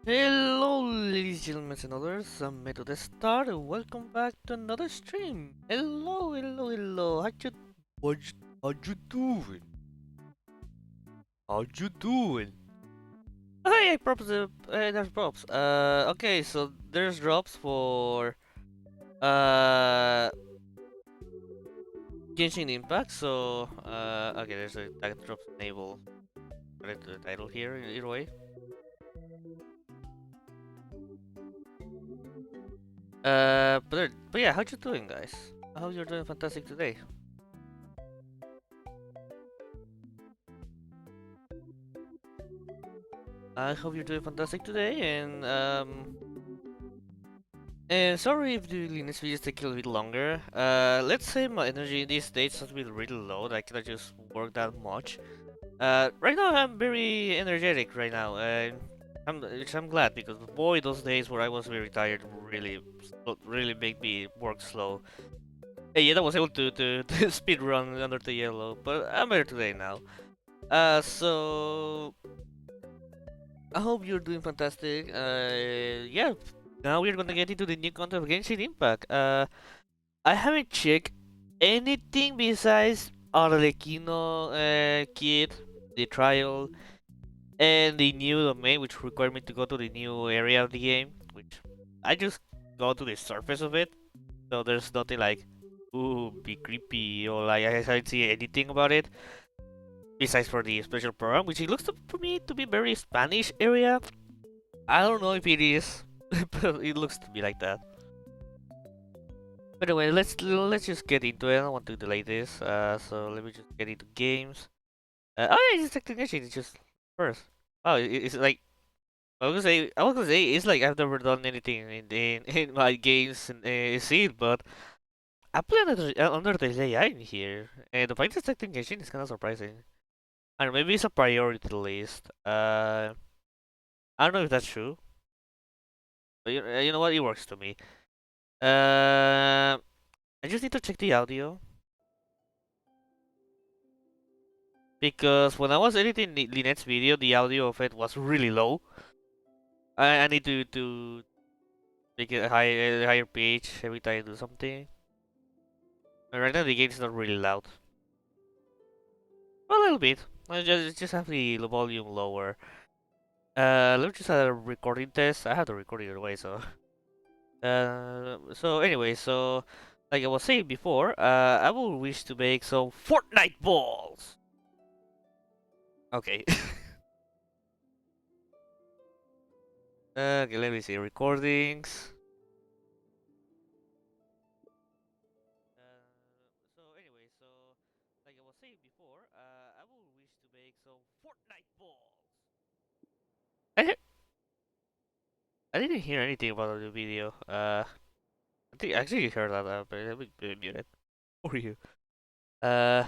Hello, ladies, gentlemen, and others. I'm Meto the Star, and welcome back to another stream. Hello. What, how you doing? How you doing? Oh, hey, props. There's props. Okay, so there's drops for Genshin Impact. So, okay, there's a tag drops enable. Right to the title here, either way. But yeah, how you doing, guys? I hope you're doing fantastic today. I hope you're doing fantastic today, and sorry if the Linux videos take a little bit longer. Let's say my energy these days has been really low. I cannot just work that much. Right now I'm very energetic right now, and which I'm glad because boy, those days where I was very tired really made me work slow. Hey, yeah, I was able to speed run under the yellow, but I'm better today now. So I hope you're doing fantastic. Yeah, now we're gonna get into the new content of Genshin Impact. I haven't checked anything besides Arlecchino kit, the trial, and the new domain, which required me to go to the new area of the game, which I just go to the surface of it. So there's nothing like, ooh, be creepy, or like I haven't seen anything about it. Besides for the special program, which it looks for me to be very Spanish area. I don't know if it is, but it looks to be like that. But anyway, let's just get into it. I don't want to delay this. So let me just get into games. Oh yeah, it's technician. It's just first. Oh, it's like I was gonna say it's like I've never done anything in my games and scene, but I play under the AI in here, and the fact it's technician is kind of surprising. I don't know, maybe it's a priority list. I don't know if that's true, but you know what? It works to me. Uh, I just need to check the audio because when I was editing Lynette's video, the audio of it was really low. I need to make it a higher pitch every time I do something. And right now the game is not really loud. A little bit. I just have the volume lower. Let me just have a recording test. I have to record either way, so. So anyway, so like I was saying before, I will wish to make some Fortnite balls. Okay. Okay, let me see recordings. So anyway, so like I was saying before, I will wish to make some Fortnite balls. I I didn't hear anything about the video. I think actually you heard that, but let me mute it for you. Uh,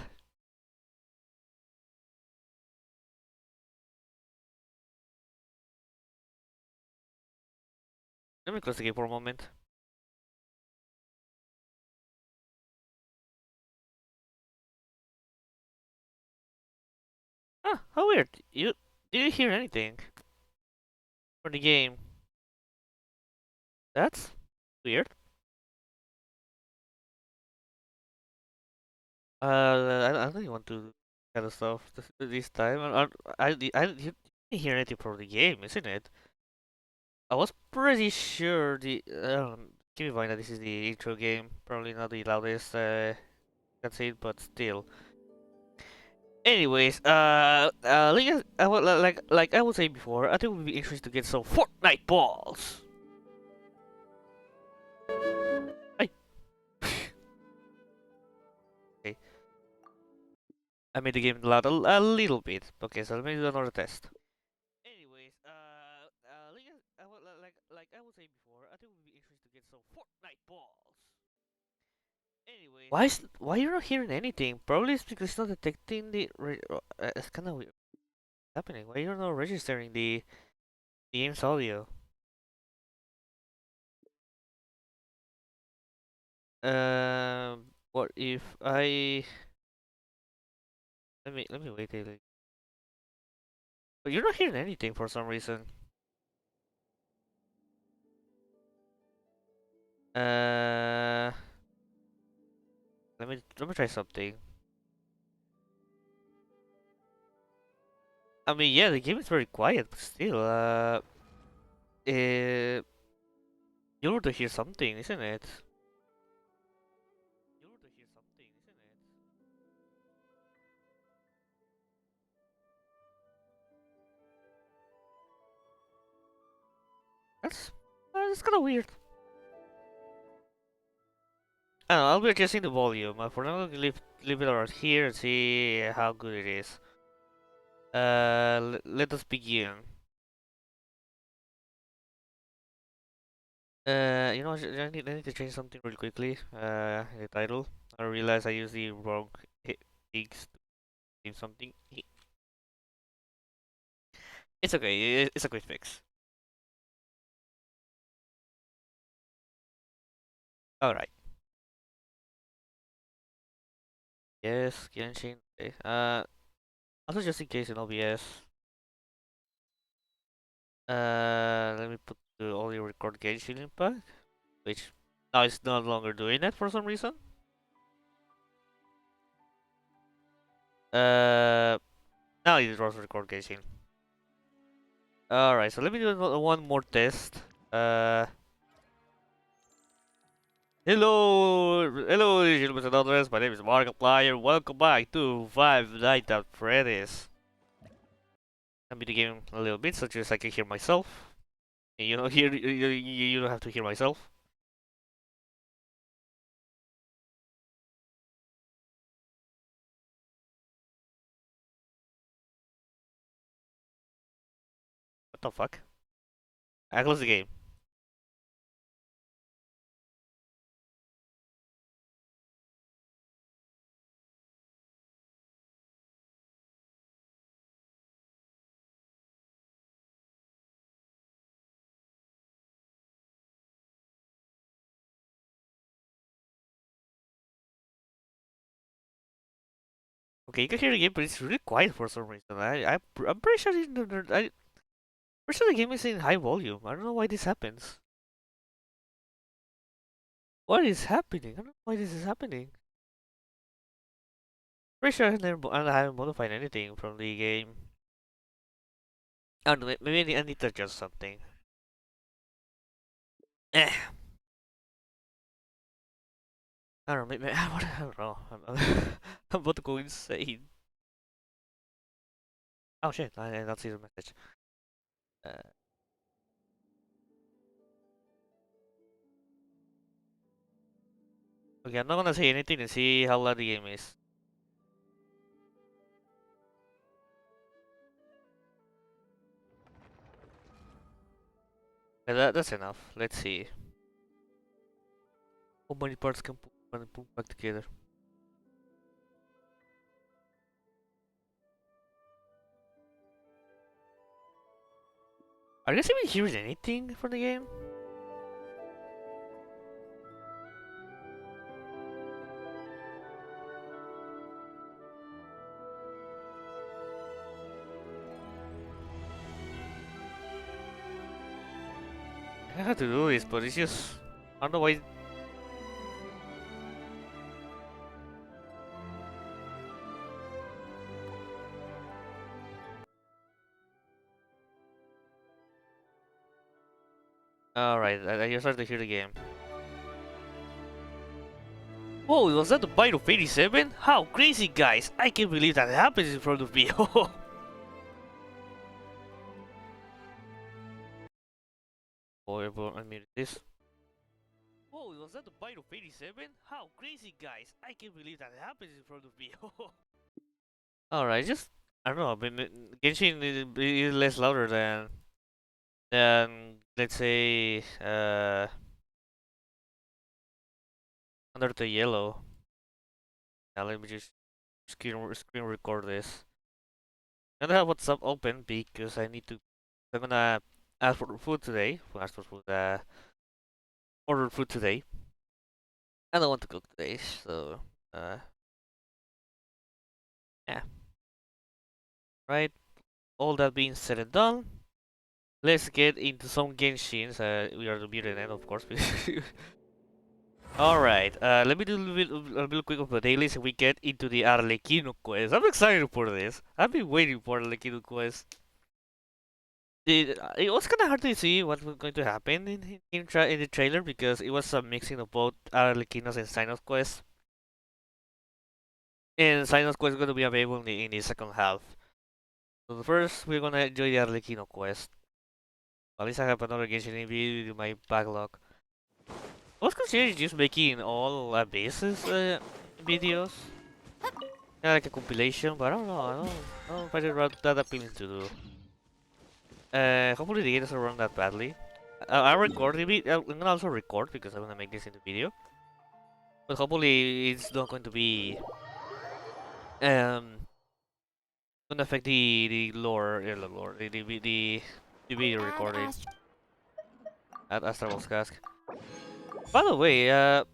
Let me close the game for a moment. Ah, how weird. You did you hear anything from the game? That's weird. I don't even want to kind of stuff this time. I didn't hear anything from the game, isn't it? I was pretty sure the keep in mind that this is the intro game, probably not the loudest cutscene, but still. Anyways, like I was saying before, I think it would be interesting to get some Fortnite balls. Ay. Okay, I made the game loud a little bit. Okay, so let me do another test. Anyways, like I was saying before, I think it would be interesting to get some Fortnite balls. Anyways, why you're not hearing anything? Probably it's because it's not detecting it's kind of weird happening. Why you're not registering the game's audio? What if I let me wait a little. But you're not hearing anything for some reason. Uh, let me try something. I mean, yeah, the game is very quiet, but still, you're to hear something, isn't it? You're to hear something, isn't it? That's that's kind of weird. I don't know, I'll be adjusting the volume. For now, I'll leave it around here and see how good it is. Let us begin. I need to change something really quickly. In the title. I realized I used the wrong things to name something. It's okay. It's a quick fix. All right. Yes, Genshin. Okay. Also just in case in OBS. Let me put the only record Genshin impact, which now it's no longer doing it for some reason. Uh, Now it was record Genshin. All right. So let me do one more test. Uh. Hello, gentlemen and others. My name is Markiplier. Welcome back to Five Nights at Freddy's. I'm the game a little bit, so just I can hear myself. And you know, here you don't have to hear myself. What the fuck? I close the game. Okay, you can hear the game, but it's really quiet for some reason. I'm pretty sure pretty sure the game is in high volume. I don't know why this happens. What is happening? I don't know why this is happening. Pretty sure I haven't modified anything from the game. I don't know, maybe I need to adjust something. Eh, I don't know, maybe, I don't know. I'm about to go insane. Oh shit, I did not see the message. Uh, okay, I'm not gonna say anything and see how loud the game is. Yeah, that's enough. Let's see. How many parts can put back together? Are you guys even hearing anything from the game? I have to do this, but it's just... I don't know why... Alright, I just started to hear the game. Whoa, was that the bite of 87? How crazy, guys! I can't believe that happens in front of me. Oh, everyone unmute this. Whoa, was that the bite of 87? How crazy, guys! I can't believe that happens in front of me. Alright, just... I don't know, but Genshin is less louder than let's say, under the yellow. Now let me just screen record this. I don't have WhatsApp open because I need to. I'm gonna ask for food today. Ask for food. Order food today. I don't want to cook today, so yeah. Right. All that being said and done, let's get into some Genshins. We are the muted end, of course. Alright, let me do a little quick of the dailies and we get into the Arlecchino Quest. I'm excited for this. I've been waiting for Arlecchino Quest. It was kind of hard to see what was going to happen in the trailer because it was a mixing of both Arlecchino's and Sinos Quest. And Sinos Quest is going to be available in the second half. So first, we're going to enjoy the Arlecchino Quest. At least I have another Genshin video in my backlog. I was considering just making all bases videos. Yeah, like a compilation, but I don't know. I don't find it that appealing to do. Hopefully the game doesn't run that badly. I'll record the video. I'm gonna also record because I'm gonna make this into video. But hopefully it's not going to be gonna affect the lore, the lore, the video recording at Astral's Cask. By the way, the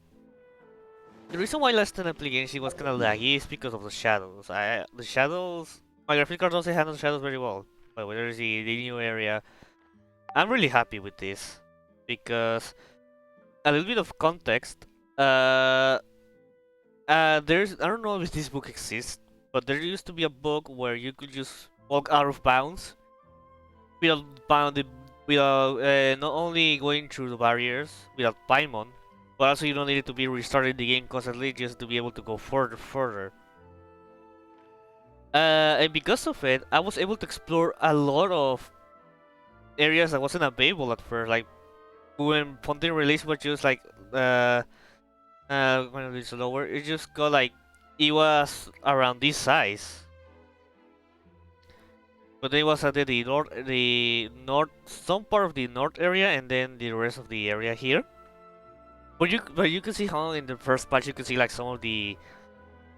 reason why last time I played Genshin was kind of laggy is because of the shadows. The shadows, my graphics card doesn't handle shadows very well. But whether it's the new area, I'm really happy with this because a little bit of context. There's I don't know if this book exists, but there used to be a book where you could just walk out of bounds without without not only going through the barriers without Paimon, but also you don't need to be restarting the game constantly just to be able to go further. And because of it, I was able to explore a lot of areas that wasn't available at first. Like when Fontaine released was just like when it's lower, it just got like it was around this size. But then it was at the north, some part of the north area, and then the rest of the area here. But you can see how in the first patch you can see like some of the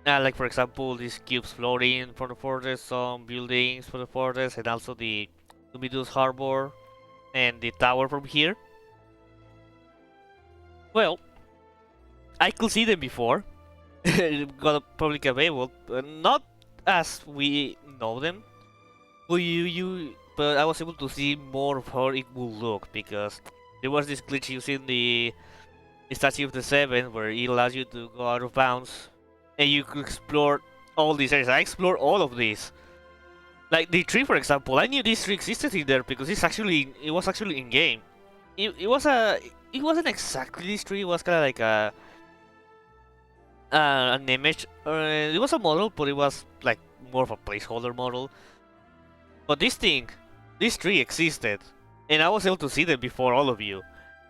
like for example these cubes floating from the fortress, some buildings for the fortress, and also the Numidius Harbor and the tower from here. Well, I could see them before. Got public available, but not as we know them. But I was able to see more of how it will look because there was this glitch using the Statue of the Seven where it allows you to go out of bounds and you could explore all these areas. I explored all of these. Like the tree, for example. I knew this tree existed in there because it was actually in game. It was a it wasn't exactly this tree. It was kind of like an image. It was a model, but it was like more of a placeholder model. But this tree existed, and I was able to see them before all of you.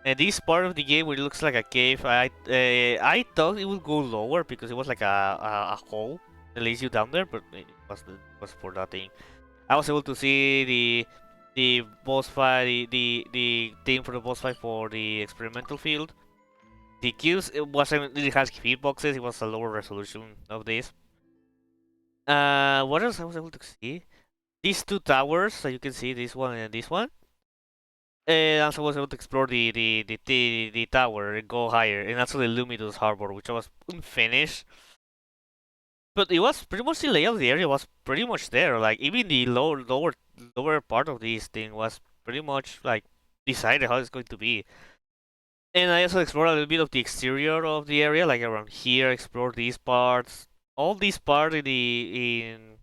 And this part of the game where it looks like a cave, I thought it would go lower because it was like a hole that leads you down there, but it was for nothing. I was able to see the boss fight, the thing for the boss fight for the experimental field. The kills, it has hitboxes. It was a lower resolution of this. What else I was able to see? These two towers, so you can see this one and this one. And also was able to explore the tower and go higher, and also the Luminous Harbor, which was unfinished. But it was pretty much the layout of the area was pretty much there. Like even the lower part of this thing was pretty much like decided how it's going to be. And I also explored a little bit of the exterior of the area, like around here. Explored these parts, all these parts in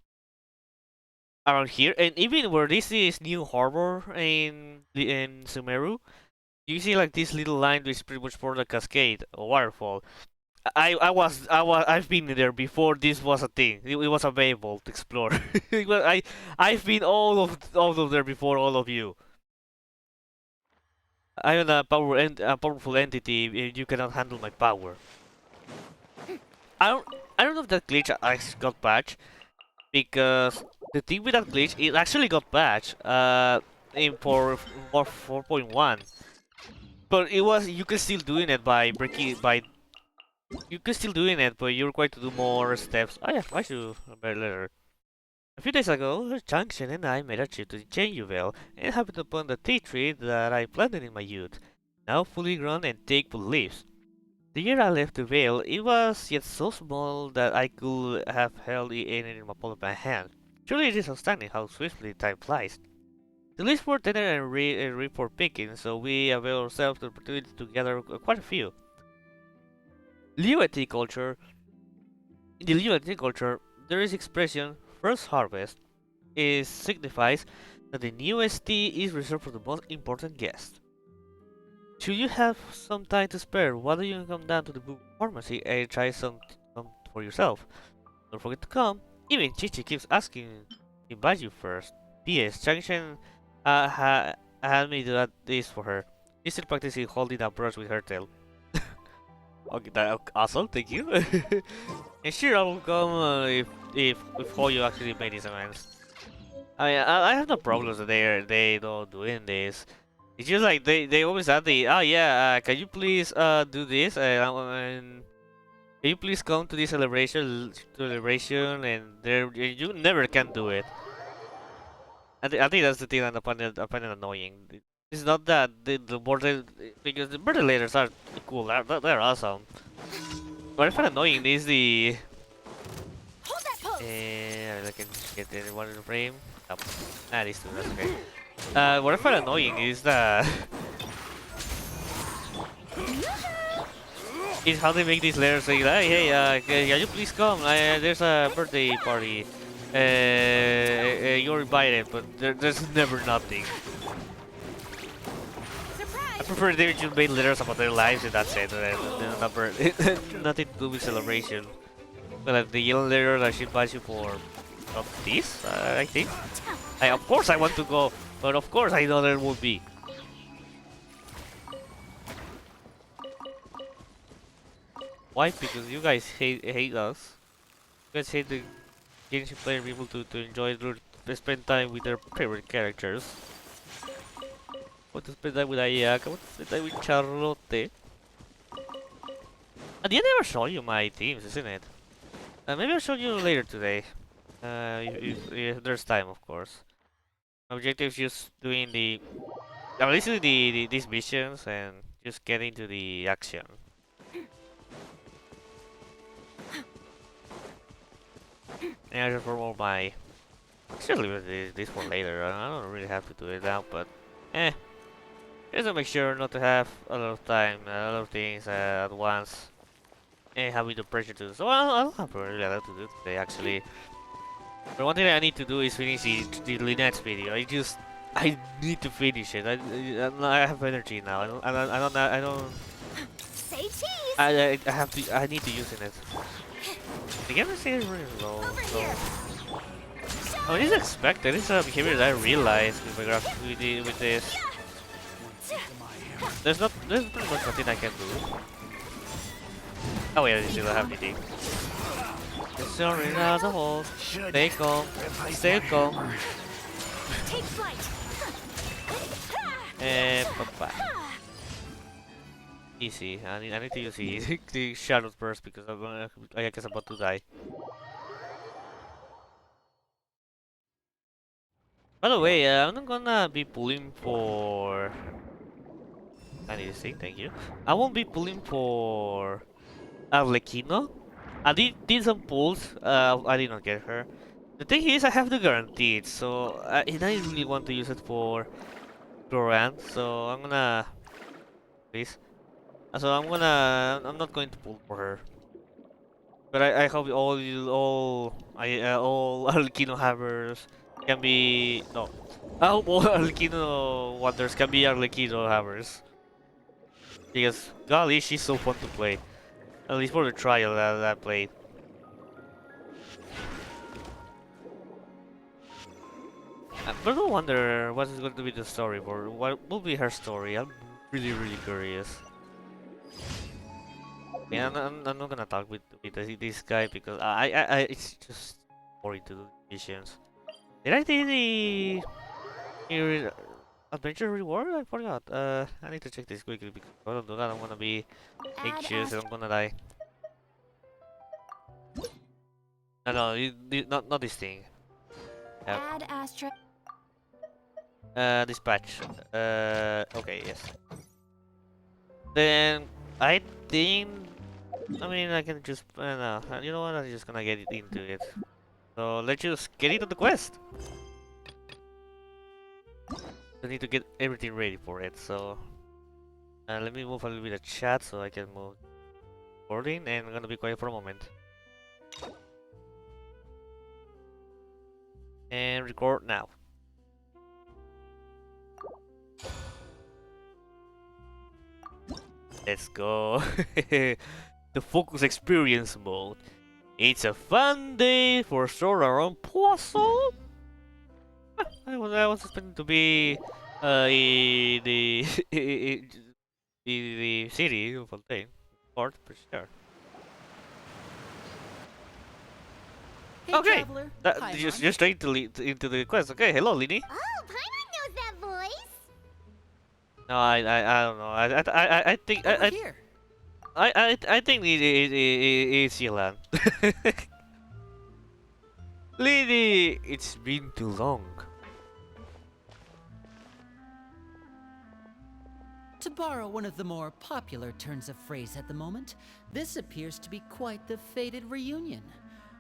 around here, and even where this is new harbor in Sumeru, you see like this little line which is pretty much for the cascade or waterfall. I've been there before this was a thing. It was available to explore. I've been all of there before all of you. I am a powerful entity. You cannot handle my power. I don't know if that glitch got patched because the thing with that glitch it actually got patched in for 4.1. But it was you can still doing it by breaking by you can still doing it, but you're required to do more steps. Oh yeah, I should better later. A few days ago, Junction and I made a trip to Genuvel and happened upon the tea tree that I planted in my youth, now fully grown and thick with leaves. The year I left the Vale, it was yet so small that I could have held it in the palm of my hand. Truly it is outstanding how swiftly time flies. The leaves were tender and ripe for picking, so we availed ourselves the opportunity to gather quite a few. Liberty culture. In the liberty culture, there is expression first harvest. It signifies that the newest tea is reserved for the most important guest. Should you have some time to spare, why don't you come down to the book pharmacy and try some for yourself? Don't forget to come. Even Chichi keeps asking to invite you first. P.S. Changshan had me do this for her. She's still practicing holding a brush with her tail. Okay, awesome, thank you. And sure, I will come if Hoyo actually made these amends. I have no problems that they don't doing this. It's just like they always have the oh yeah, can you please do this and can you please come to this celebration and there you never can do it. I think that's the thing that I find it annoying. It's not that the border because the border leaders are cool. They're awesome. What I find annoying is the I can get anyone in the frame. Oh, these two. That's okay. What I find annoying is that is how they make these letters saying, hey, can you please come? There's a birthday party. You're invited, but there's never nothing. I prefer they just made letters about their lives and that's it. Nothing to do with celebration. But like the yellow letter that she buys you for this, I think. Of course I want to go, but of course I know there will be. Why? Because you guys hate us. You guys hate the games you play and be able to enjoy spend time with their favorite characters. I want to spend time with Ayaka, I want to spend time with Charlotte. And I never show you my teams, isn't it? Maybe I'll show you later today. If there's time, of course. My objective is just doing at least these missions and just getting to the action. And I just promote my. Should leave this for later. I don't really have to do it now, but just to make sure not to have a lot of time, a lot of things at once. and having the pressure to. So I don't have really a lot to do today actually. But one thing that I need to do is finish the Lynette's video. I need to finish it. I have energy now. I don't. Say cheese. I have to. I need to use it. The game is really low. So. Oh, it's expected. It's a behavior that I realized with this. There's pretty much nothing I can do. Oh yeah, you still have the thing. Sorry, not the hole. Stay calm. Stay calm. Take flight. And bye. Easy. I need to use the shadows burst because I guess I'm about to die. By the way, I'm not gonna be pulling for. I need to say thank you. I won't be pulling for Arlecchino. I did some pulls. I did not get her. The thing is, I have the guaranteed, so and I really want to use it for Goran. So I'm gonna please. So I'm not going to pull for her. But I hope all Arlecchino havers can be no. I hope all Arlecchino wonders can be Arlecchino havers. Because golly, she's so fun to play. At least for the trial that I played. But I wonder what is going to be the story for. What will be her story? I'm really curious. Yeah, I'm not gonna talk with this guy because it's just boring to do missions. Did I do the adventure reward? I forgot. I need to check this quickly because if I don't do that, I'm gonna be anxious and I'm gonna die. No, not this thing. Add Astra. Dispatch. Okay, yes. Then I think. I mean, I can just. No, you know what? I'm just gonna get into it. So let's just get into the quest. I need to get everything ready for it. So let me move a little bit of chat so I can move recording, and I'm gonna be quiet for a moment. And record now. Let's go. The focus experience mode. It's a fun day for stroll around Poisson. I was expecting to be in the the city of Fontaine. Port for sure. Hey, Okay, traveler. that, just straight into the quest. Okay, hello, Lini. Oh, Paimon knows that voice. No, I don't know. I think Over here. I think it's Yelan. Lady, it's been too long. To borrow one of the more popular turns of phrase at the moment, this appears to be quite the fated reunion.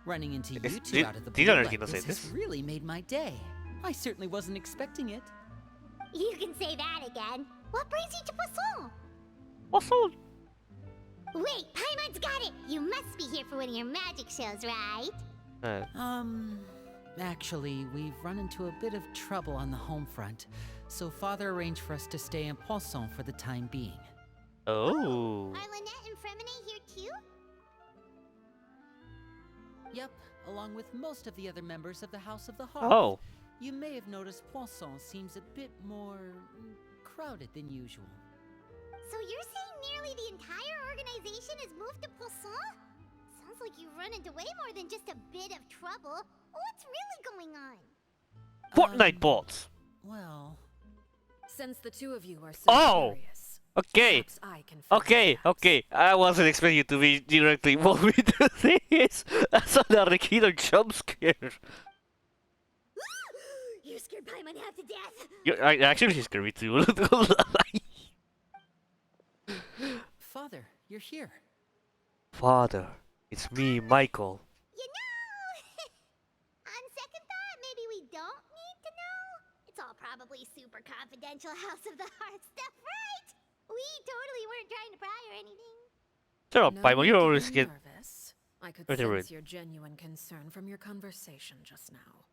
Running into you two out of the blue like this has really made my day. I certainly wasn't expecting it. You can say that again. What brings you to Poisson? Poisson. Wait, Paimon's got it. You must be here for one of your magic shows, right? Actually, we've run into a bit of trouble on the home front, so Father arranged for us to stay in Poisson for the time being. Oh. Are Lynette and Fremine here too? Yep, along with most of the other members of the House of the Hearth. Oh. You may have noticed Poisson seems a bit more crowded than usual. So you're saying nearly the entire organization has moved to Poisson? Sounds like you've run into way more than just a bit of trouble. What's really going on? Fortnite bots. Well, since the two of you are so curious, okay. I can Okay. I wasn't expecting you to be directly involved with this. That's an Arlecchino jump scare. You scared Paimon half to death. Actually, she's scared me too. Father, you're here. Father, it's me, Michael. You know, on second thought, maybe we don't need to know. It's all probably super confidential House of the Hearth stuff, right? We totally weren't trying to pry or anything. Sure, No Paimon, need you to be always get nervous. I could pretty rude. sense your genuine concern from your conversation just now.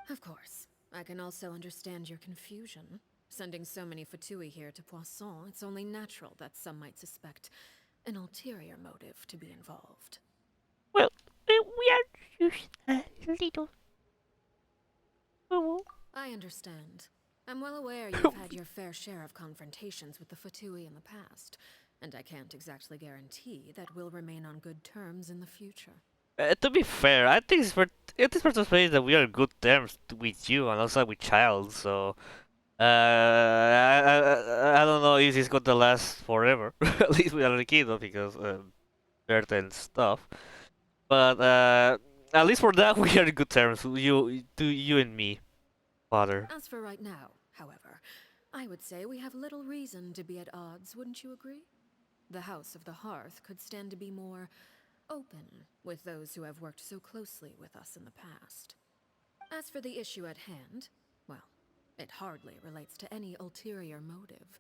Of course, I can also understand your confusion. Sending so many Fatui here to Poisson, it's only natural that some might suspect an ulterior motive to be involved. Well, we are just a little. I understand. I'm well aware you've had your fair share of confrontations with the Fatui in the past, and I can't exactly guarantee that we'll remain on good terms in the future. To be fair, I think it is fair to say that we are on good terms with you and also with Child, so I don't know if it's going to last forever, at least with Arlecchino, because certain stuff. But at least for that, we are in good terms, you and me, father. As for right now, however, I would say we have little reason to be at odds, wouldn't you agree? The House of the Hearth could stand to be more open with those who have worked so closely with us in the past. As for the issue at hand, well, it hardly relates to any ulterior motive.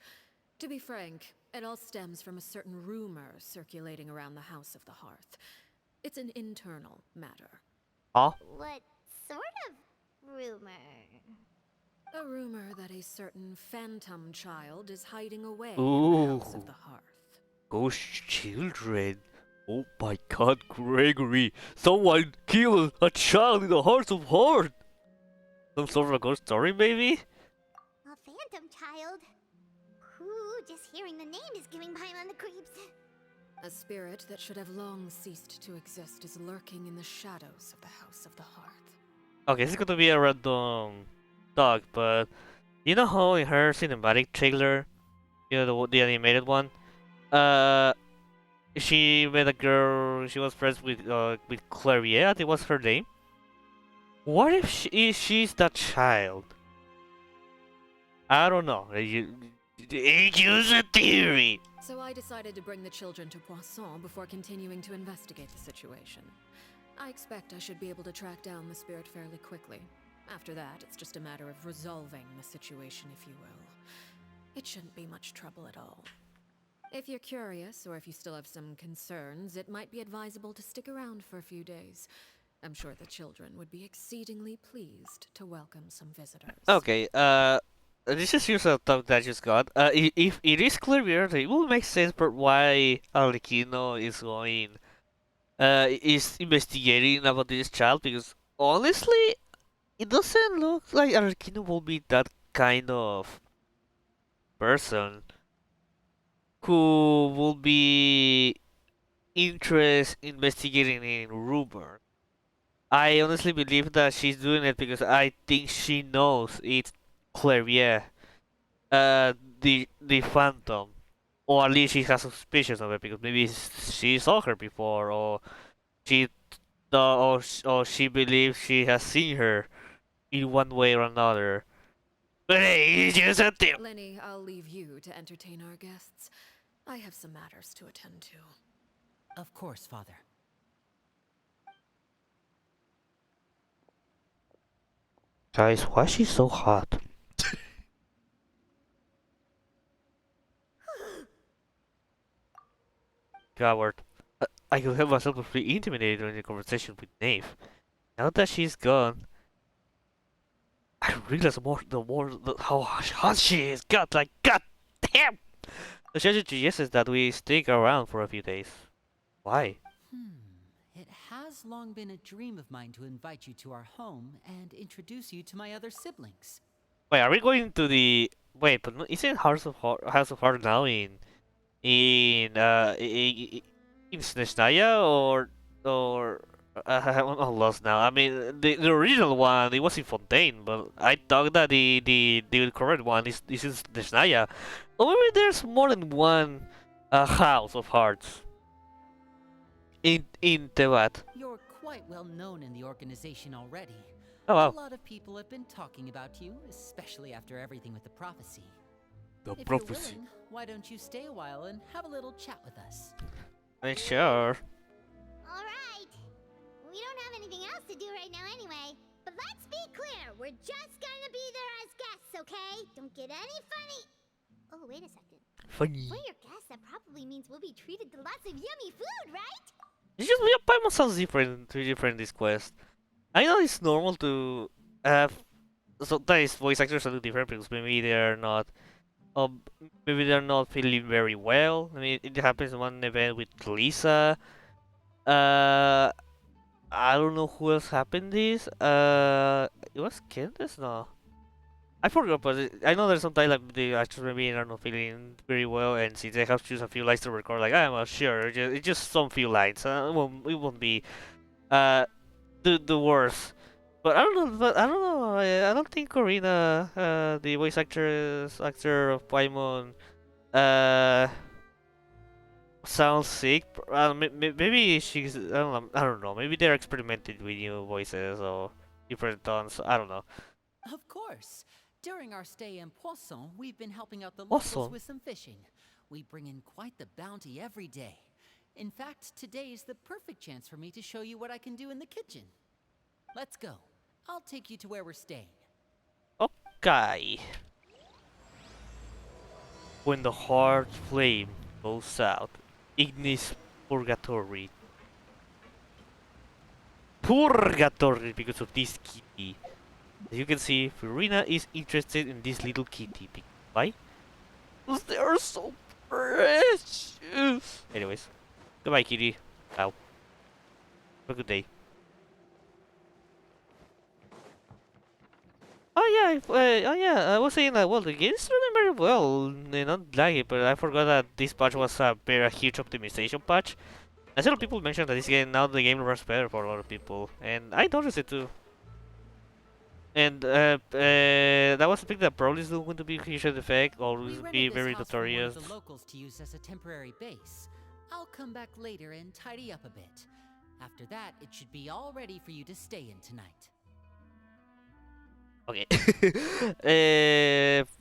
To be frank, it all stems from a certain rumor circulating around the House of the Hearth. It's an internal matter. Huh? What sort of rumor? A rumor that a certain phantom child is hiding away in the House Ooh, of the Hearth. ghost children. Oh my God, Gregory! Someone killed a child in the Heart of Heart. Some sort of a ghost story, maybe? A phantom child? Just hearing the name is giving Paimon the creeps. A spirit that should have long ceased to exist is lurking in the shadows of the House of the Hearth. Okay, this is gonna be a random dog, but you know how in her cinematic trailer, you know the animated one, she met a girl. She was friends with Claria. I think was her name. What if she's that child? I don't know. Use a theory. So I decided to bring the children to Poisson before continuing to investigate the situation. I expect I should be able to track down the spirit fairly quickly. After that, it's just a matter of resolving the situation, if you will. It shouldn't be much trouble at all. If you're curious, or if you still have some concerns, it might be advisable to stick around for a few days. I'm sure the children would be exceedingly pleased to welcome some visitors. Okay. This is just a thought that I just got. If it is clear, it will make sense for why Arlecchino is investigating about this child, because honestly, it doesn't look like Arlecchino will be that kind of person who will be interested in investigating in rumors. I honestly believe that she's doing it because I think she knows it's Clavier, the Phantom, or at least she has suspicions of it because maybe she saw her before, or she or she believes she has seen her in one way or another. But hey, it's just a tip. Lenny, I'll leave you to entertain our guests. I have some matters to attend to. Of course, Father. Guys, why is she so hot? Coward. I could have myself pretty intimidated during the conversation with Nave. Now that she's gone, I realize how hot she is. God, like, god damn! The strategy suggests that we stick around for a few days. Why? It has long been a dream of mine to invite you to our home and introduce you to my other siblings. Wait, are we going to the... Wait, but isn't House of Heart now in Snezhnaya or I'm lost now. I mean, the original one it was in Fontaine, but I thought that the correct one is in Snezhnaya. Or maybe there's more than one House of Hearts in Tevat. You're quite well known in the organization already. Oh wow. A lot of people have been talking about you, especially after everything with the prophecy. The If prophecy. you're willing, why don't you stay a while and have a little chat with us? Sure. Alright. We don't have anything else to do right now anyway. But let's be clear, we're just gonna be there as guests, okay? Don't get any funny... Oh, wait a second. Funny. For your guests, that probably means we'll be treated to lots of yummy food, right? It's just Paimon sounds different in this quest. I know it's normal to have sometimes voice actors are different because maybe they're not maybe they're not feeling very well. I mean, it happens in one event with Lisa. I don't know who else happened this. It was Candace? No. I forgot, but I know there's sometimes like the actors maybe are not feeling very well, and since they have to choose a few lines to record, like I'm not sure, it's just some few lines. It won't be the worst. But I don't know. But I don't know. I don't think Corina, the voice actor of Paimon, uh, sounds sick. Maybe she's. I don't know. Maybe they're experimenting with new voices or different tones. I don't know. Of course. During our stay in Poisson, we've been helping out the Poisson? locals with some fishing. We bring in quite the bounty every day. In fact, today is the perfect chance for me to show you what I can do in the kitchen. Let's go. I'll take you to where we're staying. Okay. When the hard flame goes out, Ignis Purgatory. Purgatory because of this kitty. As you can see, Furina is interested in this little kitty. Why? Because they are so precious. Anyways, goodbye, kitty. Ciao. Have a good day. Oh yeah, I was saying that, well, the game is running very well, not laggy, but I forgot that this patch was a very huge optimization patch. A lot of people mentioned that this game, now the game runs better for a lot of people, and I noticed it too. And that was something that probably is going to be a huge effect, or We will rented be this very house for one of notorious. the locals to use as a temporary base. I'll come back later and tidy up a bit. After that, it should be all ready for you to stay in tonight. Okay.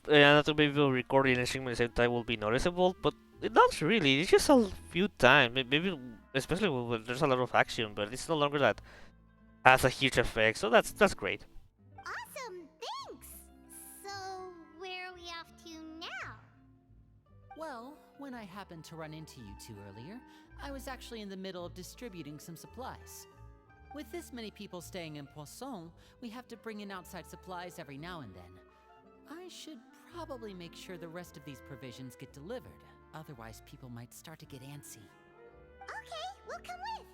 Not to maybe recording and streaming at the same time will be noticeable, but not really. It's just a few times. Maybe, especially when there's a lot of action, but it's no longer that has a huge effect. So that's great. Awesome, thanks! So, where are we off to now? Well, when I happened to run into you two earlier, I was actually in the middle of distributing some supplies. With this many people staying in Poisson, we have to bring in outside supplies every now and then. I should probably make sure the rest of these provisions get delivered. Otherwise, people might start to get antsy. Okay, we'll come with.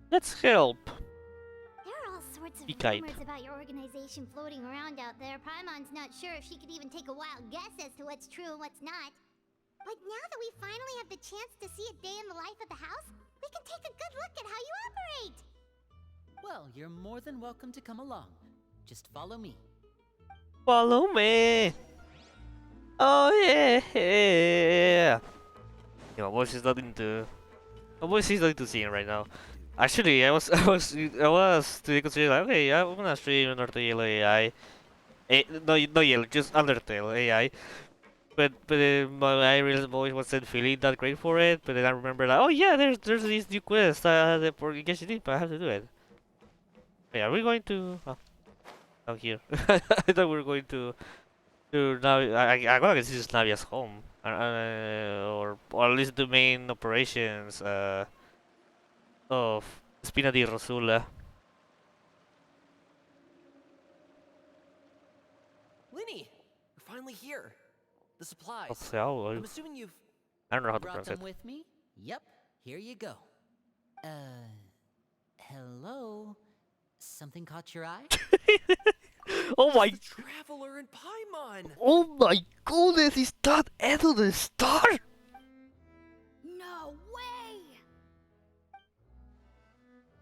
Let's help. There are all sorts of Be kind. rumors about your organization floating around out there. Paimon's not sure if she could even take a wild guess as to what's true and what's not. But now that we finally have the chance to see a day in the life of the house, we can take a good look at how you operate. Well, you're more than welcome to come along. Just follow me. Follow me. Oh yeah. My voice is not into. My voice is not into singing right now. Actually, I was today considering like, okay, I'm gonna stream Undertale Yellow AI. No, not Yellow, just Undertale AI. But my real voice wasn't feeling that great for it. But then I remember like, oh yeah, there's this new quest for Genshin Impact. I have to do it. Wait, are we going to? Oh, down here. I thought we were going to Navi. I gotta guess this is Navia's home, or at least the main operations of Spina di Rosula. Linny, we're finally here. The supplies. Oh, I'm assuming you've. I don't know how to Brought pronounce them it. with me? Yep, here you go. Hello? Something caught your eye? Oh my! The Traveler in Paimon. Oh my goodness! Is that Edo the Star? No way!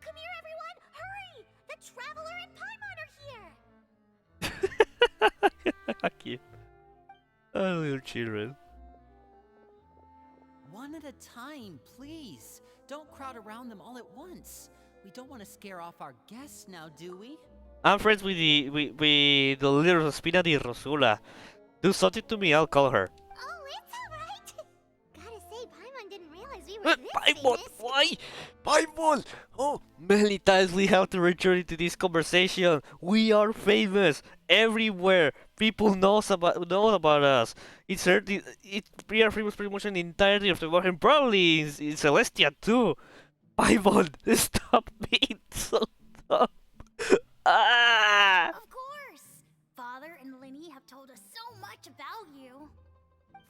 Come here, everyone! Hurry! The Traveler and Paimon are here! Cute. Oh, little children. One at a time, please. Don't crowd around them all at once. We don't want to scare off our guests now, do we? I'm friends with the little Spina di Rosula. Do something to me, I'll call her. Oh, it's alright! Gotta say, Paimon didn't realize we were this Paimon, famous. why? Paimon! Oh, many times we have to return into this conversation. We are famous everywhere. people know about us. We are pretty much in the entirety of the world, and probably in Celestia too. Paimon, stop being so dumb. Ah! Of course! Father and Linny have told us so much about you.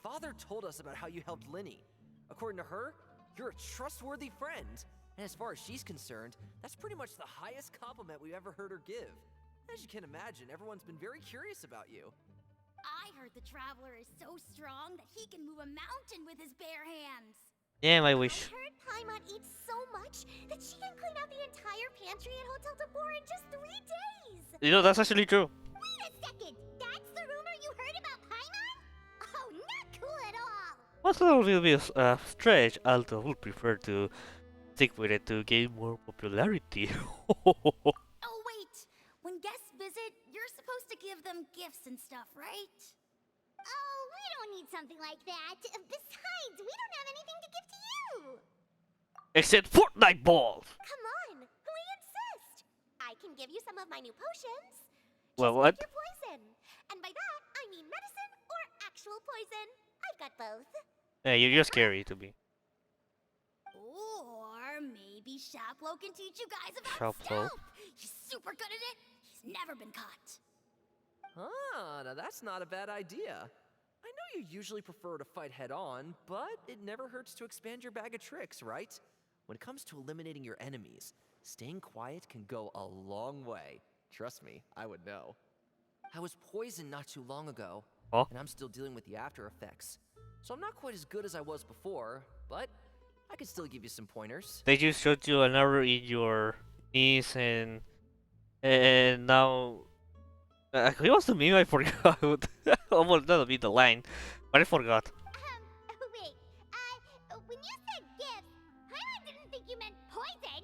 Father told us about how you helped Linny. According to her, you're a trustworthy friend. And as far as she's concerned, that's pretty much the highest compliment we've ever heard her give. As you can imagine, everyone's been very curious about you. I heard the Traveler is so strong that he can move a mountain with his bare hands. Yeah, I wish. I heard Paimon eats so much that she can clean out the entire pantry at Hotel Tabor in just 3 days. You know, that's actually true. Wait a second! That's the rumor you heard about Paimon? Oh, not cool at all! What's a little bit strange, although I would prefer to stick with it to gain more popularity. Oh, wait! When guests visit, you're supposed to give them gifts and stuff, right? Oh, we don't need something like that. Besides, we don't have anything to give to you. Except Fortnite balls! Come on, we insist. I can give you some of my new potions. Well, Just what? like your poison. And by that, I mean medicine or actual poison. I've got both. Yeah, you're scary to me. Or maybe Shaplo can teach you guys about Shaplo? stealth. He's super good at it. He's never been caught. Ah, now that's not a bad idea. I know you usually prefer to fight head-on, but it never hurts to expand your bag of tricks, right? When it comes to eliminating your enemies, staying quiet can go a long way. Trust me, I would know. I was poisoned not too long ago, Oh? and I'm still dealing with the after effects. So I'm not quite as good as I was before, but I can still give you some pointers. They just shot you an arrow in your knees and now it was the meme I forgot. Well, that'll be the line, but I forgot. Wait, when you said gifts, Paimon didn't think you meant poison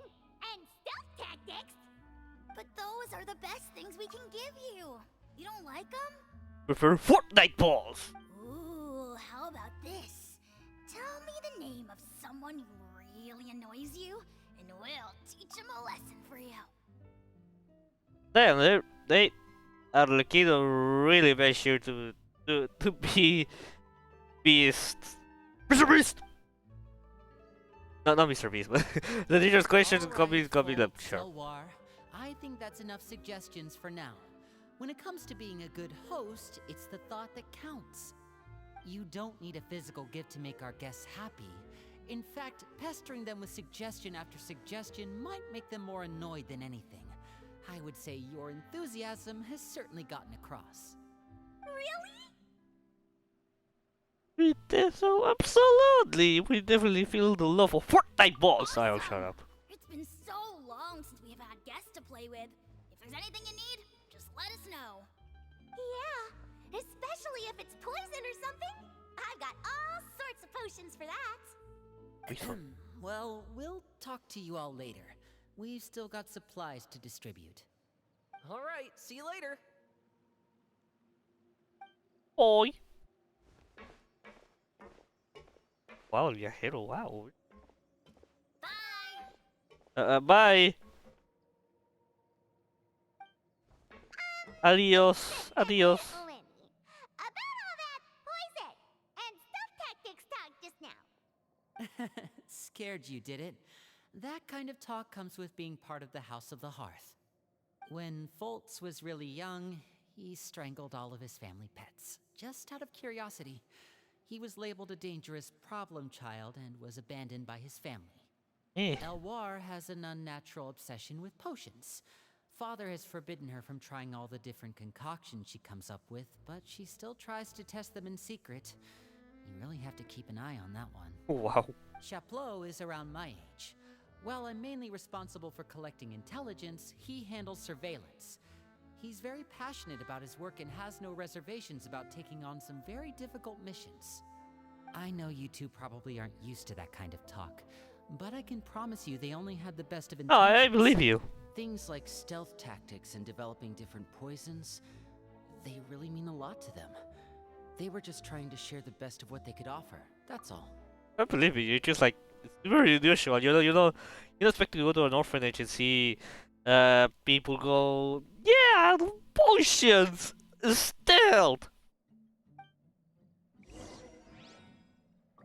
and stealth tactics. But those are the best things we can give you. You don't like them? Prefer Fortnite balls. Ooh, how about this? Tell me the name of someone who really annoys you, and we'll teach him a lesson for you. Damn, they Arlecchino really made sure to be Beast. Mr. Beast! No, not Mr. Beast, but the teacher's questions copy the sure. Elwar, I think that's enough suggestions for now. When it comes to being a good host, it's the thought that counts. You don't need a physical gift to make our guests happy. In fact, pestering them with suggestion after suggestion might make them more annoyed than anything. I would say your enthusiasm has certainly gotten across. Really? So absolutely, we definitely feel the love of Fortnite balls. Awesome. I'll shut up. It's been so long since we've had guests to play with. If there's anything you need, just let us know. Yeah, especially if it's poison or something. I've got all sorts of potions for that. Well, we'll talk to you all later. We've still got supplies to distribute. All right, see you later. Oi. Wow, viajero, wow. Bye. Bye. Adios. Adios. Lenny, about all that poison and stealth tactics talk just now. Scared you, did it? That kind of talk comes with being part of the House of the Hearth. When Foltz was really young, he strangled all of his family pets, just out of curiosity. He was labeled a dangerous problem child and was abandoned by his family. Elwar has an unnatural obsession with potions. Father has forbidden her from trying all the different concoctions she comes up with, but she still tries to test them in secret. You really have to keep an eye on that one. Wow. Chaplot is around my age. While I'm mainly responsible for collecting intelligence, he handles surveillance. He's very passionate about his work and has no reservations about taking on some very difficult missions. I know you two probably aren't used to that kind of talk, but I can promise you they only had the best of Oh, intentions. I believe you. Things like stealth tactics and developing different poisons, they really mean a lot to them. They were just trying to share the best of what they could offer, that's all. I believe you. You're just like, it's very unusual. You don't expect to go to an orphanage and see people go, yeah, potions. Stealth!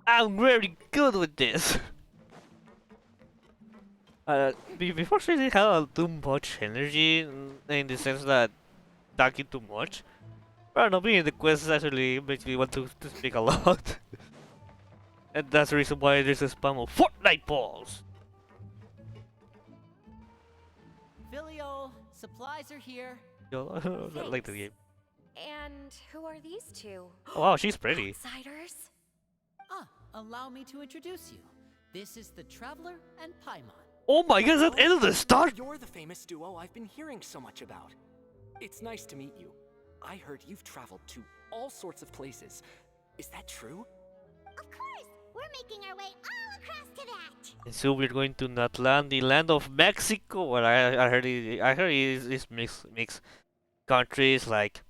I'm very good with this. Before she didn't have too much energy in the sense that talking too much. I don't know, being in the quest actually makes me want to speak a lot. And that's the reason why there's a spam of Fortnite balls. Filio, supplies are here. Yo, I like the game. And who are these two? Oh, wow, she's pretty. Outsiders? Allow me to introduce you. This is the Traveler and Paimon. Oh my god, that's the end of the start! You're the famous duo I've been hearing so much about. It's nice to meet you. I heard you've traveled to all sorts of places. Is that true? Of course! We're making our way all across to that! And so we're going to Natlan, the land of Mexico. Well, I heard it's mix countries like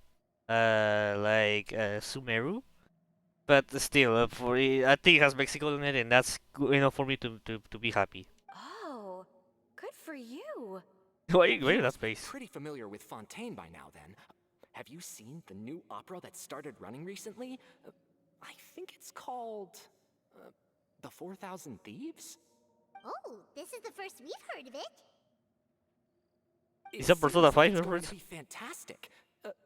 Sumeru. But still, I think it has Mexico in it, and that's good enough for me to be happy. Oh, good for you. Why are you in that space? Pretty familiar with Fontaine by now, then. Have you seen the new opera that started running recently? I think it's called The 4,000 Thieves? Oh, this is the first we've heard of it. Is that Persona 5 It's going reference? to be fantastic.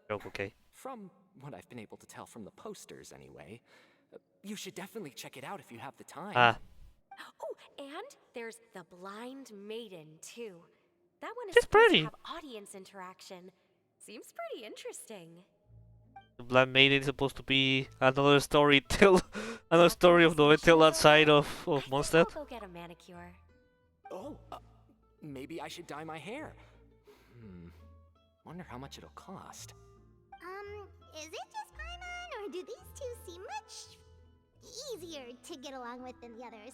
Oh, okay. From what I've been able to tell from the posters, anyway. You should definitely check it out if you have the time. Ah, Oh, and there's the Blind Maiden, too. That one is She's supposed pretty. to have audience interaction. Seems pretty interesting. the Black Maiden is supposed to be another story another story of the tale outside of I think Mondstadt. I'll go get a manicure. Oh, maybe I should dye my hair. Wonder how much it'll cost. Is it just Paimon, or do these two seem much easier to get along with than the others?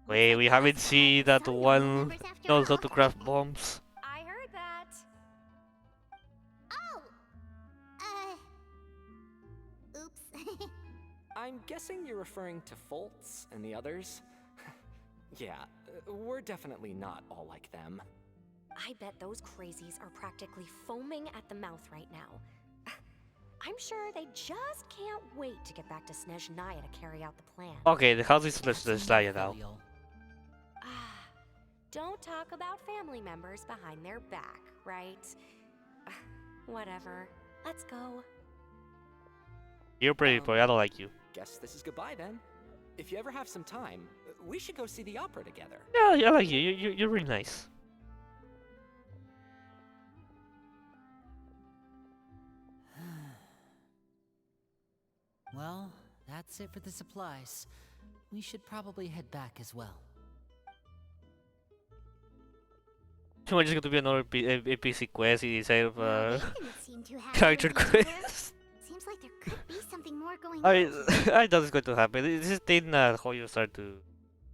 Wait, we haven't seen that Some one members after knows how all. to craft bombs. I heard that. Oh! Oops. I'm guessing you're referring to Foltz and the others? Yeah, we're definitely not all like them. I bet those crazies are practically foaming at the mouth right now. I'm sure they just can't wait to get back to Snezhnaya to carry out the plan. Okay, the house is the That's Slayer enough, now. Filio. Don't talk about family members behind their back, right? Whatever. Let's go. You're pretty, boy. I don't like you. Guess this is goodbye then. If you ever have some time, we should go see the opera together. Yeah, I like you. You're really nice. Well, that's it for the supplies. We should probably head back as well. It's just going to be another APC quest instead of Well, they didn't seem too happy character with each other. quest. Seems like there could be something more going I on. I thought it's going to happen. This is thing how you start to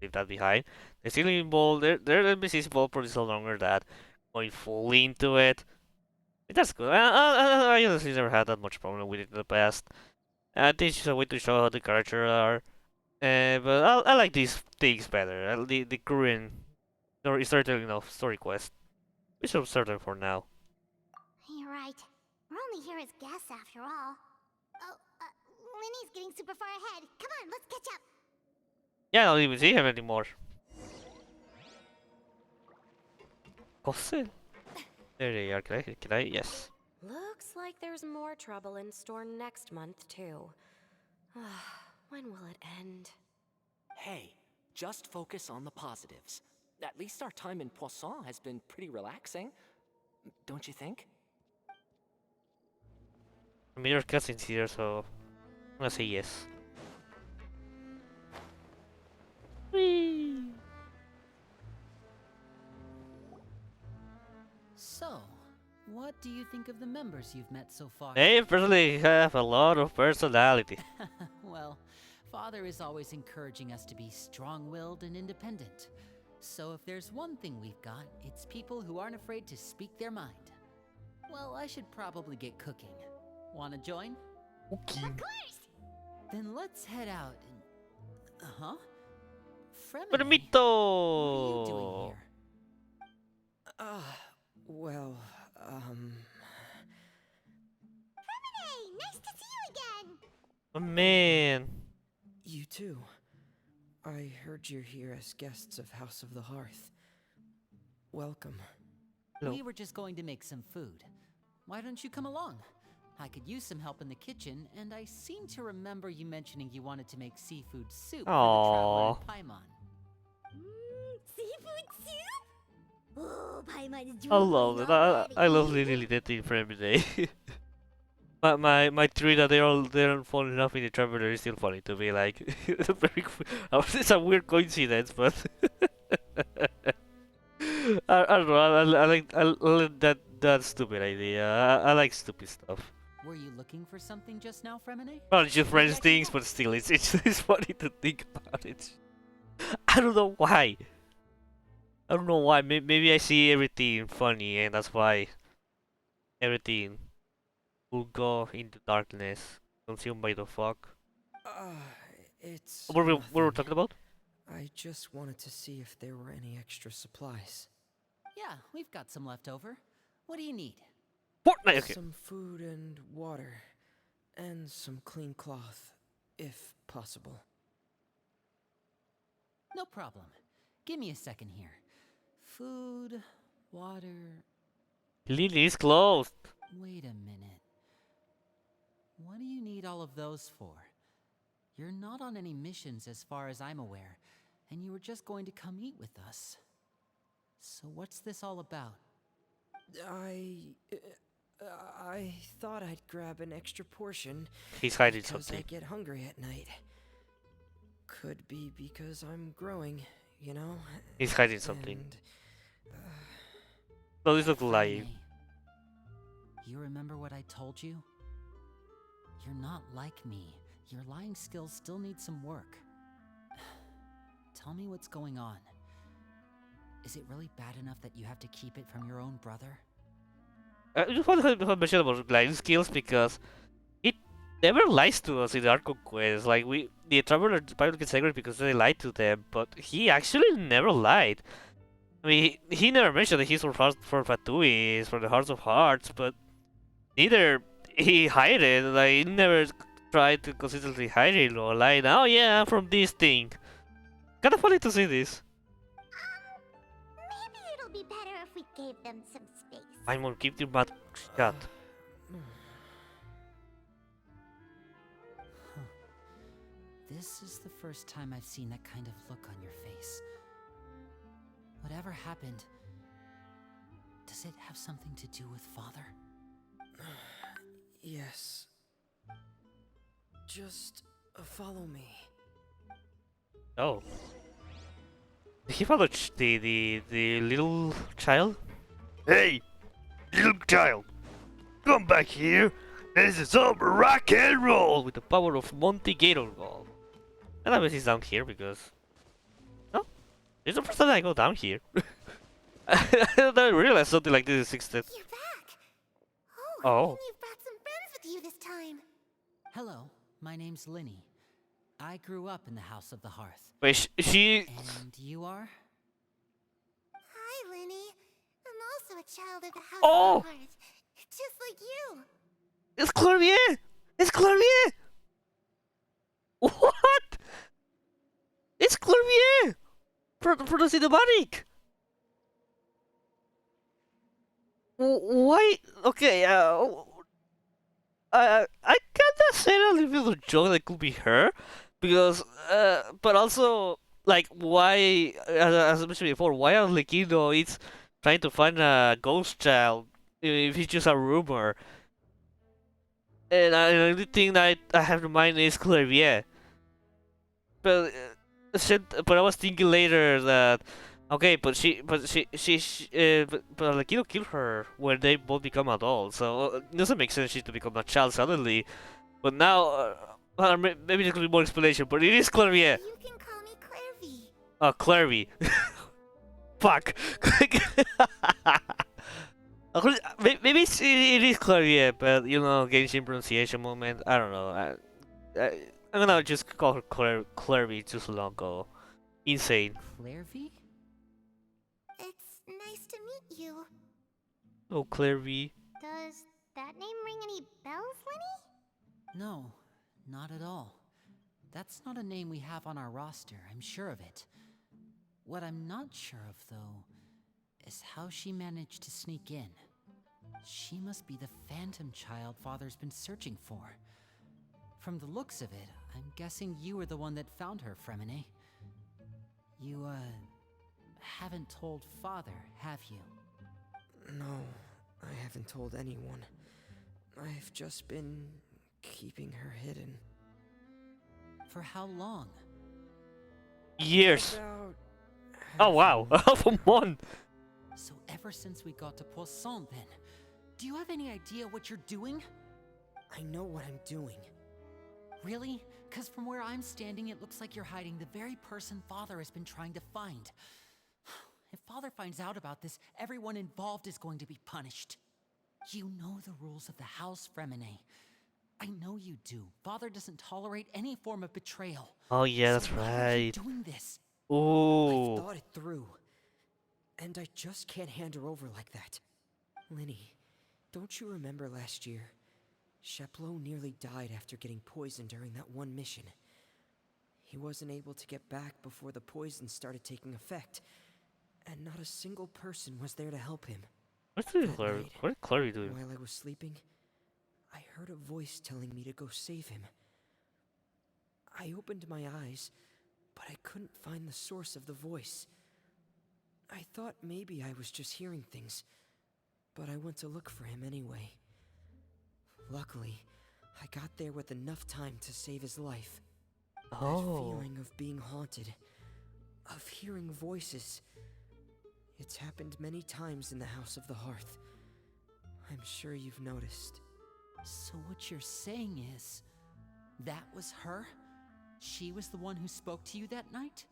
leave that behind. They're still involved. They're NPCs involved for so longer that going fully into it. That's good. I honestly never had that much problem with it in the past. I think it's just a way to show how the characters are. But I like these things better. The current storytelling of story quest. We should start them for now. You're right. We're only here as guests after all. Oh, Linny's getting super far ahead. Come on, let's catch up. Yeah, I don't even see him anymore. Cosel. There they are. Can I? Yes. Looks like there's more trouble in store next month, too. When will it end? Hey, just focus on the positives. At least our time in Poisson has been pretty relaxing. Don't you think? I mean, there's cutscenes here, so I'm gonna say yes. Whee! So, what do you think of the members you've met so far? They personally have a lot of personality. Well, Father is always encouraging us to be strong-willed and independent. So if there's one thing we've got, it's people who aren't afraid to speak their mind. Well, I should probably get cooking. Wanna join? Okay. Of course. Then let's head out and... Uh-huh. Fremine, Permito! what are you doing here? Well, Oh man. You too. I heard you're here as guests of House of the Hearth. Welcome. Hello. We were just going to make some food. Why don't you come along? I could use some help in the kitchen, and I seem to remember you mentioning you wanted to make seafood soup for the traveler in Paimon. Seafood soup? Oh, Paimon's I love it. I love Lily Detective for every day. my theory that they don't fall in love in the traveler is still funny to me. Like it's a weird coincidence, but I don't know. I like that stupid idea. I like stupid stuff. Were you looking for something just now, Fremine? Well, it's just friends things, but still, it's funny to think about it. I don't know why. I don't know why. Maybe I see everything funny, and that's why everything will go into darkness, consumed by the fog. It's What were we nothing. talking about? I just wanted to see if there were any extra supplies. Yeah, we've got some left over. What do you need? Fortnite. Okay. Some food and water. And some clean cloth, if possible. No problem. Give me a second here. Food, water... Lily is closed. Wait a minute. What do you need all of those for? You're not on any missions as far as I'm aware, and you were just going to come eat with us. So what's this all about? I thought I'd grab an extra portion. He's hiding because something. I get hungry at night. Could be because I'm growing, you know? He's hiding something. And, No, this looks like. Renee, you remember what I told you? You're not like me. Your lying skills still need some work. Tell me what's going on. Is it really bad enough that you have to keep it from your own brother? I just want to mention about lying skills because it never lies to us in the Arlecchino Quest. Like the traveler pilot gets angry because they lied to them, but he actually never lied. I mean, he never mentioned that he's for Fatui, for the Hearts of Hearts, but neither he hid it. Like, he never tried to consistently hide it or lie. Oh yeah, I'm from this thing. Kinda funny to see this. Maybe it'll be better if we gave them some space. I'm gonna keep your mouth shut. This is the first time I've seen that kind of look on your face. Whatever happened, does it have something to do with Father? yes. Just follow me. Oh. Did he follow the little child? Hey, little child, come back here. This is all rock and roll with the power of Monty Gator Golf. And I bet he's down here because. No, it's the first time I go down here. I didn't realize something like this existed. You're back. Oh. And you've brought some friends with you this time. Hello, my name's Linny. I grew up in the House of the Hearth. Wait, she. And you are? Hi, Linny. I'm also a child of the House Oh! of the Hearth. Just like you. It's Clavier! It's Clavier! What? It's Clavier! For the cinematic! Why? Okay, I kinda said a little bit of a joke that could be her, because, but also, like, why, as I mentioned before, why Arlecchino is trying to find a ghost child if it's just a rumor? And the only thing that I have in mind is Clavier. But I was thinking later that okay, but Arlecchino killed her when they both become adults, so it doesn't make sense she to become a child suddenly. But now, maybe there could be more explanation. But it is Clavier. You can call me Clairvy. Oh, Clairvy. Fuck. Maybe it is Clavier, but you know, Genshin pronunciation moment. I don't know. I'm gonna just call her Clairvy just long ago. Insane. Clairvy? It's nice to meet you. Oh, Clairvy. Does that name ring any bells, Linny? No, Not at all. That's not a name we have on our roster, I'm sure of it. What I'm not sure of, though, is how she managed to sneak in. She must be the phantom child Father's been searching for. From the looks of it, I'm guessing you were the one that found her, Fremine. You, haven't told Father, have you? No, I haven't told anyone. I've just been keeping her hidden. For how long? Years. About Oh wow, half a month. So ever since we got to Poisson, then, do you have any idea what you're doing? I know what I'm doing. Really? Because from where I'm standing, it looks like you're hiding the very person Father has been trying to find. If Father finds out about this, everyone involved is going to be punished. You know the rules of the house, Fremine. I know you do. Father doesn't tolerate any form of betrayal. Oh yeah, that's So why are you right. doing this? Ooh. I've thought it through. And I just can't hand her over like that. Linny, don't you remember last year? Chaplot nearly died after getting poisoned during that one mission. He wasn't able to get back before the poison started taking effect, and not a single person was there to help him. What's Clary? What is Clary doing? While I was sleeping, I heard a voice telling me to go save him. I opened my eyes, but I couldn't find the source of the voice. I thought maybe I was just hearing things, but I went to look for him anyway. Luckily, I got there with enough time to save his life. That feeling of being haunted, of hearing voices, it's happened many times in the House of the Hearth. I'm sure you've noticed. So what you're saying is, that was her? She was the one who spoke to you that night?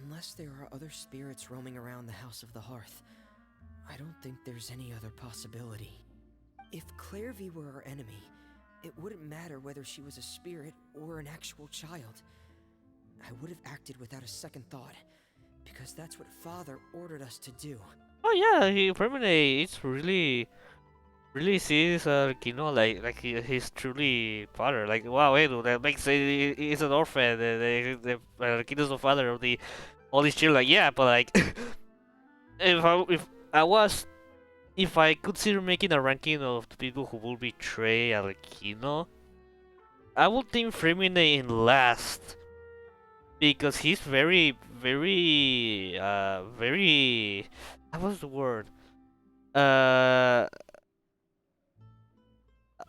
Unless there are other spirits roaming around the House of the Hearth, I don't think there's any other possibility. If Clairvy were our enemy, it wouldn't matter whether she was a spirit or an actual child. I would have acted without a second thought, because that's what Father ordered us to do. Oh yeah, he Fremine is really sees Arlecchino like he's truly father. Like wow, hey, dude, that makes he's an orphan. The Arlecchino's the father of the all these children. Like yeah, but like if I consider making a ranking of the people who will betray Arlecchino, I would think Fremine in last because he's very what's the word?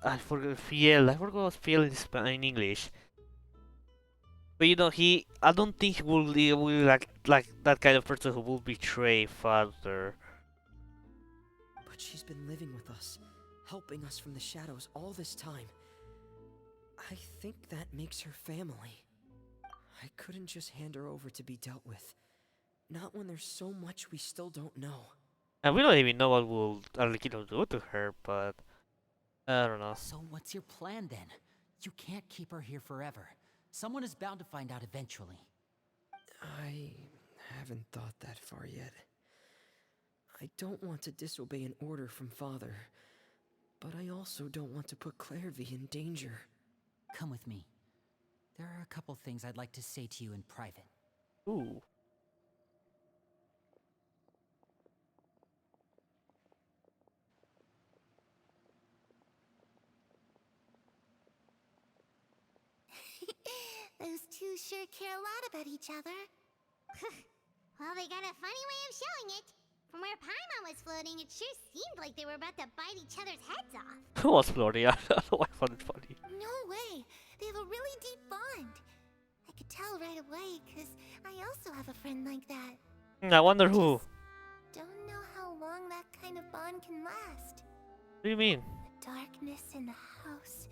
I forgot fiel. I forgot fiel in English. But you know, I don't think he will like that kind of person who will betray father. But she's been living with us, helping us from the shadows all this time. I think that makes her family. I couldn't just hand her over to be dealt with. Not when there's so much we still don't know. And we don't even know what will Arlecchino do to her, but I don't know. So what's your plan then? You can't keep her here forever. Someone is bound to find out eventually. I haven't thought that far yet. I don't want to disobey an order from Father, but I also don't want to put Clairvy in danger. Come with me. There are a couple things I'd like to say to you in private. Ooh. Those two sure care a lot about each other. Well, they got a funny way of showing it. From where Paimon was floating, it sure seemed like they were about to bite each other's heads off. Who was floating? I don't know. I found it funny. No way! They have a really deep bond. I could tell right away, because I also have a friend like that. I wonder who. Don't know how long that kind of bond can last. What do you mean? The darkness in the house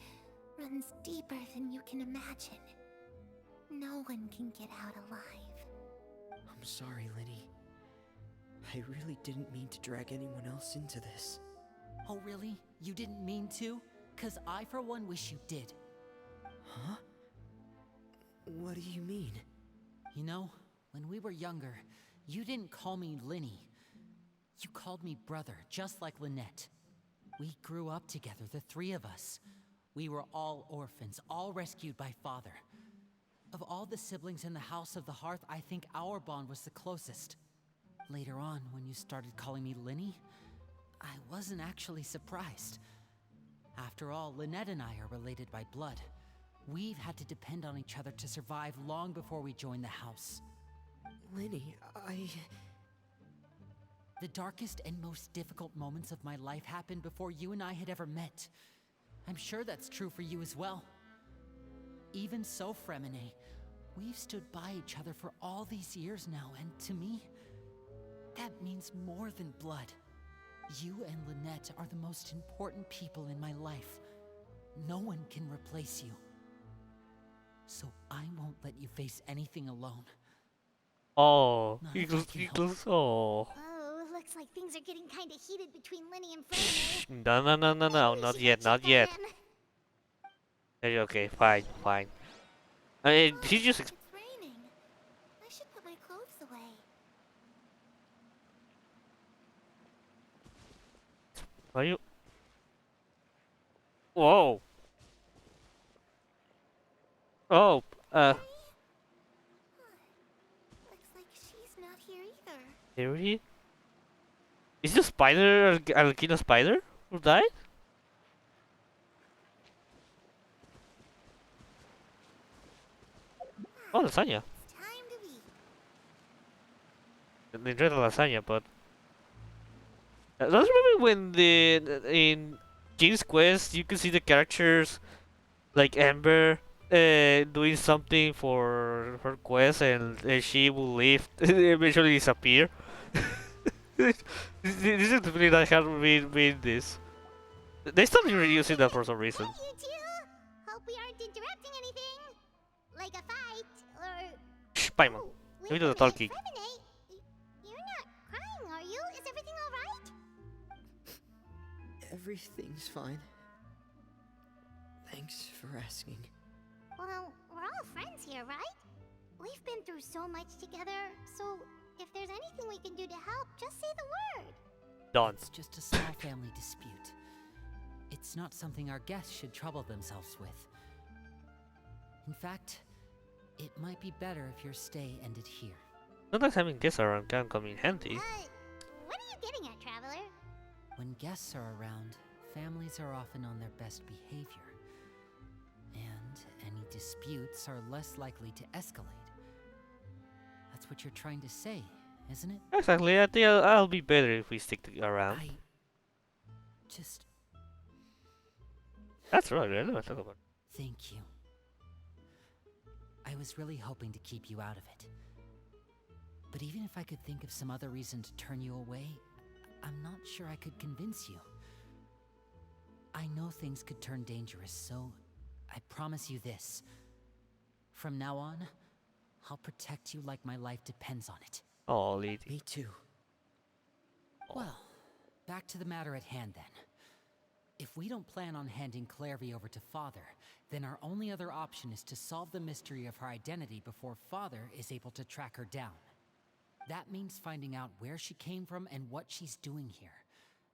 runs deeper than you can imagine. No one can get out alive. I'm sorry, Linny. I really didn't mean to drag anyone else into this. Oh really? You didn't mean to? 'Cause I for one wish you did. Huh? What do you mean? You know, when we were younger, you didn't call me Linny. You called me brother, just like Lynette. We grew up together, the three of us. We were all orphans, all rescued by Father. Of all the siblings in the House of the Hearth, I think our bond was the closest. Later on, when you started calling me Linny, I wasn't actually surprised. After all, Lynette and I are related by blood. We've had to depend on each other to survive long before we joined the house. Linny, The darkest and most difficult moments of my life happened before you and I had ever met. I'm sure that's true for you as well. Even so, Fremine, we've stood by each other for all these years now, and to me, that means more than blood. You and Lynette are the most important people in my life. No one can replace you. So I won't let you face anything alone. Oh, Not he if I goes, can he help goes, oh. Oh, looks like things are getting kind of heated between Linny and Frodo. No, no, no, no, no, Maybe we not should yet, go not check yet. on them. Okay, fine, fine. I mean, he just. It's raining. I should put my clothes away. Are you? Whoa. Oh, Looks like she's not here either. Harry? Is the spider Arlecchino spider who died? Oh, lasagna. It's time to eat. I enjoyed the lasagna, but don't you remember when in King's Quest you could see the characters like Amber doing something for her quest and she will leave eventually disappear. This is really not how we read this. They started reusing that for some reason. Hey, you two! Hope we aren't interrupting anything. Like a fight, or... Shh, Paimon. Oh, Let wait me a do the minute, talking. Fremine, you're not crying, are you? Is everything alright? everything's fine. Thanks for asking. Well, we're all friends here, right? We've been through so much together, so if there's anything we can do to help, just say the word. Done. It's just a small family dispute. It's not something our guests should trouble themselves with. In fact, it might be better if your stay ended here. Sometimes having guests around can come in handy. What are you getting at, Traveler? When guests are around, families are often on their best behavior. And any disputes are less likely to escalate. That's what you're trying to say, isn't it? Exactly, I think I'll be better if we stick around. I just That's right, I never thought about it. thank you. I was really hoping to keep you out of it. But even if I could think of some other reason to turn you away, I'm not sure I could convince you. I know things could turn dangerous, so I promise you this. From now on, I'll protect you like my life depends on it. Oh, lady. Me too. Well, back to the matter at hand then. If we don't plan on handing Clairvy over to Father, then our only other option is to solve the mystery of her identity before Father is able to track her down. That means finding out where she came from and what she's doing here.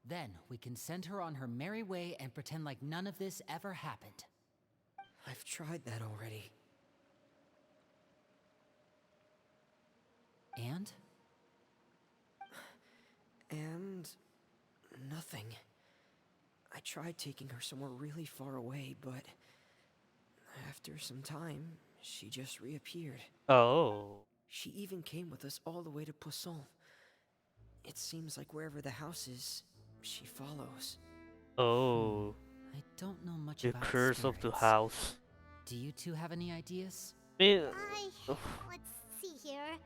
Then we can send her on her merry way and pretend like none of this ever happened. I've tried that already. And? And nothing. I tried taking her somewhere really far away, but after some time, she just reappeared. Oh. She even came with us all the way to Poisson. It seems like wherever the house is, she follows. Oh. I don't know much The about curse of the spirits. house. Do you two have any ideas? Me- Let's see here.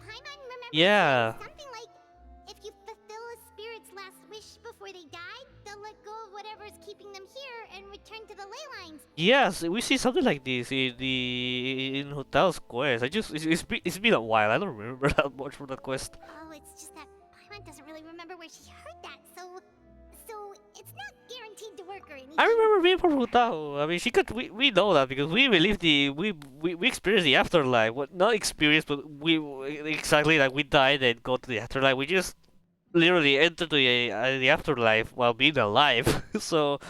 Paimon remembers Yeah. something like, if you fulfill a spirit's last wish before they died, they'll let go of whatever is keeping them here and return to the ley lines. Yes, we see something like this in Hotel's quest. It's been a while. I don't remember that much from that quest. Oh, it's just that Paimon doesn't really remember where she heard that, so it's not guaranteed to work or anything. I remember being from Hotel. I mean, she could. We know that because we believe we experienced the afterlife. What not experience, but we exactly like we died and go to the afterlife. We just literally entered the afterlife while being alive. So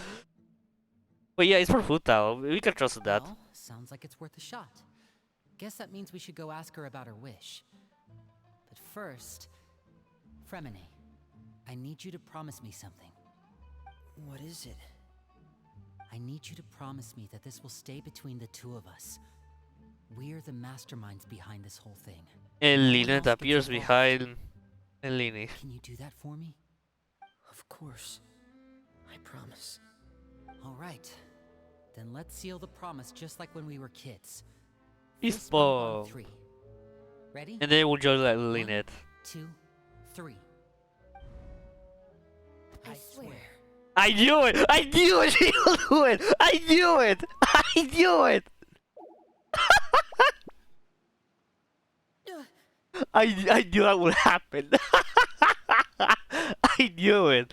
But yeah, it's for Futao. We can trust that. Well, sounds like it's worth a shot. Guess that means we should go ask her about her wish. But first, Fremine, I need you to promise me something. What is it? I need you to promise me that this will stay between the two of us. We're the masterminds behind this whole thing. And No one Linet else gets appears involved. behind Eleni. Can you do that for me? Of course. I promise. All right. Then let's seal the promise just like when we were kids. Fist Fist bump on bump. 3. Ready? And then we'll join like 1, Linet. 2, 3. I swear. I knew it! I knew it! She'll do it! I knew it! I knew it! I knew that would happen. I knew it.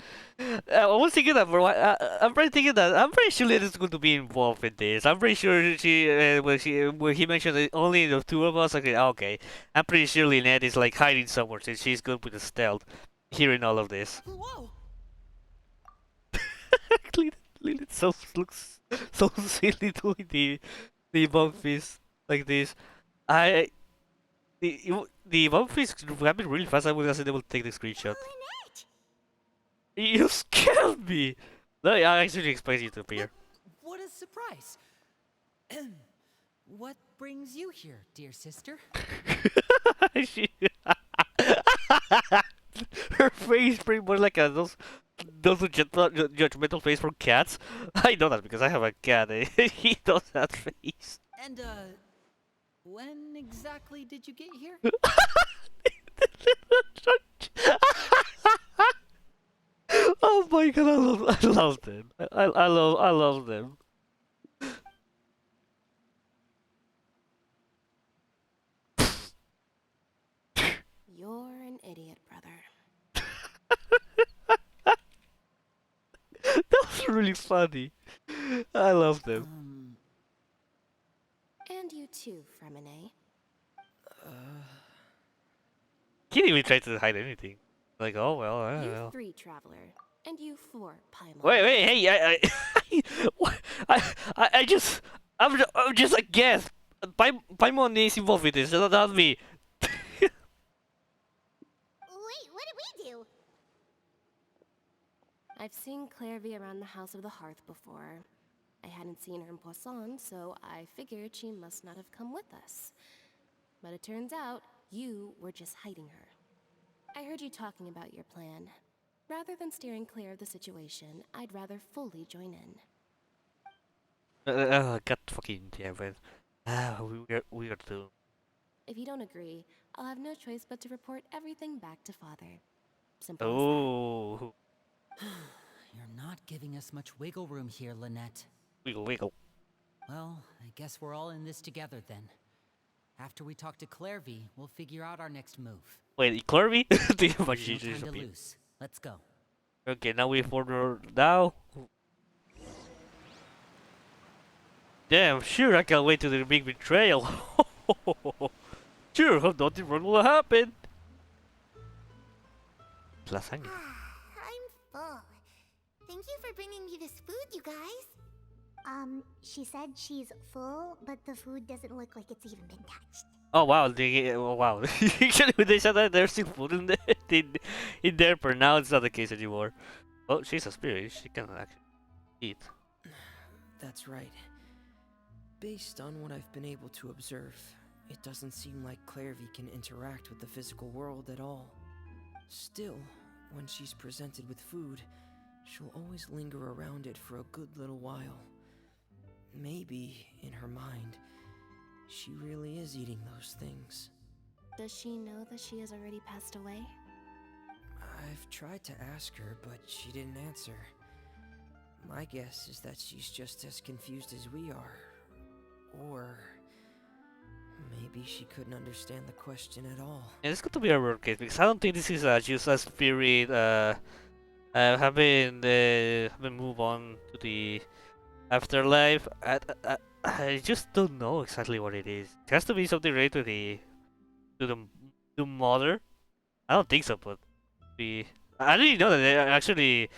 I was thinking that for I'm pretty sure Lynette's going to be involved in this. I'm pretty sure when he mentioned that only the two of us. Okay. I'm pretty sure Lynette is like hiding somewhere since she's good with the stealth. Hearing all of this. Whoa! Lynette looks so silly doing the bump fist like this. The bump fist happened really fast. I wasn't able to take the screenshot. Lynette! You scared me! No, I actually expect you to appear. What a surprise! What brings you here, dear sister? She- Her face pretty much like those judgmental face from cats. I know that because I have a cat. He does that face. And, when exactly did you get here? Oh my god, I love them. I love them. You're an idiot, brother. That was really funny. I love them. And you too, Fremine. He didn't even try to hide anything. Like, oh well, I don't You know. 3, Traveler. And you 4, Paimon. Wait, hey, what? I'm just a guest. Paimon is involved with this, not me. Wait, what did we do? I've seen Clairvy around the House of the Hearth before. I hadn't seen her in Poisson, so I figured she must not have come with us. But it turns out you were just hiding her. I heard you talking about your plan. Rather than steering clear of the situation, I'd rather fully join in. God fucking damn it. We are doomed. If you don't agree, I'll have no choice but to report everything back to Father. Simple as Oh, You're not giving us much wiggle room here, Lynette. wiggle. Well, I guess we're all in this together then. After we talk to Clairvy, we'll figure out our next move. Wait, Clarby? The No magic time to disappeared. lose. Let's go. Okay, now we order now. Damn, sure, I can't wait to the big betrayal. Sure, hope nothing wrong will happen. Lasagna. I'm full. Thank you for bringing me this food, you guys. She said she's full, but the food doesn't look like it's even been touched. Oh wow, wow. Actually, when they said that there's still food in there, but now it's not the case anymore. Oh, she's a spirit. She can actually eat. That's right. Based on what I've been able to observe, it doesn't seem like Clairvy can interact with the physical world at all. Still, when she's presented with food, she'll always linger around it for a good little while. Maybe, in her mind, she really is eating those things. Does she know that she has already passed away? I've tried to ask her, but she didn't answer. My guess is that she's just as confused as we are. Or maybe she couldn't understand the question at all. And it's going to be a rare case because I don't think this is just a spirit having move on to the afterlife. I just don't know exactly what it is. It has to be something related to the mother. I don't think so, but I didn't know that they actually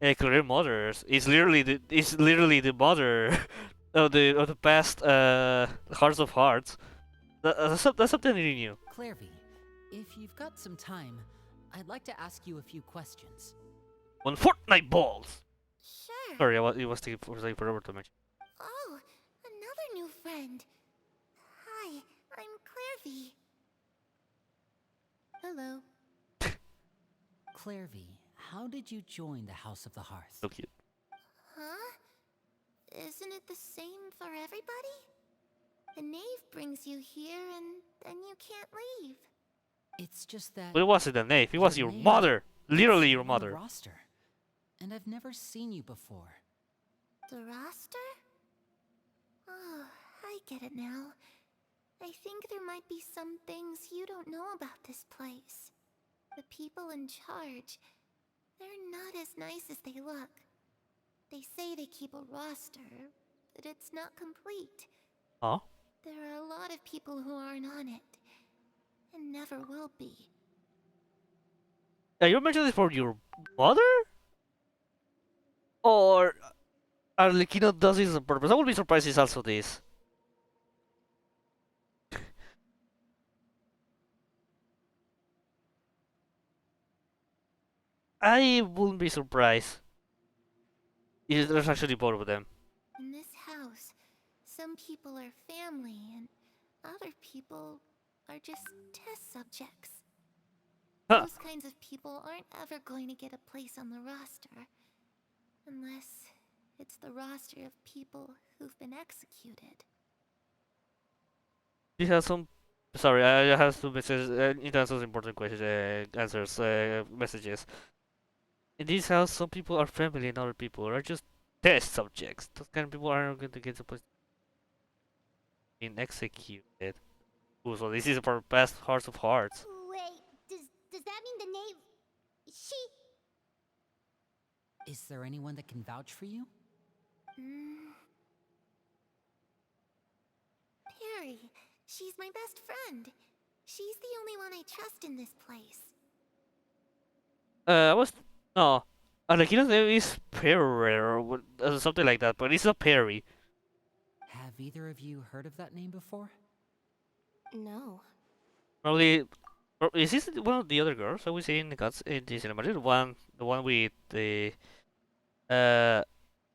career mothers. It's literally the mother of the past Hearts of Hearts. That's something really new. Clairvy, if you've got some time, I'd like to ask you a few questions. On Fortnite balls. Sure. Sorry, it was taking forever to mention. Oh, another new friend. Hi, I'm Clairvy. Hello. Clairvy, how did you join the House of the Hearth? So cute. Huh? Isn't it the same for everybody? The knave brings you here and then you can't leave. It's just that But it wasn't a knave. It was your name mother. Literally your on the mother. roster, and I've never seen you before. The roster? Oh, I get it now. I think there might be some things you don't know about this place. The people in charge, they're not as nice as they look. They say they keep a roster, but it's not complete. Huh? There are a lot of people who aren't on it, and never will be. You mentioned this for your mother? Or Arlecchino does this on purpose? I would be surprised it's also this. I wouldn't be surprised if there's actually both of them. In this house, some people are family, and other people are just test subjects. Huh. Those kinds of people aren't ever going to get a place on the roster. Unless it's the roster of people who've been executed. You have some. Sorry, I have two messages. It answers important questions, answers, messages. In this house, some people are family and other people are just test subjects. Those kind of people aren't going to get supposed being executed. Ooh, so this is for past Hearts of Hearts. Wait, does that mean the knave... She... Is there anyone that can vouch for you? Perry. She's my best friend. She's the only one I trust in this place. No. Arlecchino's name is Perry or something like that, but it's not Perry. Have either of you heard of that name before? No. Probably. Is this one of the other girls that we see in the cuts in the cinematic? The one with the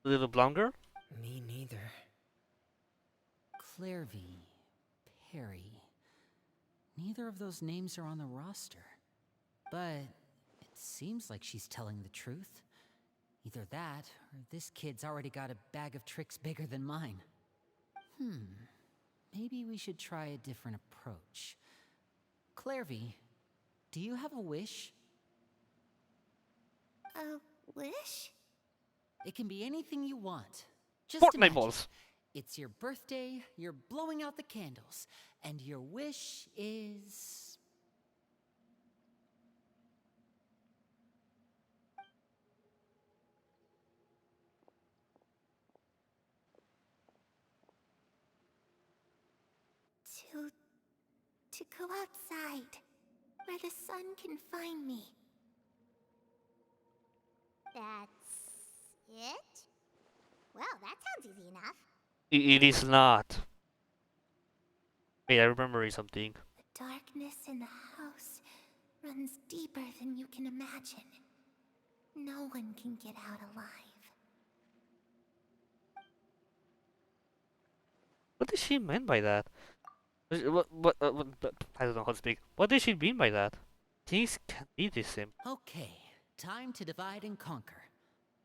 little blonde girl? Me neither. Clairvy, Perry. Neither of those names are on the roster. But it seems like she's telling the truth. Either that, or this kid's already got a bag of tricks bigger than mine. Maybe we should try a different approach. Clairvy, do you have a wish? A wish? It can be anything you want. Just Fortnite imagine. balls. It's your birthday, you're blowing out the candles, and your wish is... To go outside, where the sun can find me. That's it? Well, that sounds easy enough. It is not. Wait, I remember something. The darkness in the house runs deeper than you can imagine. No one can get out alive. What does she mean by that? What, I don't know how to speak. What does she mean by that? Things can't be the same. Okay, time to divide and conquer.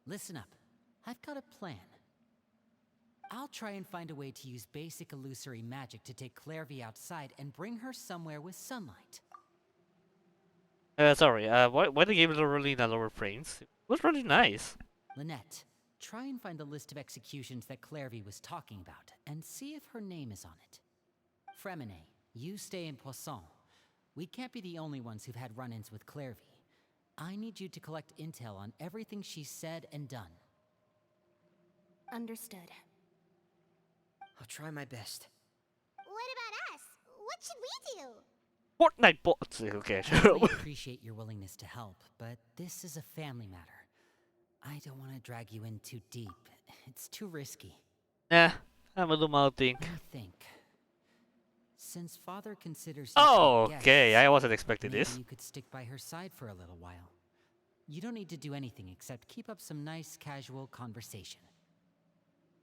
Listen up, I've got a plan. I'll try and find a way to use basic illusory magic to take Clairvy outside and bring her somewhere with sunlight. Sorry, why the game is really in a lower frames? It was really nice. Lynette, try and find the list of executions that Clairvy was talking about, and see if her name is on it. Fremine, you stay in Poisson. We can't be the only ones who've had run-ins with Clairvy. I need you to collect intel on everything she's said and done. Understood. I'll try my best. What about us? What should we do? Fortnite bots. Okay, I appreciate your willingness to help, but this is a family matter. I don't want to drag you in too deep. It's too risky. Nah, I'm gonna do my own thing. Let me think. Since Father considers you Oh, to be okay, guests, I wasn't expecting maybe this. you could stick by her side for a little while. You don't need to do anything except keep up some nice casual conversation.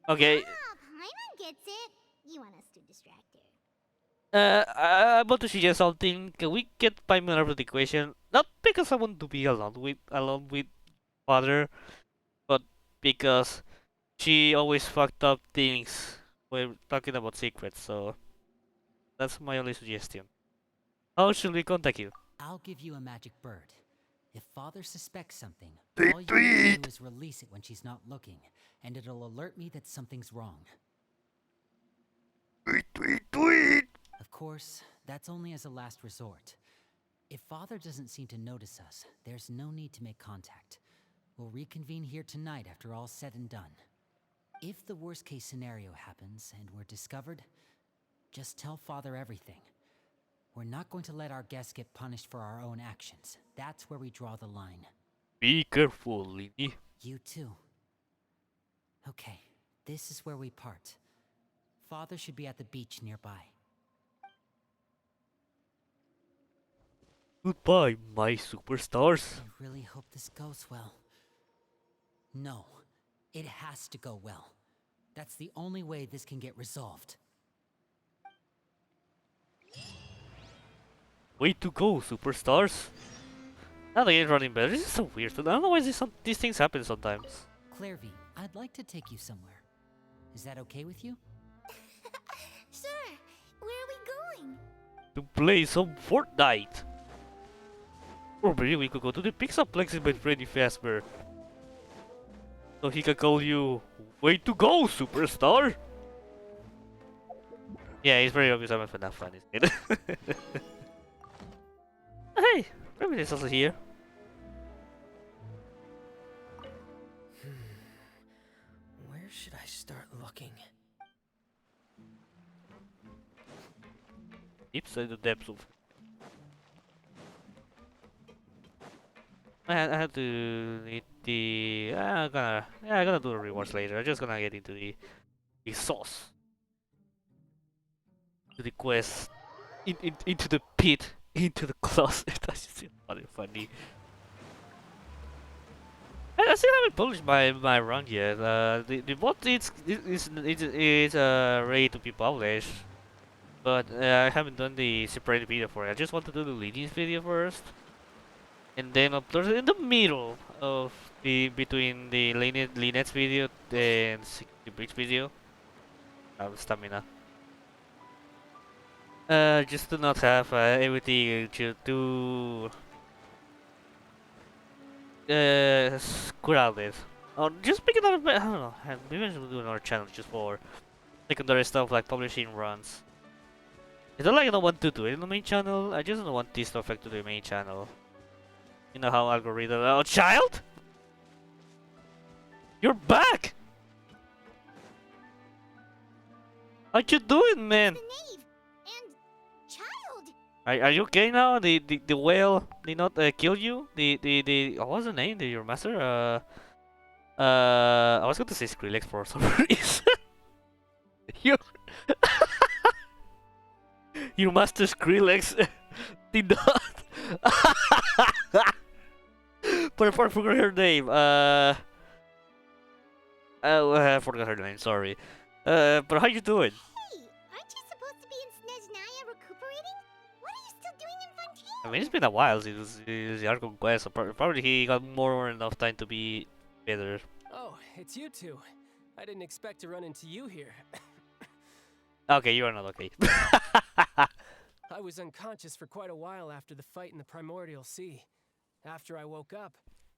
Okay, Ah, Paimon gets it. You want us to distract her. I'm about to suggest something. Can we get Paimon out of the equation? Not because I want to be alone with Father, but because she always fucked up things when talking about secrets. So that's my only suggestion. How should we contact you? I'll give you a magic bird. If Father suspects something, all you need to do is release it when she's not looking, and it'll alert me that something's wrong. Tweet. Of course, that's only as a last resort. If Father doesn't seem to notice us, there's no need to make contact. We'll reconvene here tonight after all's said and done. If the worst case scenario happens and we're discovered, just tell Father everything. We're not going to let our guests get punished for our own actions. That's where we draw the line. Be careful, Lini. You too. Okay, this is where we part. Father should be at the beach nearby. Goodbye, my superstars. I really hope this goes well. No, it has to go well. That's the only way this can get resolved. Way to go, superstars. Now the game's running better. This is so weird. I don't know why these things happen sometimes. Clairvy, I'd like to take you somewhere. Is that okay with you? Sure. Where are we going? To play some Fortnite. Or maybe we could go to the Pixaplex with my Freddy Fazbear. So he can call you, way to go, superstar! Yeah, it's very obvious I'm a FNAF fan, isn't it? Hey, Rabbit is also here. Where should I start looking? Deep inside the depths of... I had to need the... I'm gonna do the rewards later. I'm just gonna get into the sauce. To the quest. Into the pit. Into the closet. That's just funny. I still haven't published my run yet. The bot it's ready to be published, but I haven't done the separate video for it. I just want to do the leading video first, and then upload it in the middle of between the Lynette's video and the bridge video. Stamina. Just to not have everything to do. Crowded. Oh, just pick another. I don't know. Maybe I should do another channel just for secondary stuff like publishing runs. It's not like I don't want to do it in the main channel. I just don't want this to affect the main channel. You know how algorithm. Oh, child! You're back! How you doing, man? The knave and child. Are you okay now? The whale did not kill you? The what was the name? Your master? I was going to say Skrillex for some reason. your your master Skrillex did not. But I forgot her name. I forgot her name. Sorry. But how you doing? Hey, aren't you supposed to be in Snezhnaya recuperating? What are you still doing in Fontaine? I mean, it's been a while since the Arlecchino Quest, so probably he got more enough time to be better. Oh, it's you two. I didn't expect to run into you here. Okay, you are not okay. I was unconscious for quite a while after the fight in the Primordial Sea. After I woke up,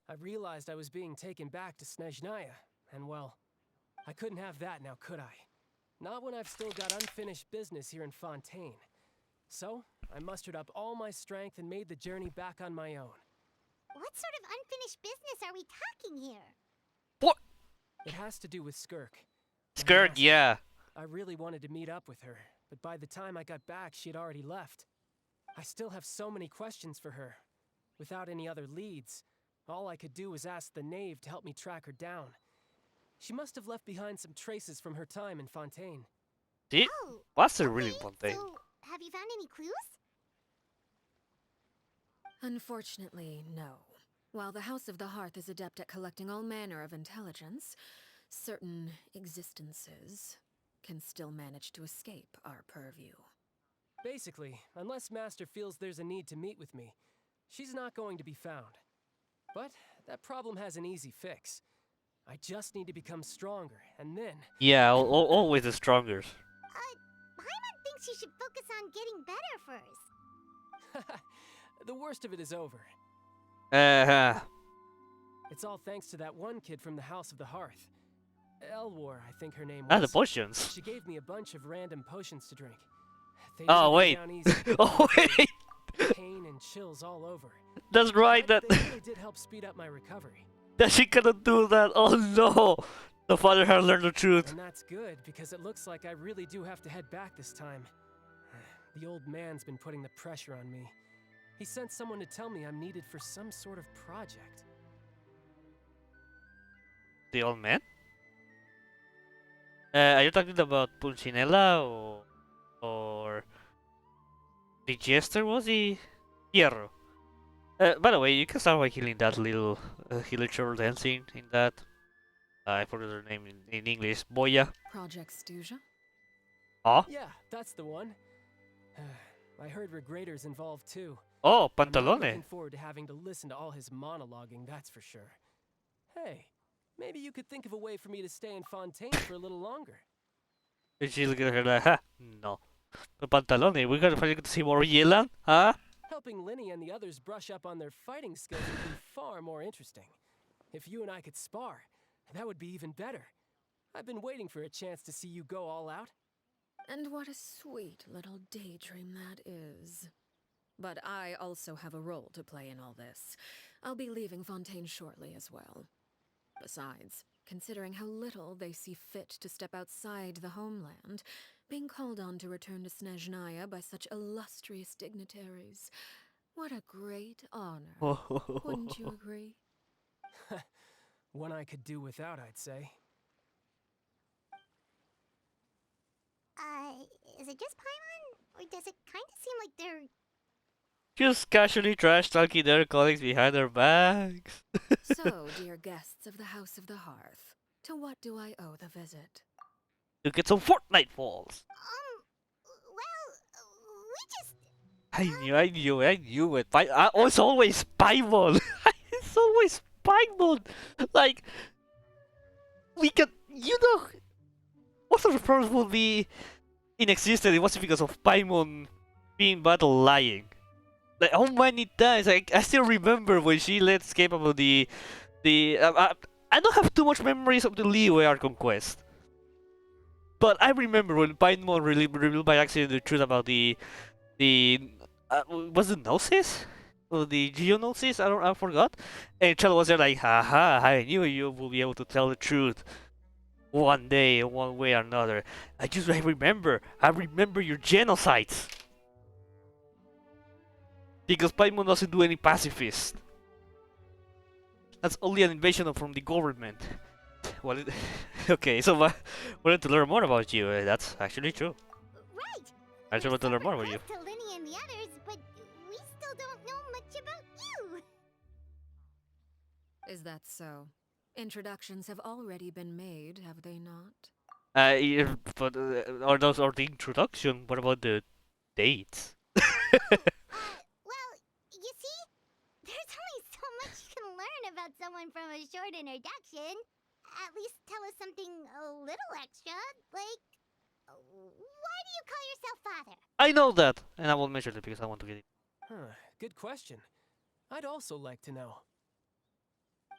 I realized I was being taken back to Snezhnaya, and well, I couldn't have that now, could I? Not when I've still got unfinished business here in Fontaine. So, I mustered up all my strength and made the journey back on my own. What sort of unfinished business are we talking here? What? It has to do with Skirk. my Skirt, master. yeah. I really wanted to meet up with her, but by the time I got back, she had already left. I still have so many questions for her. Without any other leads, All I could do was ask the knave to help me track her down. She must have left behind some traces from her time in Fontaine. See? Oh, Was it really okay, Fontaine? so have you found any clues? Unfortunately, no. While the House of the Hearth is adept at collecting all manner of intelligence, certain existences can still manage to escape our purview. Basically, unless Master feels there's a need to meet with me, she's not going to be found. But that problem has an easy fix. I just need to become stronger, and then... Yeah, always the strongest. Paimon thinks you should focus on getting better first. The worst of it is over. It's all thanks to that one kid from the House of the Hearth. Elwar, I think her name was. The potions. She gave me a bunch of random potions to drink. They Oh didn't go wait. down easy. Oh wait. Pain and chills all over. That's right. But That they really did help speed up my recovery. that she cannot do that. Oh no. The father has learned the truth. And that's good, because it looks like I really do have to head back this time. The old man's been putting the pressure on me. He sent someone to tell me I'm needed for some sort of project. The old man? Are you talking about Pulcinella or the jester? Was he Hierro? By the way, you can start by killing that little villager dancing in that. I forgot her name in English. Boya. Project Stuja? Oh? Yeah, that's the one. I heard Regrador's involved too. Oh, I'm not Pantalone. looking forward to having to listen to all his monologuing, that's for sure. Hey, maybe you could think of a way for me to stay in Fontaine for a little longer. And she's looking at her like, ha, no. But Pantalone, we're gonna finally get to see more Yelan, huh? Helping Linny and the others brush up on their fighting skills would be far more interesting. If you and I could spar, that would be even better. I've been waiting for a chance to see you go all out. And what a sweet little daydream that is. But I also have a role to play in all this. I'll be leaving Fontaine shortly as well. Besides, considering how little they see fit to step outside the homeland, being called on to return to Snezhnaya by such illustrious dignitaries, what a great honor. Wouldn't you agree? One I could do without, I'd say. Is it just Paimon? Or does it kind of seem like they're... Just casually trash talking their colleagues behind their backs. So, dear guests of the House of the Hearth, to what do I owe the visit? To get some Fortnite falls. Well, we just... I knew it. It's always Paimon. It's always Paimon. Like, we can, most of the problems will be inexistent. It wasn't because of Paimon being battle lying. Like, how many times? I still remember when she let escape about the I don't have too much memories of the Liyue Arlecchino Quest. But I remember when Paimon revealed by accident the truth about the was it Gnosis? Or the Geonosis? I forgot. And Chell was there like, haha, I knew you will be able to tell the truth one day, one way or another. I remember your genocides. Because Paimon doesn't do any pacifist. That's only an invasion from the government. Well, okay, so I wanted to learn more about you. That's actually true. Right! I just want to learn more about you. To Linny and the others, but we still don't know much about you! Is that so? Introductions have already been made, have they not? Yeah, but are those the introduction? What about the dates? Well, you see, there's only so much you can learn about someone from a short introduction. At least tell us something a little extra, like, why do you call yourself father? I know that, and I won't mention it because I want to get it. Huh, good question. I'd also like to know.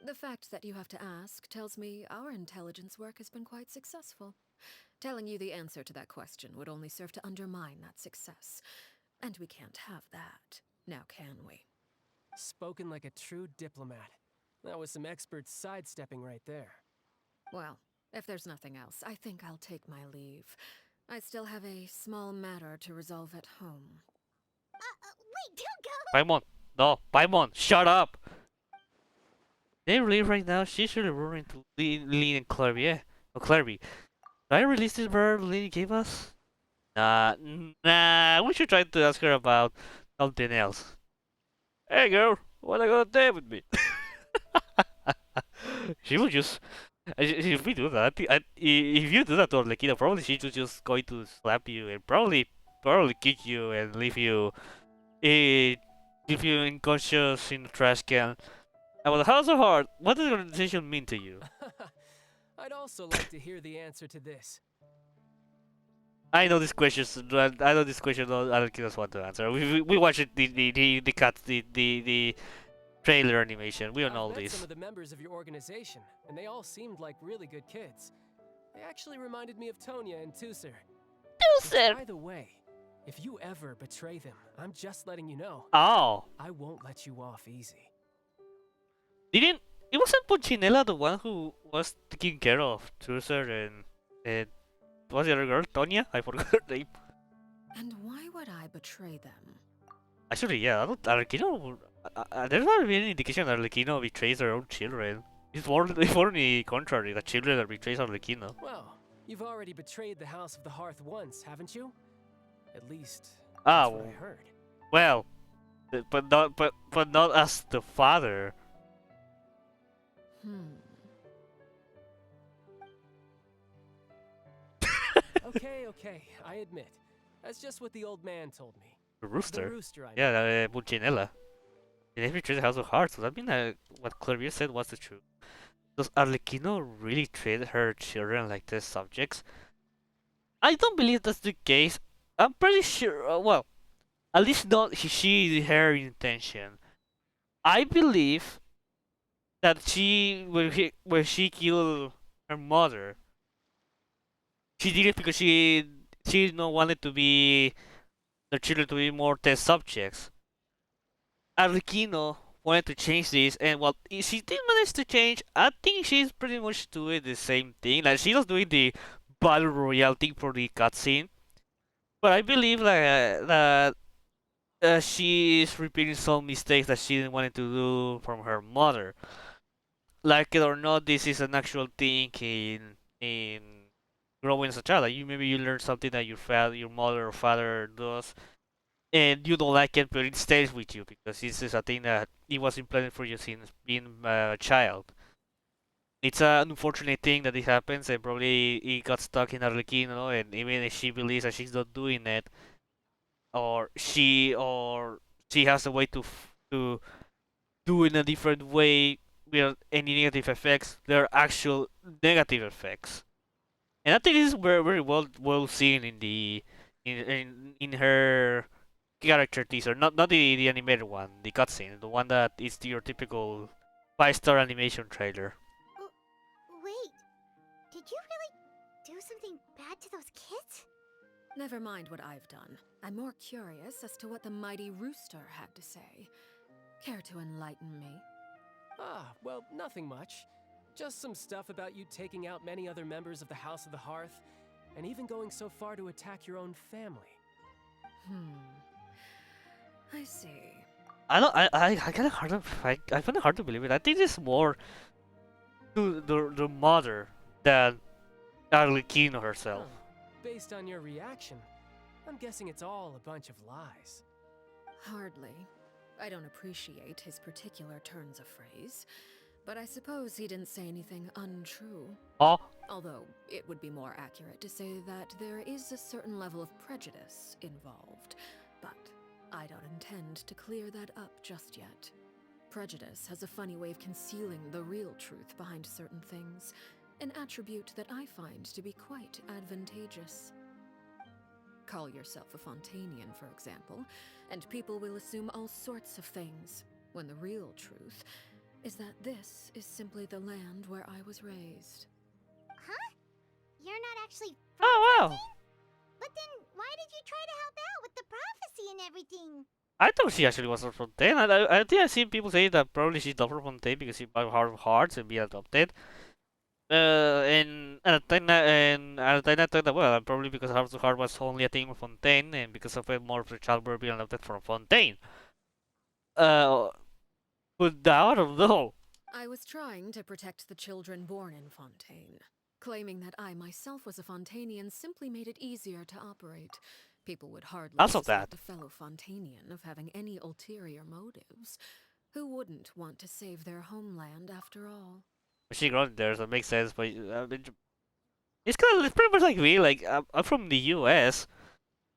The fact that you have to ask tells me our intelligence work has been quite successful. Telling you the answer to that question would only serve to undermine that success. And we can't have that, now can we? Spoken like a true diplomat. That was some expert sidestepping right there. Well, if there's nothing else, I think I'll take my leave. I still have a small matter to resolve at home. Wait, don't go! Paimon, no, Paimon, shut up! they release right now, she's really rumored to Lynn and Clarby, yeah. Oh, Clarby. Did I release this bird Lynn gave us? Nah, we should try to ask her about something else. Hey girl, wanna go on a date with me? She would just, if we do that, if you do that to Arlecchino, probably she's just going to slap you and probably kick you and eh, leave you unconscious in the trash can. About the House of Heart, what does the organization mean to you? I'd also like to hear the answer to this. I know this question. I know this question. Arlecchino doesn't want to answer. We watched it, the cut the trailer animation. We don't know all I've met this. some of the members of your organization, and they all seemed like really good kids. They actually reminded me of Tonya and Tusser. Tusser! By the way, if you ever betray them, I'm just letting you know. Oh. I won't let you off easy. It wasn't Punchinella the one who was taking care of Tusser and was the other girl, Tonya? I forgot her name. And why would I betray them? Actually, yeah, I don't, Arlecchino, there's not really any indication that Arlecchino betrays their own children. It's more the contrary, the children that betrays Arlecchino. Well, you've already betrayed the House of the Hearth once, haven't you? At least, Ah, that's what I heard. well, but not as the father. Okay, I admit. That's just what the old man told me. The rooster? The rooster, I mean. Yeah, Punchinella. They never betrayed the House of Hearts, so that means that what Clavier said was the truth. Does Arlecchino really treat her children like test subjects? I don't believe that's the case. I'm pretty sure, well, at least not her intention. I believe that when she killed her mother, she did it because she did not wanted to be their children to be more test subjects. Arlecchino wanted to change this, and well, she did manage to change. I think she's pretty much doing the same thing. Like she was doing the battle royale thing for the cutscene, but I believe that she is repeating some mistakes that she didn't want to do from her mother. Like it or not, this is an actual thing in growing as a child. Like maybe you learn something that your mother or father does, and you don't like it, but it stays with you because this is a thing that it was implanted for you since being a child. It's an unfortunate thing that it happens, and probably it got stuck in Arlecchino, and even if she believes that she's not doing it, or she has a way to do in a different way without any negative effects, there are actual negative effects. And I think this is very well seen in the in her character teaser, not the animated one, the cutscene, the one that is your typical 5-star animation trailer. Wait, did you really do something bad to those kids? Never mind what I've done. I'm more curious as to what the mighty rooster had to say. Care to enlighten me? Ah, well, nothing much. Just some stuff about you taking out many other members of the House of the Hearth, and even going so far to attack your own family. I see. I kind of hard to I find it hard to believe it. I think it's more to the mother than Arlecchino herself. Based on your reaction, I'm guessing it's all a bunch of lies. Hardly. I don't appreciate his particular turns of phrase, but I suppose he didn't say anything untrue. Oh. Although it would be more accurate to say that there is a certain level of prejudice involved, but I don't intend to clear that up just yet. Prejudice has a funny way of concealing the real truth behind certain things, an attribute that I find to be quite advantageous. Call yourself a Fontainian, for example, and people will assume all sorts of things, when the real truth is that this is simply the land where I was raised. Huh? You're not actually Oh wow! But then, why did you try to help out with the prophecy and everything? I thought she actually was from Fontaine. I think I've seen people say that probably she's not from Fontaine because she bought Heart of Hearts and be adopted. And at the time I thought that well, probably because Heart of Heart was only a thing of Fontaine, and because of it, more of the child were being adopted from Fontaine. But now I don't know. I was trying to protect the children born in Fontaine. Claiming that I myself was a Fontainian simply made it easier to operate. People would hardly Also suspect that. a fellow Fontainian of having any ulterior motives. Who wouldn't want to save their homeland after all? She grew up there, so it makes sense. But it's kind of it's pretty much like me. Like I'm from the U.S.,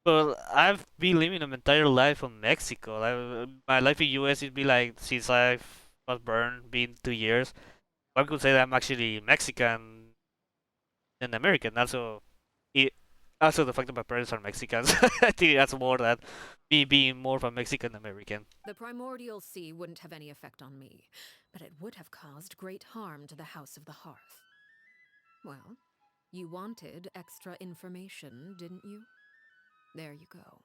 but I've been living my entire life in Mexico. My life in U.S. has been like since I was born, been 2 years. I could say that I'm actually Mexican and American. Also the fact that my parents are Mexicans. I think that's more that me being more of a Mexican American. The primordial sea wouldn't have any effect on me, but it would have caused great harm to the House of the Hearth. Well, you wanted extra information, didn't you? There you go.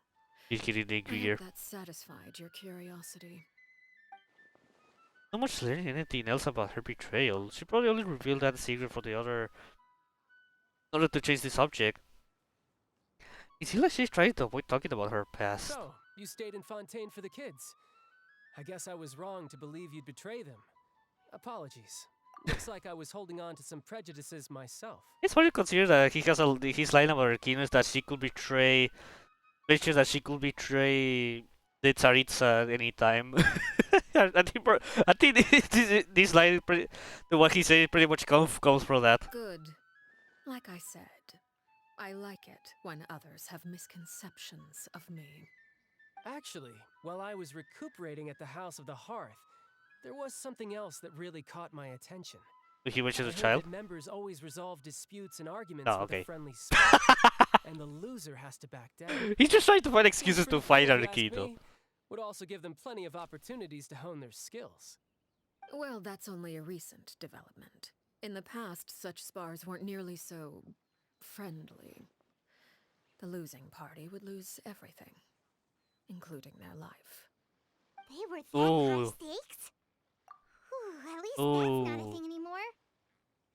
He's getting angry I here. hope that satisfied your curiosity. Not much learning anything else about her betrayal. She probably only revealed that secret for the other in order to change the subject. It seems like she's trying to avoid talking about her past. So, you stayed in Fontaine for the kids. I guess I was wrong to believe you'd betray them. Apologies. Looks like I was holding on to some prejudices myself. It's funny to consider that he has his line about Arlecchino is that she could betray, mentions that she could betray the Tsaritsa at any time. I think this line, the what he said, pretty much comes from that. Good. Like I said, I like it when others have misconceptions of me. Actually, while I was recuperating at the House of the Hearth, there was something else that really caught my attention. He mentions I a heard child. that members always resolve disputes and arguments Oh, with okay. a friendly spirit, and the loser has to back down. He's just trying to find excuses Pretty to fight cool, if you ask Arlecchino. me. Would also give them plenty of opportunities to hone their skills. Well, that's only a recent development. In the past, such spars weren't nearly so friendly. The losing party would lose everything, including their life. They were that high Ooh. stakes? Whew, at least Ooh. that's not a thing anymore.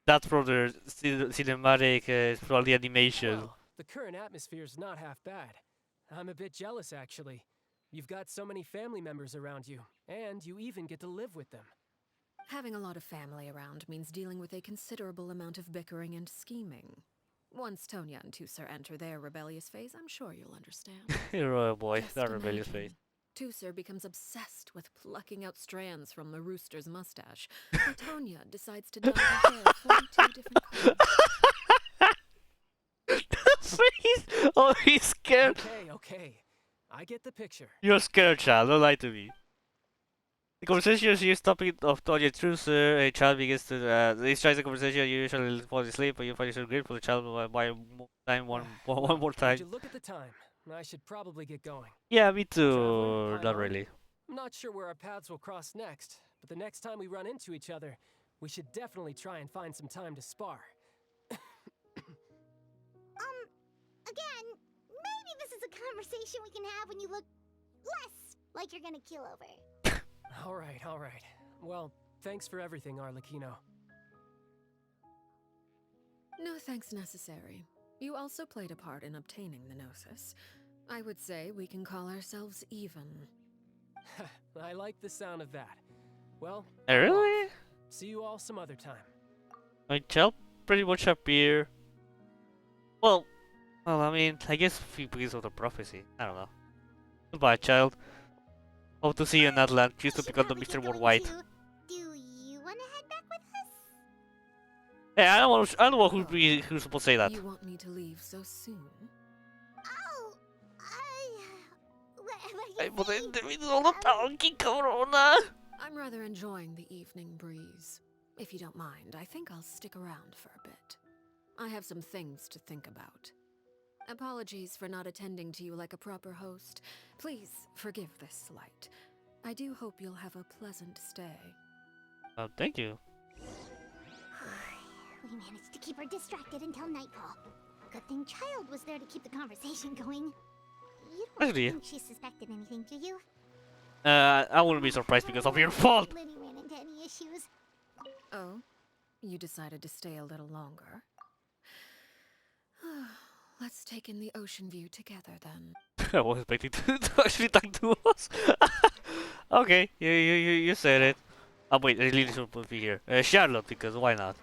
That's from the cinematic, from the animation. Well, the current atmosphere's not half bad. I'm a bit jealous, actually. You've got so many family members around you, and you even get to live with them. Having a lot of family around means dealing with a considerable amount of bickering and scheming. Once Tonya and Tusser enter their rebellious phase, I'm sure you'll understand. Oh boy, Just that rebellious face. imagine. Tusser becomes obsessed with plucking out strands from the rooster's mustache, while Tonya decides to dye her hair 42 different colors. Face! Oh, he's scared. Okay. I get the picture. You're scared, child. Don't lie to me. The conversation she's stopping of Tonya Trucer. A child begins to. They tries the conversation. You usually fall asleep, but you find yourself grateful. The child will buy one more time. Would you look at the time? I should probably get going. Yeah, me too. Traveler, Not I'm really. I'm not sure where our paths will cross next, but the next time we run into each other, we should definitely try and find some time to spar. Again, maybe this is a conversation we can have when you look less like you're gonna kill over. All right. Well, thanks for everything, Arlecchino. No thanks necessary. You also played a part in obtaining the Gnosis. I would say we can call ourselves even. I like the sound of that. Well, Really? see you all some other time. My child pretty much appear. Well, I mean, I guess because of the prophecy. I don't know. Goodbye, child. Hope to see you in Atlant. Choose to We should become the probably Mr. get going Worldwide. too. Do you wanna head back with us? Hey, I don't know who's supposed to say that. You want me to leave so soon? Oh, what Ay, are you saying? potente, mi sono tanchi, cabrona! I'm rather enjoying the evening breeze. If you don't mind, I think I'll stick around for a bit. I have some things to think about. Apologies for not attending to you like a proper host. Please forgive this slight. I do hope you'll have a pleasant stay. Thank you. We managed to keep her distracted until nightfall. Good thing Child was there to keep the conversation going. You don't Actually, think she suspected anything, do you? I wouldn't be surprised because of your fault. Liddy ran into any issues. Oh? You decided to stay a little longer? Let's take in the ocean view together then. I was expecting to actually talk to us. Okay, you said it. Oh wait, Lily should be here. Charlotte, because why not?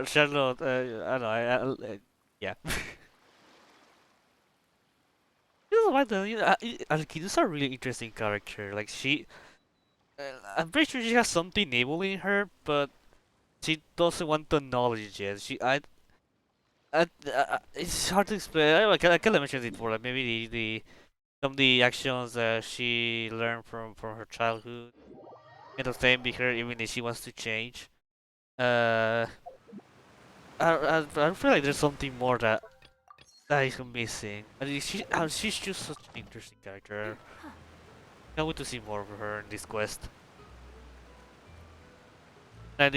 Charlotte, I don't know, yeah. You know what, though? You know, Arlecchino's a really interesting character. Like, I'm pretty sure she has something evil in her, but she doesn't want to acknowledge it. It's hard to explain. I kind of mentioned it before. Like maybe some of the actions that she learned from her childhood end up staying with her, even if she wants to change. Uh, I feel like there's something more that is missing. I mean, she's just such an interesting character. Can't wait to see more of her in this quest. And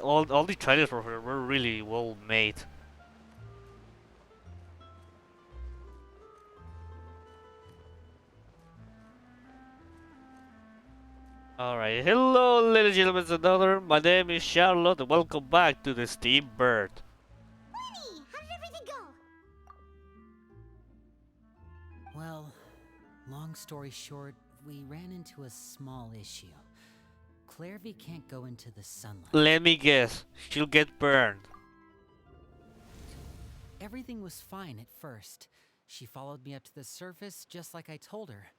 all the trailers for her were really well made. Alright, hello ladies and gentlemen, it's another. My name is Charlotte and welcome back to the Steam Bird. Lenny, how did everything go? Well, long story short, we ran into a small issue. Clairvy can't go into the sunlight. Let me guess, she'll get burned. Everything was fine at first. She followed me up to the surface just like I told her.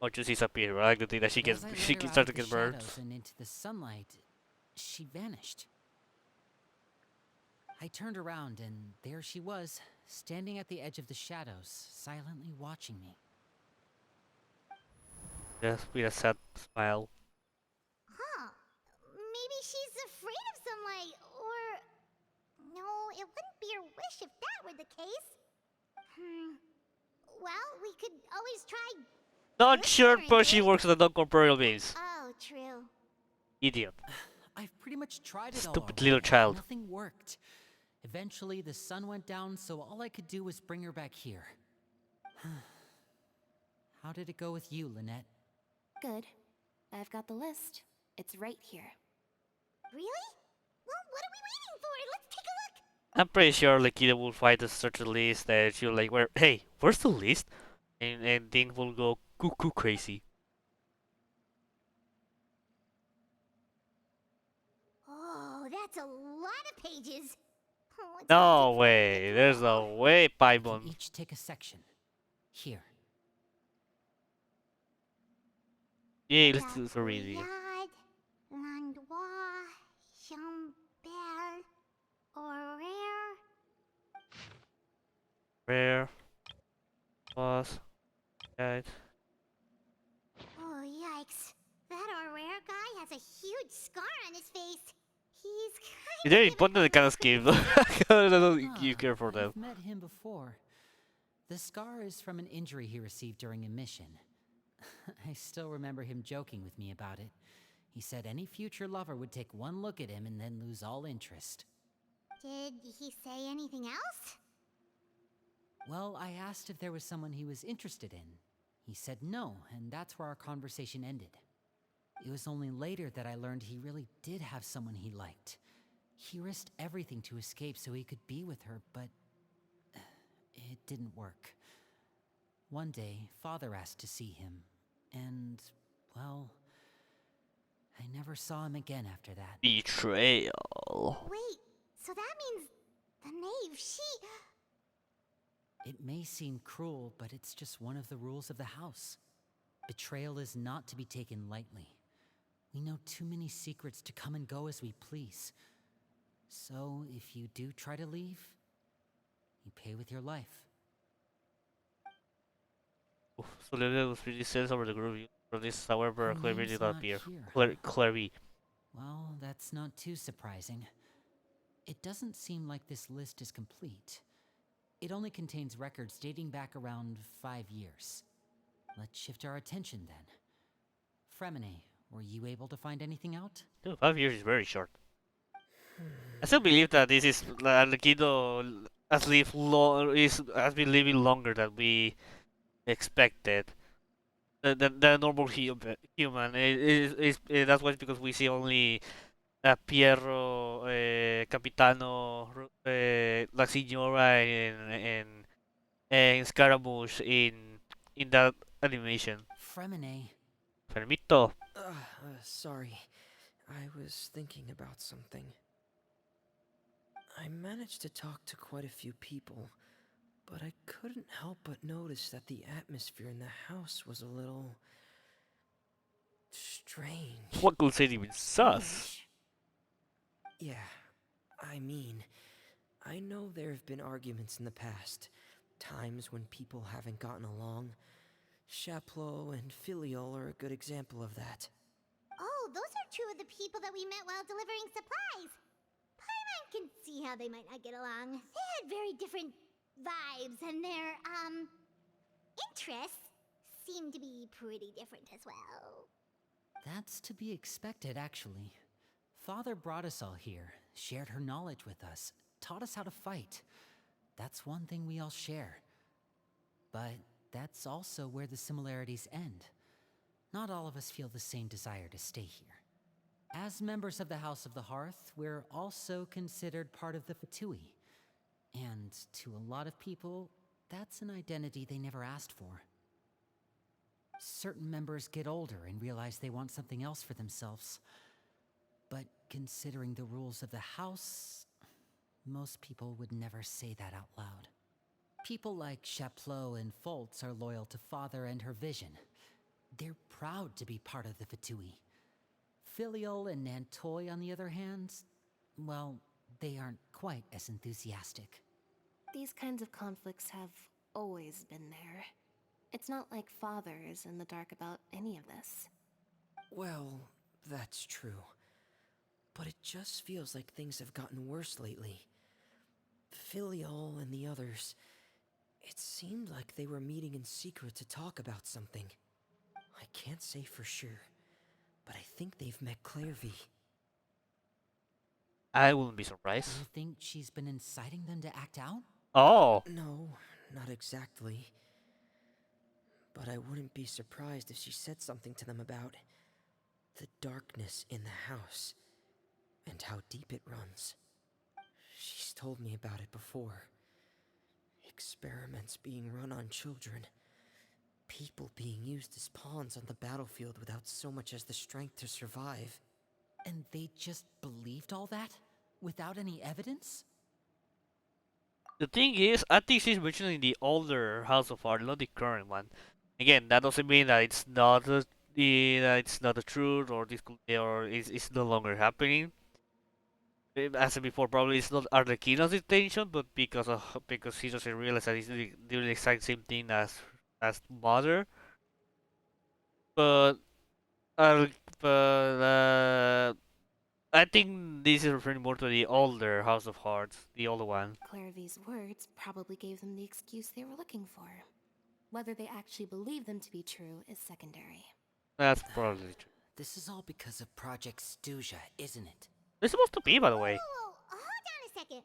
Or just disappear. I like the thing that she starts to get burned. And into the sunlight, she vanished. I turned around and there she was, standing at the edge of the shadows, silently watching me. Just with a sad smile. Huh. Maybe she's afraid of sunlight, or... No, it wouldn't be her wish if that were the case. Well, we could always try... Not sure, whispering but she it. works on the non-corporeal beings. Oh, true. Idiot. I've pretty much tried it all. Stupid little child. Nothing worked. Eventually, the sun went down, so all I could do was bring her back here. How did it go with you, Lynette? Good. I've got the list. It's right here. Really? Well, what are we waiting for? Let's take a look! I'm pretty sure Lakita will find a such a list that she'll like, where's the list? And things will go cuckoo crazy. Oh, that's a lot of pages. Oh, No way, there's no way, Paimon. Each take a section. Here. Yeah, let's do some reading. Yad, Landois, Chambert, Horaire. Rare. Boss. Guide. Oh, yikes. That Horaire guy has a huge scar on his face. He's kind They're of important to kind of skip. You care for them. I've met him before. The scar is from an injury he received during a mission. I still remember him joking with me about it. He said any future lover would take one look at him and then lose all interest. Did he say anything else? Well, I asked if there was someone he was interested in. He said no, and that's where our conversation ended. It was only later that I learned he really did have someone he liked. He risked everything to escape so he could be with her, but it didn't work. One day, Father asked to see him, and, well, I never saw him again after that. Betrayal. Wait, so that means the knave, she... It may seem cruel, but it's just one of the rules of the house. Betrayal is not to be taken lightly. We know too many secrets to come and go as we please. So, if you do try to leave, you pay with your life. So Lily was really says over the group. For this, however, Her Clairvy name's did not not appear. here. Clairvy. Well, that's not too surprising. It doesn't seem like this list is complete. It only contains records dating back around 5 years. Let's shift our attention then. Fremine, were you able to find anything out? Dude, 5 years is very short. I still believe that this is Arlecchino has has been living longer than we expected. The normal human. That's why it's because we see only Piero, Capitano, La Signora, and Scaramouche in that animation. Fremine. Permito. Sorry. I was thinking about something. I managed to talk to quite a few people, but I couldn't help but notice that the atmosphere in the house was a little strange. What could say even sus? Yeah, I mean, I know there have been arguments in the past, times when people haven't gotten along. Chaplot and Filial are a good example of that. Oh, those are two of the people that we met while delivering supplies. Paimon can see how they might not get along. They had very different vibes, and their, interests seem to be pretty different as well. That's to be expected, actually. Father brought us all here, shared her knowledge with us, taught us how to fight. That's one thing we all share. But that's also where the similarities end. Not all of us feel the same desire to stay here. As members of the House of the Hearth, we're also considered part of the Fatui. And to a lot of people, that's an identity they never asked for. Certain members get older and realize they want something else for themselves. But considering the rules of the house, most people would never say that out loud. People like Chaplot and Foltz are loyal to Father and her vision. They're proud to be part of the Fatui. Filial and Nantoy, on the other hand, well, they aren't quite as enthusiastic. These kinds of conflicts have always been there. It's not like Father is in the dark about any of this. Well, that's true. But it just feels like things have gotten worse lately. Filial and the others, it seemed like they were meeting in secret to talk about something. I can't say for sure, but I think they've met Clairvy. I wouldn't be surprised. You think she's been inciting them to act out? Oh. No, not exactly. But I wouldn't be surprised if she said something to them about the darkness in the house and how deep it runs. She's told me about it before. Experiments being run on children. People being used as pawns on the battlefield without so much as the strength to survive. And they just believed all that? Without any evidence? The thing is, I think she's mentioning the older House of Art, not the current one. Again, that doesn't mean that it's not that it's not the truth or it's no longer happening. As I said before, probably it's not Arlecchino's intention, but because he doesn't realize that he's doing the exact same thing as Mother. But uh, I think this is referring more to the older House of Hearts, the older one. Clairvy's words probably gave them the excuse they were looking for. Whether they actually believe them to be true is secondary. That's probably true. This is all because of Project Stuja, isn't it? It's supposed to be, by the way. Whoa, hold on a second.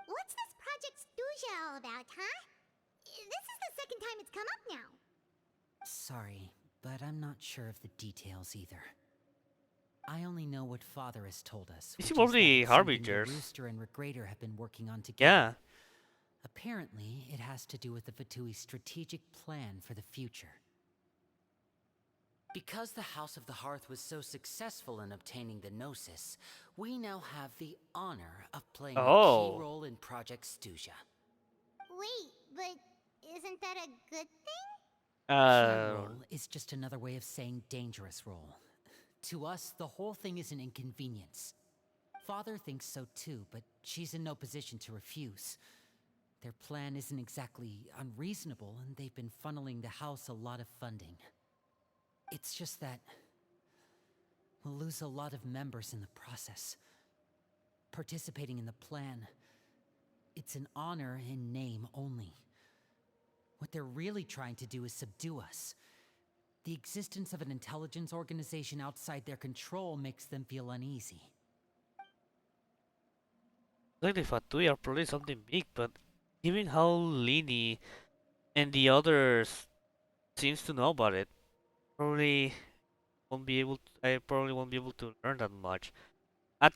What's this Project Stuja all about, huh? This is the second time it's come up now. Sorry, but I'm not sure of the details either. I only know what Father has told us. It's which is mostly that it's something Harbingers. the Rooster and Regrader have been working on together. Yeah. Apparently, it has to do with the Fatui's strategic plan for the future. Because the House of the Hearth was so successful in obtaining the Gnosis, we now have the honor of playing a key role in Project Stuja. Wait, but isn't that a good thing? Key role is just another way of saying dangerous role. To us, the whole thing is an inconvenience. Father thinks so too, but she's in no position to refuse. Their plan isn't exactly unreasonable, and they've been funneling the house a lot of funding. It's just that we'll lose a lot of members in the process. Participating in the plan, it's an honor in name only. What they're really trying to do is subdue us. The existence of an intelligence organization outside their control makes them feel uneasy. Like the Fatui are probably something big, but given how Lini and the others seems to know about it, probably I probably won't be able to learn that much.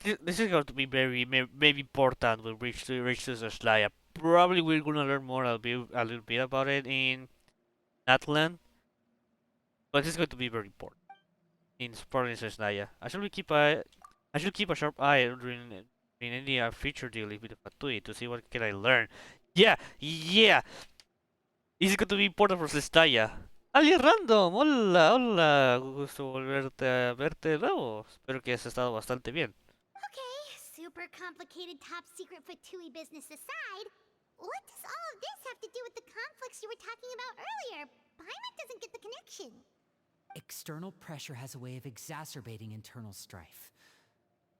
This is going to be maybe important when we reach to Slaya. Probably we're gonna learn more a little bit about it in Natlan. but it's going to be very important in supporting Sesnaya. I should keep a sharp eye during in any future deal with the Fatui to see what can I learn. Yeah, yeah. It's going to be important for Sesnaya. Ali Random, hola, hola. Gusto volverte a verte de nuevo. Espero que has estado bastante bien. Okay, super complicated top secret Fatui business aside, what does all of this have to do with the conflicts you were talking about earlier? Paimon doesn't get the connection. External pressure has a way of exacerbating internal strife.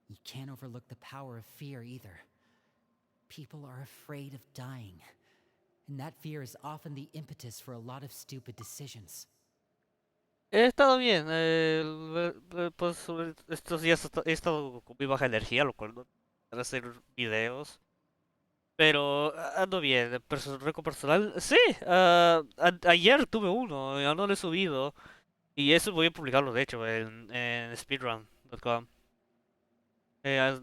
You can't overlook the power of fear either. People are afraid of dying, and that fear is often the impetus for a lot of stupid decisions. He estado bien, pues estos días he estado con muy baja energía, lo cual no para hacer videos. Pero ando bien, récord personal. Sí, ayer tuve uno, ya no lo he subido. Y eso voy a publicarlo, de hecho, en speedrun.com.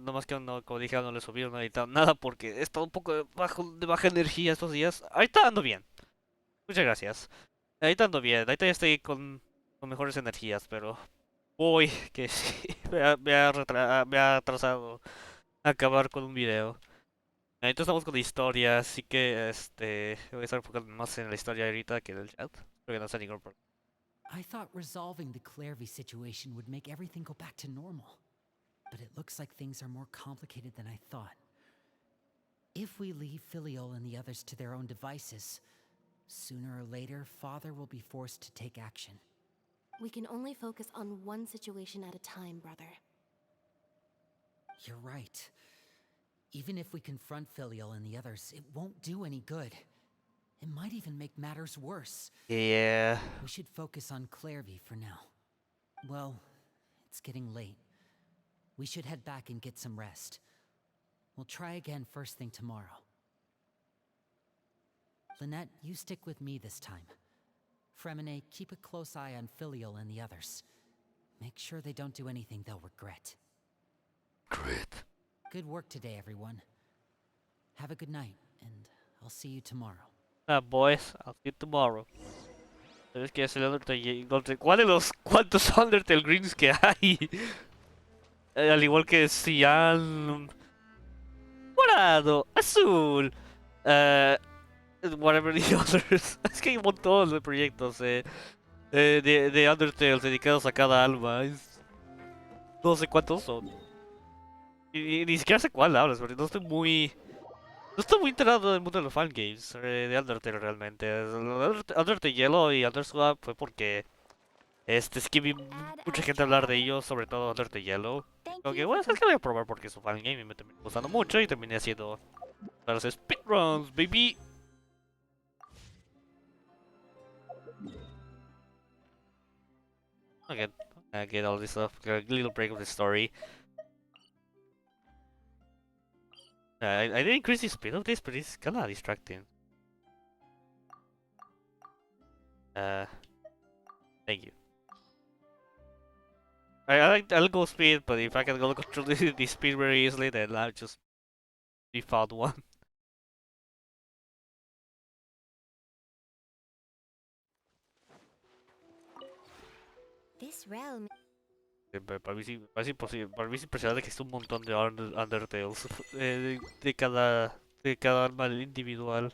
Nomás que no, como dije, no le he subido, no he editado nada porque he estado un poco de baja energía estos días. Ahorita ando bien. Muchas gracias. Ahorita ando bien, ahorita ya estoy con mejores energías, pero uy, que sí, me ha atrasado acabar con un video. Ahorita estamos con la historia, así que voy a estar enfocando más en la historia ahorita que en el chat. Creo que no sea ningún problema. I thought resolving the Clairvy situation would make everything go back to normal. But it looks like things are more complicated than I thought. If we leave Filiol and the others to their own devices, sooner or later, Father will be forced to take action. We can only focus on one situation at a time, brother. You're right. Even if we confront Filiol and the others, it won't do any good. It might even make matters worse. Yeah. We should focus on Clairvy for now. Well, it's getting late. We should head back and get some rest. We'll try again first thing tomorrow. Lynette, you stick with me this time. Fremine, keep a close eye on Filiol and the others. Make sure they don't do anything they'll regret. Great. Good work today, everyone. Have a good night, and I'll see you tomorrow. Boys, I'll see you tomorrow. ¿Sabes qué es el Undertale? ¿Cuál de los cuantos Undertale Greens que hay? Al igual que cian, morado, azul, whatever the others. Es que hay un montón de proyectos de Undertale dedicados a cada alma. No sé cuántos son. Y ni siquiera sé cuál hablas, porque no estoy muy enterado del mundo de los fangames de Undertale realmente. Undertale Yellow y Underswap fue porque es que vi mucha gente hablar de ellos, sobre todo Undertale Yellow. Aunque bueno, es que voy a probar porque es un fangame y me terminó gustando mucho y terminé haciendo los speedruns, baby. I get all this stuff, a little break of the story. I didn't increase the speed of this, but it's kinda distracting. Thank you. I'll go speed, but if I can go control the speed very easily, then I'll just default one. This realm. Para mí sí, es imposible. Para mí es impresionante que existe un montón de Undertales de cada alma individual.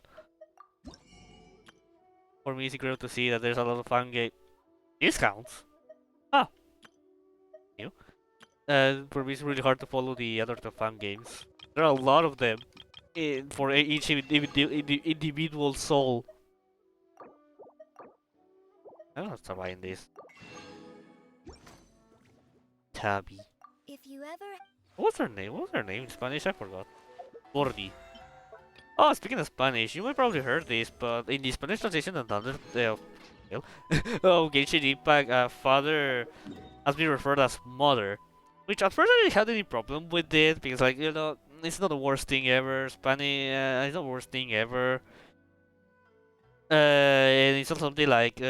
For me, it's incredible to see that there's a lot of fan game discounts. Ah, new. For me, it's really hard to follow the Undertale fan games. There are a lot of them for each individual soul. I don't know start buying this. Tabby. If you ever. What was her name? What was her name in Spanish? I forgot. Gordy. Oh, speaking of Spanish, you might probably heard this, but in the Spanish translation of Undertale, oh, Genshin Impact, father has been referred as mother, which at first I didn't have any problem with it because, like, you know, it's not the worst thing ever. Spanish, it's not the worst thing ever, and it's not something like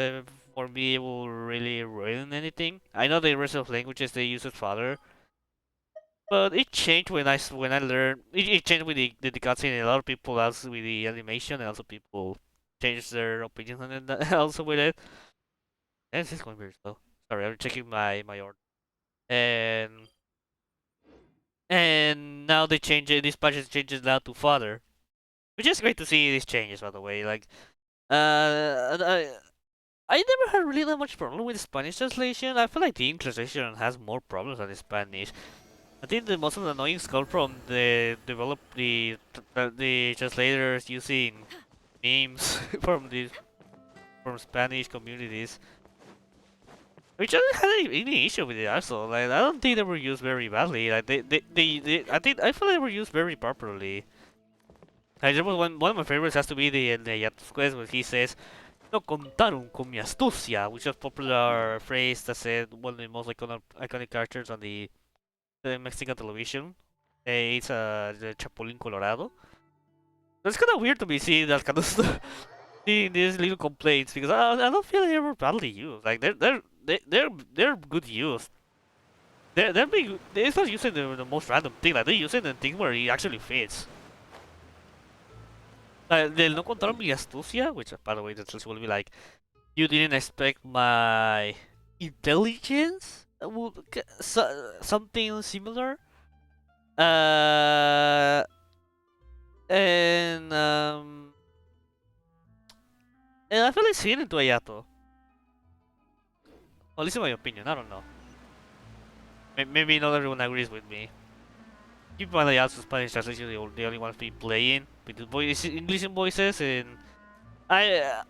for me it will really ruin anything. I know the rest of languages they use as father. But it changed when I learned. It changed with the cutscene, and a lot of people also with the animation, and also people changed their opinions on it also with it. This is going very slow. Sorry, I'm checking my order. And now they change it. This patch changes now to father, which is great to see these changes. By the way, like I never had really that much problem with Spanish translation. I feel like the English translation has more problems than the Spanish. I think the most of the annoyings come from the translators using memes from Spanish communities, which I don't have any issue with it. Also, like I don't think they were used very badly. Like I feel they were used very properly. Like, there was one of my favorites has to be the Arlecchino Quest where he says, "No contaron con mi astucia," which is a popular phrase that said one of the most iconic characters on the Mexican television. It's the Chapulín Colorado. So it's kind of weird to be seeing that kind of stuff, seeing these little complaints because I don't feel they were badly used. Like they're good used. They're not using the most random thing. Like they're using the thing where it actually fits. They'll no contaron mi astucia, which by the way that will be like, you didn't expect my intelligence. Something similar. Uh, and I feel like seeing into Ayato. At least in my opinion, I don't know. Maybe not everyone agrees with me. Keep in mind that Ayato's Spanish translation the only ones been playing with the English voices, and I.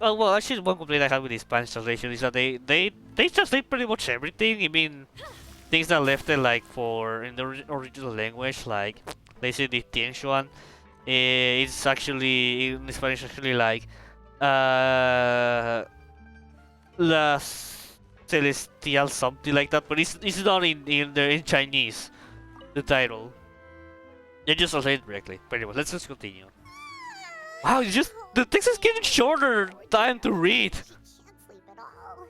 Well, actually, one complaint I have with the Spanish translation is that they translate pretty much everything. I mean, things that left it like for in the original language, like they say the Tianxuan, it's actually in Spanish actually like las celestial something like that, but it's not in Chinese. The title. They just translate it directly. But anyway, let's just continue. Wow, the text is getting shorter. Time to read. She can't sleep at all.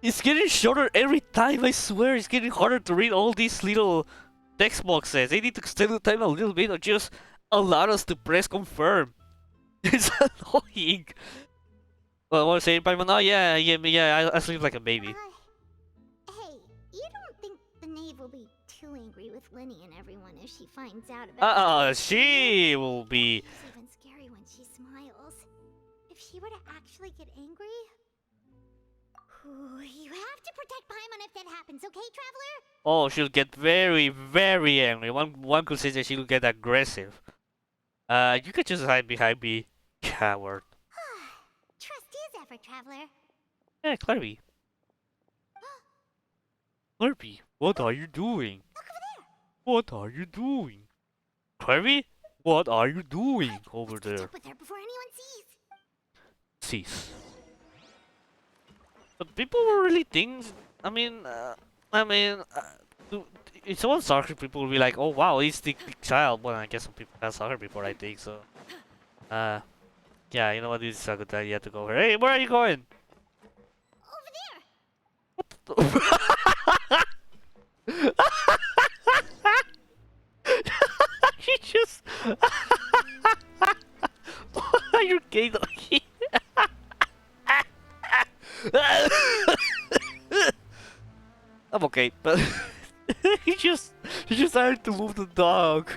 It's getting shorter every time. I swear, it's getting harder to read all these little text boxes. They need to extend the time a little bit, or just allow us to press confirm. It's annoying. Well, what was I saying, Paimon? Oh yeah. I sleep like a baby. Hey, you don't think the knave will be too angry with Linny and everyone if she finds out about She will be. It's even scary when she smiles. If she were to actually get angry... Ooh, you have to protect Paimon if that happens, okay, Traveler? Oh, she'll get very, very angry. One could say that she'll get aggressive. You could just hide behind me, coward. Trust is effort, Traveler. Yeah, Clarby. Clarby, what are you doing? Look over there! What are you doing? Clarby, what are you doing over Let's catch there? up with her before anyone sees. Cease. But people were really things. If someone saw her, people would be like, "Oh wow, he's the child." Well, I guess some people have saw her before, I think so. Yeah, you know what? This is a good idea to go over. Hey, where are you going? Over there! She just. You're gay, doggy. I'm okay, but he just started to move the dog.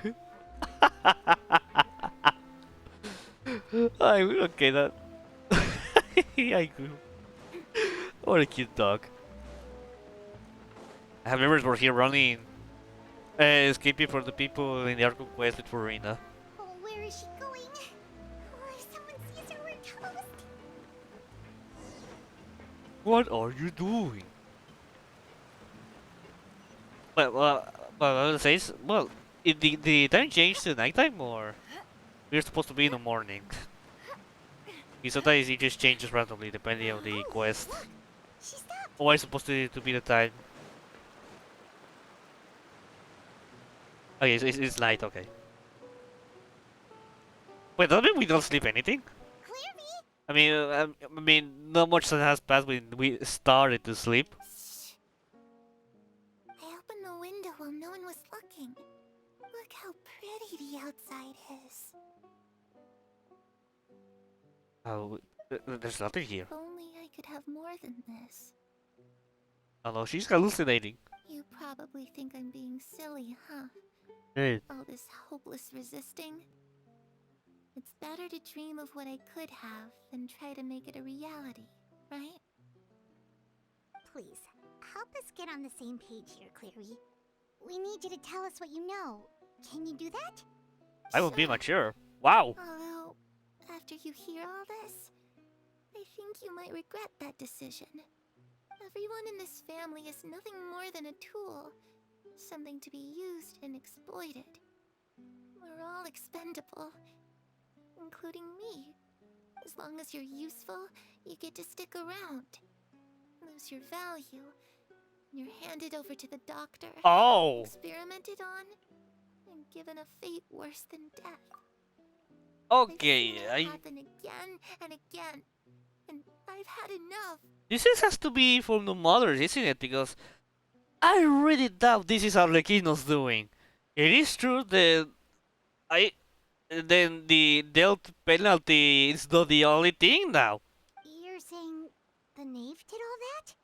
I'm okay that. I agree. What a cute dog. I have members were here running, escaping from the people in the Arlecchino Quest with Farina. Oh, where is she going? Oh, if someone sees her, we're toast. What are you doing? Well, I would say, well, the time changed to nighttime, or we're supposed to be in the morning? Because sometimes it just changes randomly depending on the quest. She stopped. Or it's supposed to be the time. Okay, it's night, okay. Wait, does that mean we don't sleep anything? Clearly. I mean, not much time has passed when we started to sleep. I opened the window while no one was looking. Look how pretty the outside is. Oh, there's nothing here. If only I could have more than this. Oh no, she's hallucinating. You probably think I'm being silly, huh? Hey. All this hopeless resisting. It's better to dream of what I could have than try to make it a reality, right? Please, help us get on the same page here, Clary. We need you to tell us what you know. Can you do that? I will be mature. Wow. Although, after you hear all this, I think you might regret that decision. Everyone in this family is nothing more than a tool. Something to be used and exploited. We're all expendable. Including me. As long as you're useful, you get to stick around. Lose your value. You're handed over to the doctor. Oh! Experimented on. And given a fate worse than death. Okay, I've seen it happen again and again. And I've had enough. This has to be from the mothers, isn't it? Because I really doubt this is Arlecchino's doing. It is true that then the dealt penalty is not the only thing now. You're saying the knave did all that?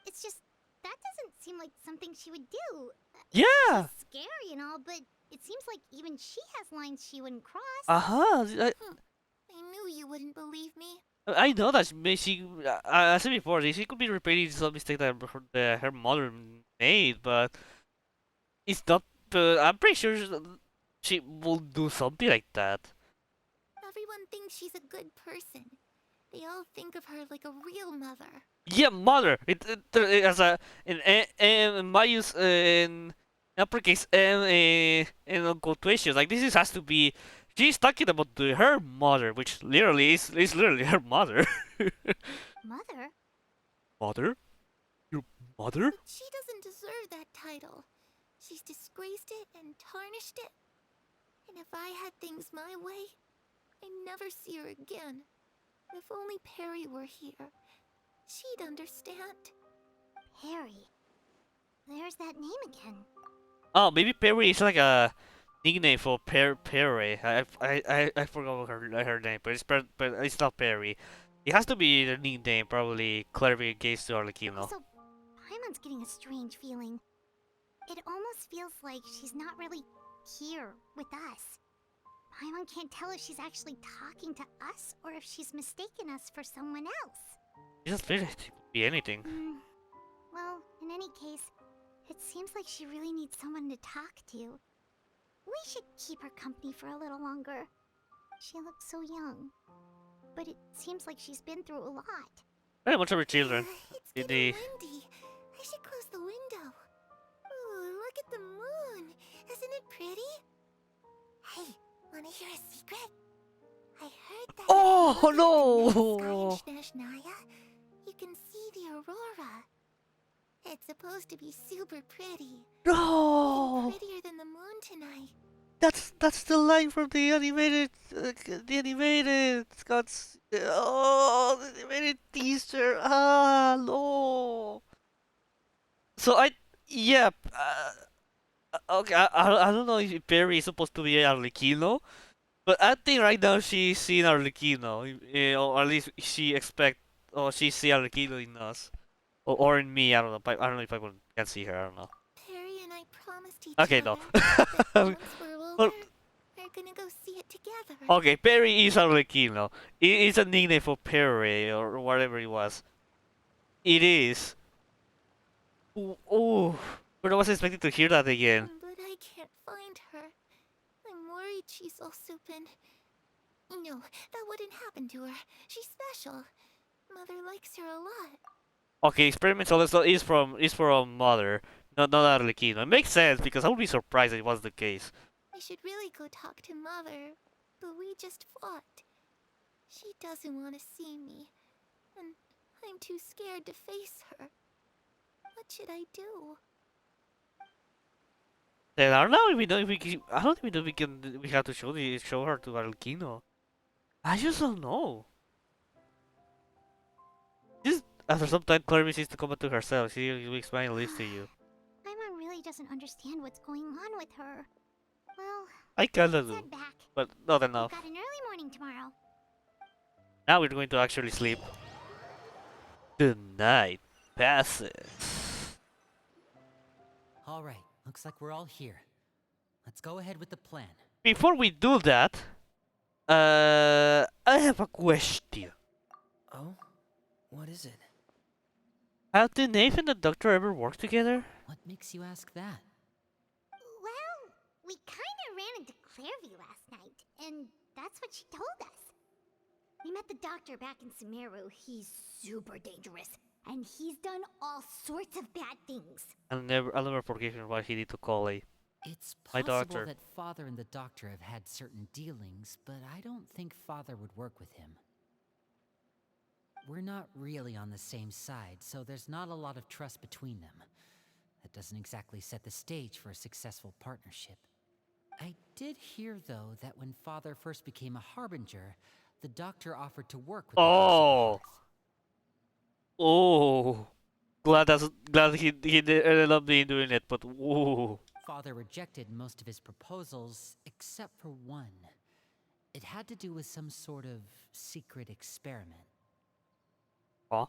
It's just, that doesn't seem like something she would do. Yeah! It's scary and all, but it seems like even she has lines she wouldn't cross. Uh-huh. I knew you wouldn't believe me. I know that she, I said before, she could be repeating some mistake that her mother made, but it's not, I'm pretty sure she will do something like that. Everyone thinks she's a good person. They all think of her like a real mother. Yeah, mother. It as a in Mayu's in uppercase in quotations. Like this has to be. She's talking about her mother, which literally is literally her mother. Mother? Mother? Your mother? But she doesn't deserve that title. She's disgraced it and tarnished it. And if I had things my way, I'd never see her again. If only Perry were here, she'd understand. Perry? There's that name again. Oh, maybe Perry is like a nickname for Perry. I forgot her name, but it's not Perry. It has to be the nickname, probably clarification to Arlecchino. So, Paimon's getting a strange feeling. It almost feels like she's not really here with us. Paimon can't tell if she's actually talking to us or if she's mistaken us for someone else. It just feels like it could be anything. Well, in any case, it seems like she really needs someone to talk to. We should keep her company for a little longer. She looks so young. But it seems like she's been through a lot. Very much of her children. It's getting windy. I should close the window. Ooh, look at the moon. Isn't it pretty? Hey, wanna hear a secret? I heard that Oh no! Snezhnaya, you can see the aurora. It's supposed to be super pretty. No! Even prettier than the moon tonight. That's the line from the animated Scott's the animated teaser. Ah no. So yeah. Okay, I don't know if Perry is supposed to be Arlecchino, but I think right now she's seeing Arlecchino, or at least she see Arlecchino in us, or in me. I don't know. I don't know if I can see her. I don't know. Perry and I promised each Okay, other no. that once we're older, we're gonna go see it together. Okay, Perry is Arlecchino. It's a nickname for Perry or whatever it was. It is. Oh, but I was expecting to hear that again. But I can't find her. I'm worried she's also been... No, that wouldn't happen to her. She's special. Mother likes her a lot. Okay, experimental is from Mother, not Arlecchino. It makes sense because I would be surprised if it was the case. I should really go talk to Mother, but we just fought. She doesn't want to see me, and I'm too scared to face her. What should I do? Then I don't know if we know if we can, I don't think we have to show her to Arlecchino. I just don't know. Just after some time, Clary seems to come to herself. She explains this to you. Paimon really doesn't understand what's going on with her. Well, I kinda let's do, head back. but not enough. We've got an early morning tomorrow. Now we're going to actually sleep. The night passes. Alright, looks like we're all here. Let's go ahead with the plan. Before we do that, I have a question. Oh? What is it? Have the Knave and the Doctor ever worked together? What makes you ask that? Well, we kinda ran into Clairvy last night, and that's what she told us. We met the Doctor back in Sumeru. He's super dangerous, and he's done all sorts of bad things. I'll never forgive him what he did to Collei. It's My possible doctor. that Father and the Doctor have had certain dealings, but I don't think Father would work with him. We're not really on the same side, so there's not a lot of trust between them. That doesn't exactly set the stage for a successful partnership. I did hear, though, that when Father first became a Harbinger, the Doctor offered to work with the House of the Oh, glad he ended up being doing it, but whoa. Father rejected most of his proposals, except for one. It had to do with some sort of secret experiment. Huh?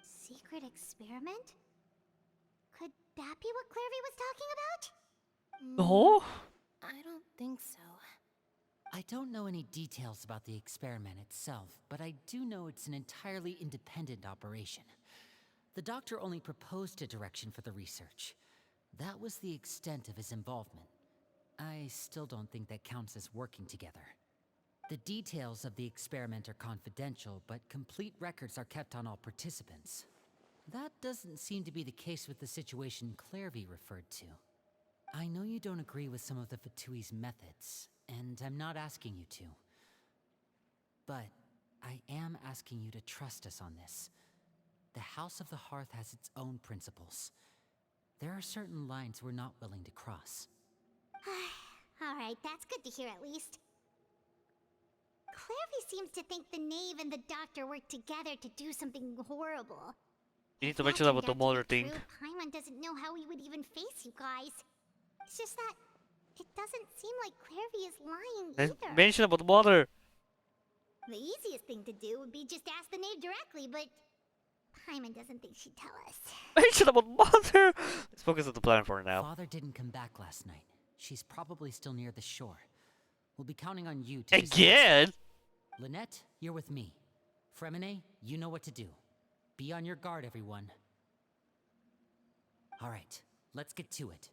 Secret experiment? Could that be what Clairvy was talking about? No? I don't think so. I don't know any details about the experiment itself, but I do know it's an entirely independent operation. The Doctor only proposed a direction for the research. That was the extent of his involvement. I still don't think that counts as working together. The details of the experiment are confidential, but complete records are kept on all participants. That doesn't seem to be the case with the situation Clairvy referred to. I know you don't agree with some of the Fatui's methods, and I'm not asking you to. But I am asking you to trust us on this. The House of the Hearth has its own principles. There are certain lines we're not willing to cross. Alright, that's good to hear at least. Clairvy seems to think the Knave and the Doctor worked together to do something horrible. You need to If mention that about the turned out to mother be thing. true, Paimon doesn't know how he would even face you guys. It's just that it doesn't seem like Clairvy is lying And either. mention about mother. The easiest thing to do would be just ask the Knave directly, but Paimon doesn't think she'd tell us. Mention about mother. Let's focus on the plan for now. Father didn't come back last night. She's probably still near the shore. We'll be counting on you to... Again? Lynette, you're with me. Fremine, you know what to do. Be on your guard, everyone. Alright, let's get to it.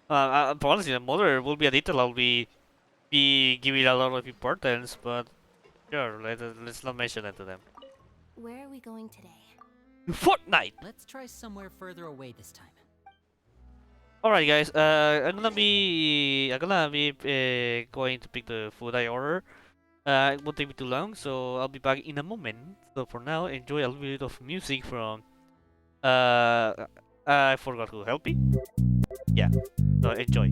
Honestly, the mother will be a detail I'll be giving a lot of importance, but sure, let's not mention it to them. Where are we going today? Fortnite! Let's try somewhere further away this time. Alright guys, I'm gonna be going to pick the food I order. It won't take me too long, so I'll be back in a moment. So for now, enjoy a little bit of music from I forgot who helped me. Yeah, so enjoy.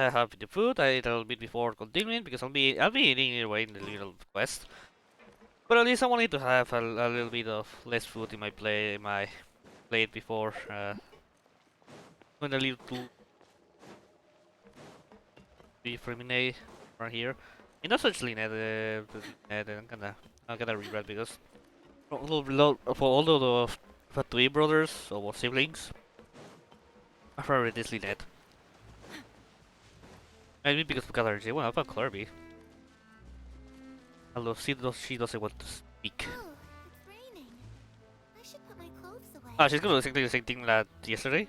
I have the food. I ate a little bit before continuing because I'll be eating anyway in the little quest. But at least I wanted to have a little bit of less food in my plate before going a little too discriminate right here. And that's actually I'm gonna regret because for all the Fatui brothers or siblings, I prefer this Lynette. Maybe because of allergy. Well, about Kirby. Although she doesn't want to speak. Oh, it's raining. I should put my clothes away. Ah, she's gonna do exactly the same thing like yesterday.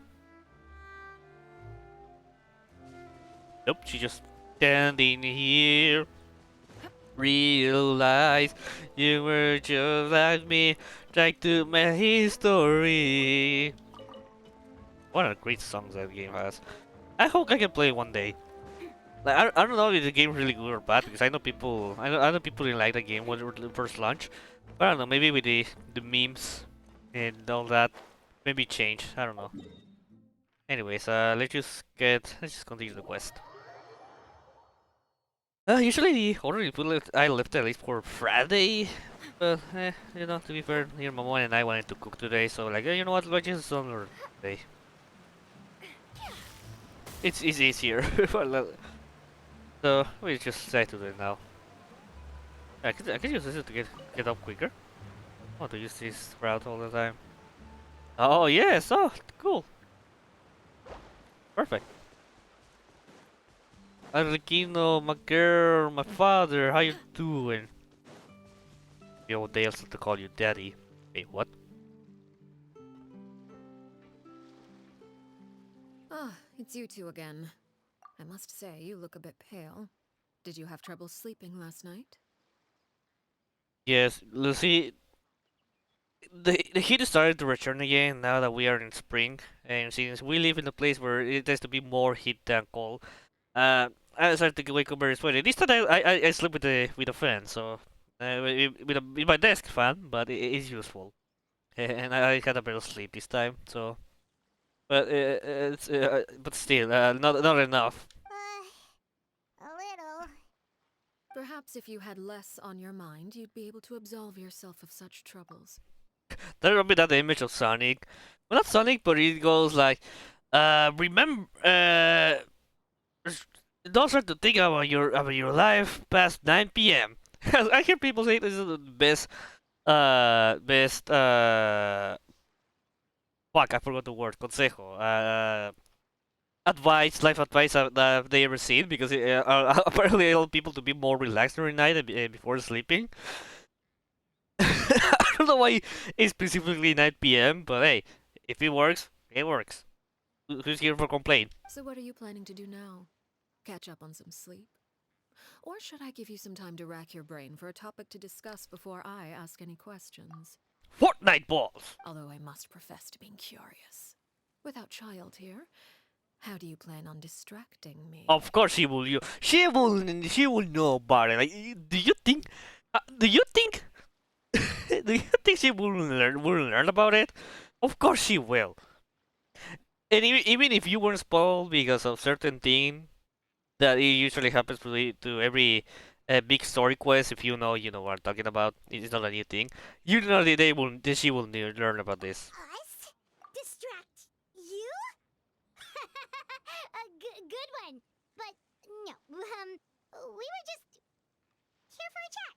Nope, she just standing here. Realize you were just like me, trying to make history. What a great songs that game has. I hope I can play it one day. Like I don't know if the game is really good or bad because I know people didn't like the game when it first launched. But I don't know, maybe with the memes and all that, maybe change. I don't know. Anyways, let's just continue the quest. Usually the order I left at least for Friday, but you know, to be fair, here Mama and I wanted to cook today, so like, you know what, let's just on today. It's easier. So we just decide to do it now. I can use this to get up quicker. Oh, to use this route all the time. Oh yes, oh cool, perfect. Arlecchino, my girl, my father, how you doing? Yo, they also to call you daddy. Wait, what? Ah, it's you two again. I must say, you look a bit pale. Did you have trouble sleeping last night? Yes, Lucy. The heat started to return again now that we are in spring, and since we live in a place where it tends to be more heat than cold, I started to wake up very sweaty. This time I sleep with a fan, so with my desk fan, but it is useful, and I had a better sleep this time. So, but but still not enough. A little. Perhaps if you had less on your mind, you'd be able to absolve yourself of such troubles. That remember that image of Sonic, well not Sonic, but it goes like, remember, don't start to think about your life past 9 p.m. I hear people say this is the best fuck, I forgot the word, consejo, life advice that they ever seen because apparently help people to be more relaxed during night before sleeping. I don't know why it's specifically 9 p.m., but hey, if it works, it works. Who's here for complaint? So what are you planning to do now? Catch up on some sleep? Or should I give you some time to rack your brain for a topic to discuss before I ask any questions? Fortnite balls! Although I must profess to being curious. Without child here, how do you plan on distracting me? Of course she will. She will know about it. Like, do you think? Do you think? Do you think she will learn about it? Of course she will. And even if you weren't spoiled because of certain thing that it usually happens to every big story quest, if you know what I'm talking about, it's not a new thing. You know that she will learn about this. Us? Distract you? A good one. But no, we were just here for a chat.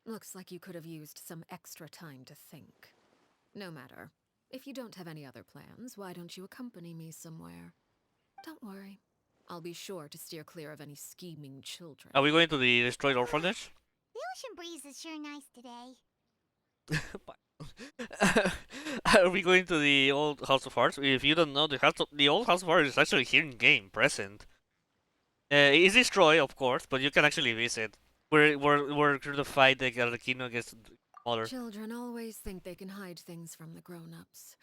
Looks like you could have used some extra time to think. No matter. If you don't have any other plans, why don't you accompany me somewhere? Don't worry. I'll be sure to steer clear of any scheming children. Are we going to the destroyed orphanage? The ocean breeze is sure nice today. Are we going to the old House of Hearts? If you don't know, the old House of Hearts is actually here in game, present. It's destroyed, of course, but you can actually visit. We're through the fight that Arlecchino against mother. Children always think they can hide things from the grown-ups,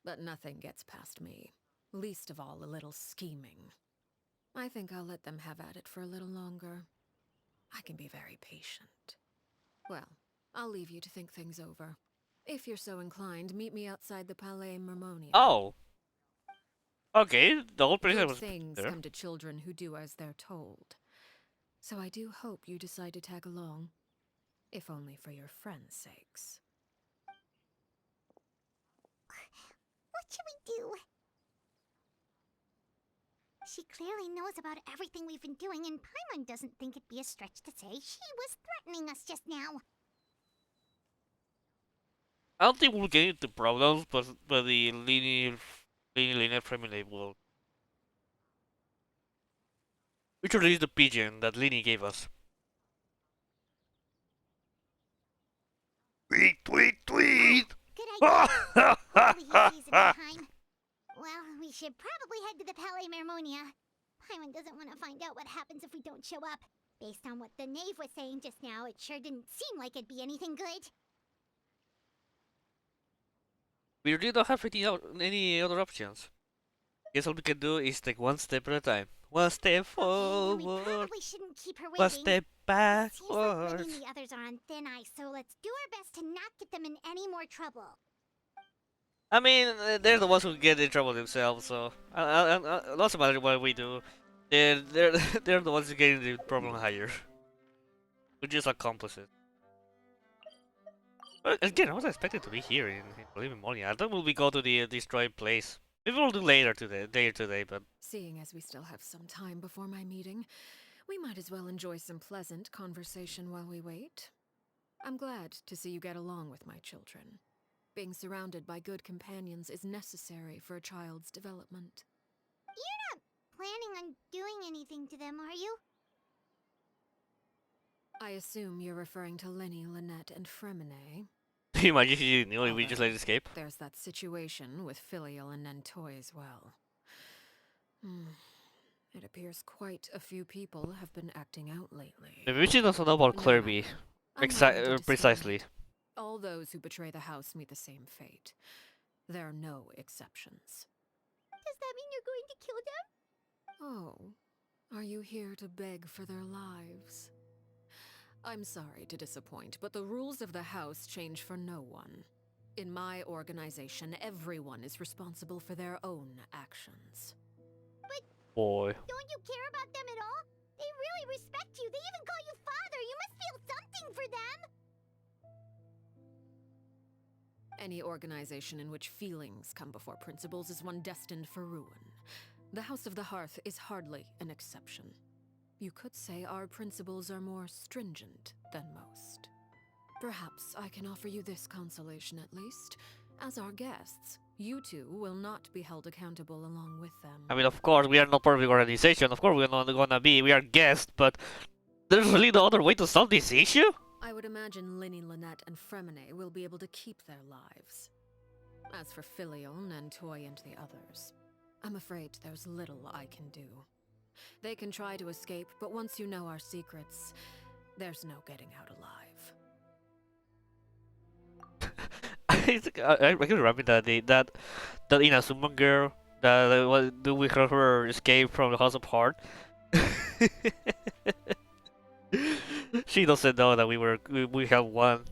but nothing gets past me. Least of all a little scheming. I think I'll let them have at it for a little longer. I can be very patient. Well, I'll leave you to think things over. If you're so inclined, meet me outside the Palais Mermonia. Oh, Okay, the whole place Good was things there. come to children who do as they're told. So I do hope you decide to tag along, if only for your friends' sakes. What should we do? She clearly knows about everything we've been doing, and Paimon doesn't think it'd be a stretch to say she was threatening us just now. I don't think we'll get into problems, but the linear family will. We should release the pigeon that Lini gave us. Tweet, tweet, tweet! Good idea. Hopefully he sees it in time. Well, we should probably head to the Palais Mermonia. Paimon doesn't want to find out what happens if we don't show up. Based on what the knave was saying just now, it sure didn't seem like it'd be anything good. We really don't have any other options. Guess all we can do is take one step at a time. One step Okay, we forward, probably shouldn't keep her waiting. one step Seems like Lily backward. and the others are on thin ice, so let's do our best to not get them in any more trouble. I mean, they're the ones who get in trouble themselves, so it doesn't matter what we do. They're they're the ones who get the problem higher. We're just accomplices. But again, I was expected to be here in Bolivian morning. I thought we'll go to the destroyed place. Maybe we'll do later today, but Seeing as we still have some time before my meeting, we might as well enjoy some pleasant conversation while we wait. I'm glad to see you get along with my children. Being surrounded by good companions is necessary for a child's development. You're not planning on doing anything to them, are you? I assume you're referring to Lenny, Lynette, and Fremine. imagine you knew we just let it escape. There's that situation with Filial and Nentoy as well. It appears quite a few people have been acting out lately. Maybe we should also know about Kirby. Precisely. All those who betray the house meet the same fate. There are no exceptions. Does that mean you're going to kill them? Oh, are you here to beg for their lives? I'm sorry to disappoint, but the rules of the house change for no one. In my organization, everyone is responsible for their own actions. But Boy. don't you care about them at all? They really respect you. They even call you father. You must feel something for them. Any organization in which feelings come before principles is one destined for ruin. The House of the Hearth is hardly an exception. You could say our principles are more stringent than most. Perhaps I can offer you this consolation at least. As our guests, you two will not be held accountable along with them. I mean, of course, we are not part of the organization. Of course, we're not gonna be. We are guests, but there's really no other way to solve this issue? I would imagine Linny, Lynette, and Fremine will be able to keep their lives. As for Filial, Nentoy, and the others, I'm afraid there's little I can do. They can try to escape, but once you know our secrets, there's no getting out alive. I can remember that Inazuma girl that we heard her escape from the House of Heart. She doesn't know that we have one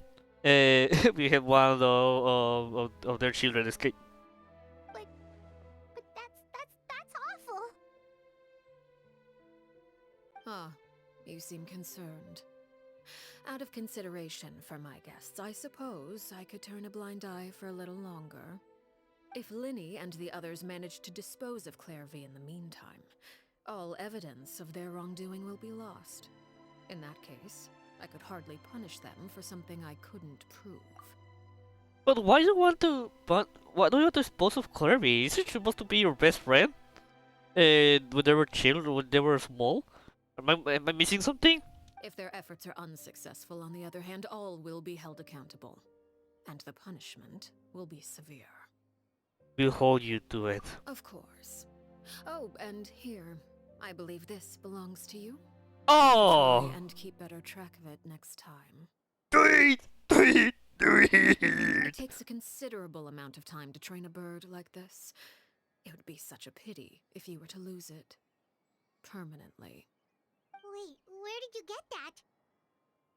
we had one of their children escape. But that's awful. Ah, you seem concerned. Out of consideration for my guests, I suppose I could turn a blind eye for a little longer. If Linny and the others manage to dispose of Claire V in the meantime, all evidence of their wrongdoing will be lost. In that case, I could hardly punish them for something I couldn't prove. But why do you want to? But why do you want to dispose of Claire V? Is it supposed to be your best friend? When they were children, when they were small? Am I missing something? If their efforts are unsuccessful, on the other hand, all will be held accountable. And the punishment will be severe. We'll hold you to it. Of course. Oh, and here, I believe this belongs to you. Oh! Try and keep better track of it next time. Tweet! It takes a considerable amount of time to train a bird like this. It would be such a pity if you were to lose it. Permanently. Wait, where did you get that?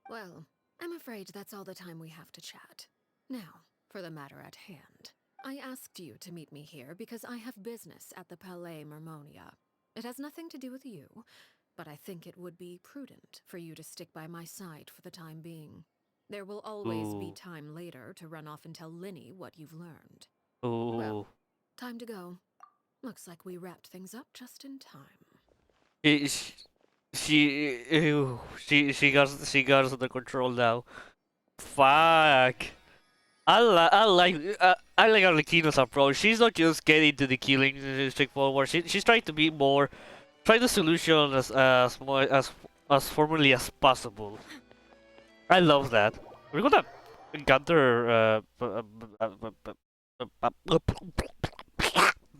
Well, I'm afraid that's all the time we have to chat. Now, for the matter at hand. I asked you to meet me here because I have business at the Palais Mermonia. It has nothing to do with you, but I think it would be prudent for you to stick by my side for the time being. There will always be time later to run off and tell Linny what you've learned. Well, time to go. Looks like we wrapped things up just in time. She got us under control now. Fuck. I like Arlecchino's approach. She's not just getting to the killing straightforward. She's trying to be more, try the solution as formally as possible. I love that. We're gonna encounter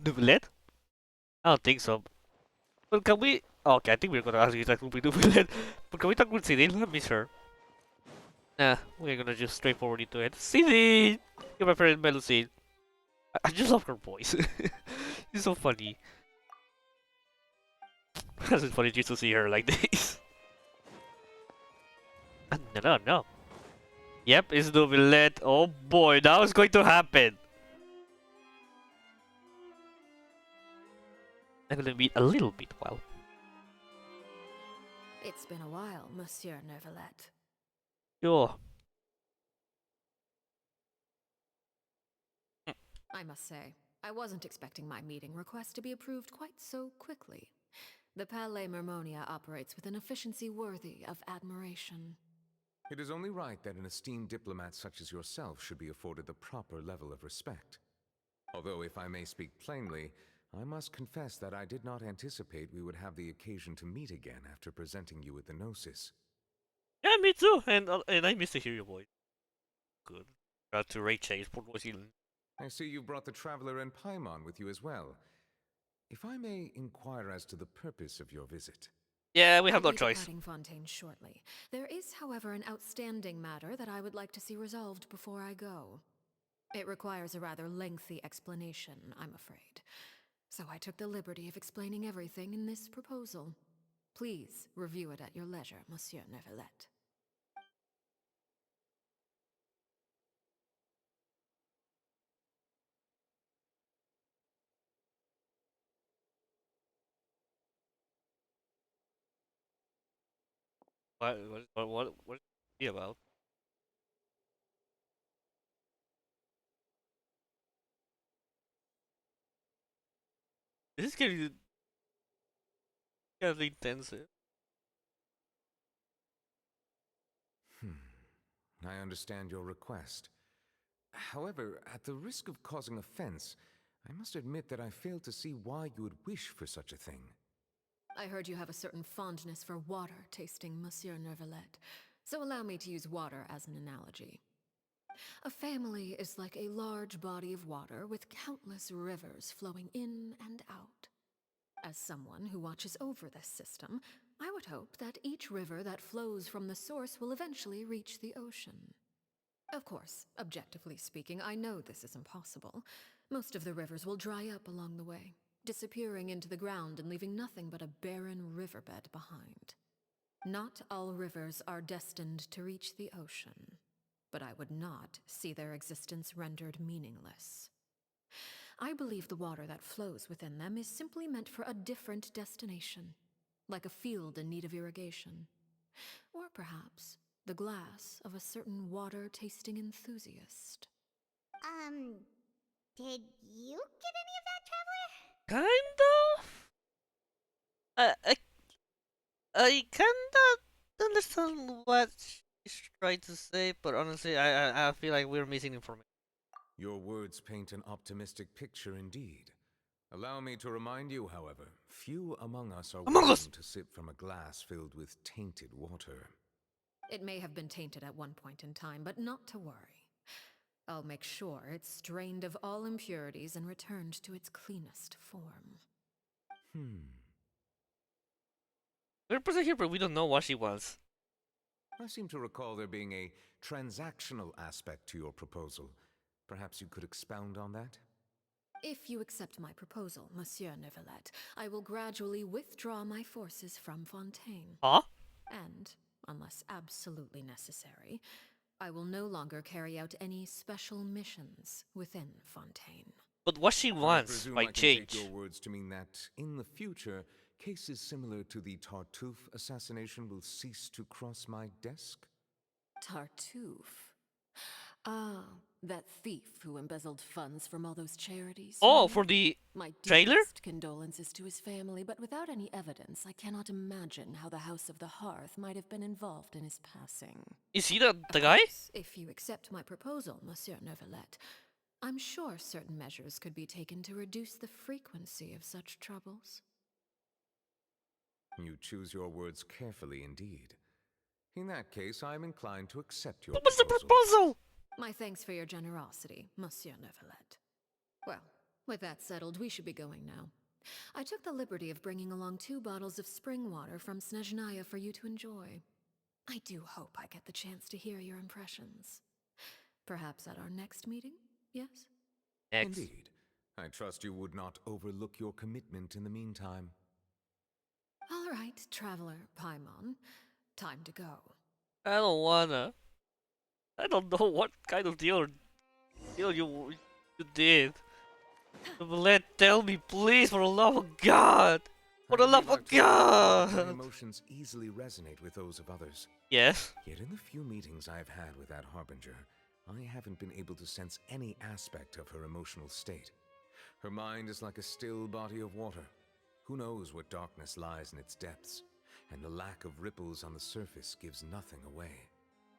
Duvelet? I don't think so. But can we? Okay, I think we're gonna ask you that will be Duvelet. But can we talk with Cyril? I miss her. Nah, we're gonna just straightforward into it. Cyril! You're my friend Melusine. I just love her voice. She's so funny. It's funny just to see her like this. No. Yep, it's Duvelet. Oh boy, now it's going to happen. I'm gonna meet a little bit while. It's been a while, Monsieur Neuvillette. Sure. I must say, I wasn't expecting my meeting request to be approved quite so quickly. The Palais Mermonia operates with an efficiency worthy of admiration. It is only right that an esteemed diplomat such as yourself should be afforded the proper level of respect. Although, if I may speak plainly, I must confess that I did not anticipate we would have the occasion to meet again after presenting you with the Gnosis. Yeah, me too. And I miss to hear your voice. Good. Got to rate change for New Zealand. I see you brought the Traveler and Paimon with you as well. If I may inquire as to the purpose of your visit. Yeah, we have no I'll be choice. departing Fontaine shortly. There is, however, an outstanding matter that I would like to see resolved before I go. It requires a rather lengthy explanation, I'm afraid. So I took the liberty of explaining everything in this proposal. Please review it at your leisure, Monsieur Neuvillette. What is he about? This is getting kind of intensive. I understand your request. However, at the risk of causing offense, I must admit that I fail to see why you would wish for such a thing. I heard you have a certain fondness for water tasting, Monsieur Neuvillette, so allow me to use water as an analogy. A family is like a large body of water with countless rivers flowing in and out. As someone who watches over this system, I would hope that each river that flows from the source will eventually reach the ocean. Of course, objectively speaking, I know this is impossible. Most of the rivers will dry up along the way, disappearing into the ground and leaving nothing but a barren riverbed behind. Not all rivers are destined to reach the ocean, but I would not see their existence rendered meaningless. I believe the water that flows within them is simply meant for a different destination, like a field in need of irrigation. Or perhaps the glass of a certain water-tasting enthusiast. Did you get any of that, Traveler? Kind of? I kinda understand what she's trying to say, but honestly, I feel like we're missing information. Your words paint an optimistic picture indeed. Allow me to remind you, however, few among us are willing to sip from a glass filled with tainted water. It may have been tainted at one point in time, but not to worry. I'll make sure it's strained of all impurities and returned to its cleanest form. We're present here, but we don't know what she wants. I seem to recall there being a transactional aspect to your proposal. Perhaps you could expound on that? If you accept my proposal, Monsieur Neuvillette, I will gradually withdraw my forces from Fontaine. Huh? And, unless absolutely necessary, I will no longer carry out any special missions within Fontaine. But what she I wants presume might I can change. take your words to mean that, in the future, cases similar to the Tartuffe assassination will cease to cross my desk? Tartuffe. Ah, that thief who embezzled funds from all those charities. Oh, right? for the My trailer? deepest condolences to his family, but without any evidence, I cannot imagine how the House of the Hearth might have been involved in his passing. Is he the Of guy? course, if you accept my proposal, Monsieur Neuvillette, I'm sure certain measures could be taken to reduce the frequency of such troubles. You choose your words carefully indeed. In that case, I am inclined to accept your What was the proposal? My thanks for your generosity, Monsieur Neuvillette. Well, with that settled, we should be going now. I took the liberty of bringing along 2 bottles of spring water from Snezhnaya for you to enjoy. I do hope I get the chance to hear your impressions. Perhaps at our next meeting, yes? Next. Indeed. I trust you would not overlook your commitment in the meantime. All right, Traveler Paimon. Time to go. I don't wanna. I don't know what kind of deal you did. Tell me, please, for the love of God! For the love of My God! emotions easily resonate with those of others. Yes? Yet in the few meetings I've had with that Harbinger, I haven't been able to sense any aspect of her emotional state. Her mind is like a still body of water. Who knows what darkness lies in its depths, and the lack of ripples on the surface gives nothing away.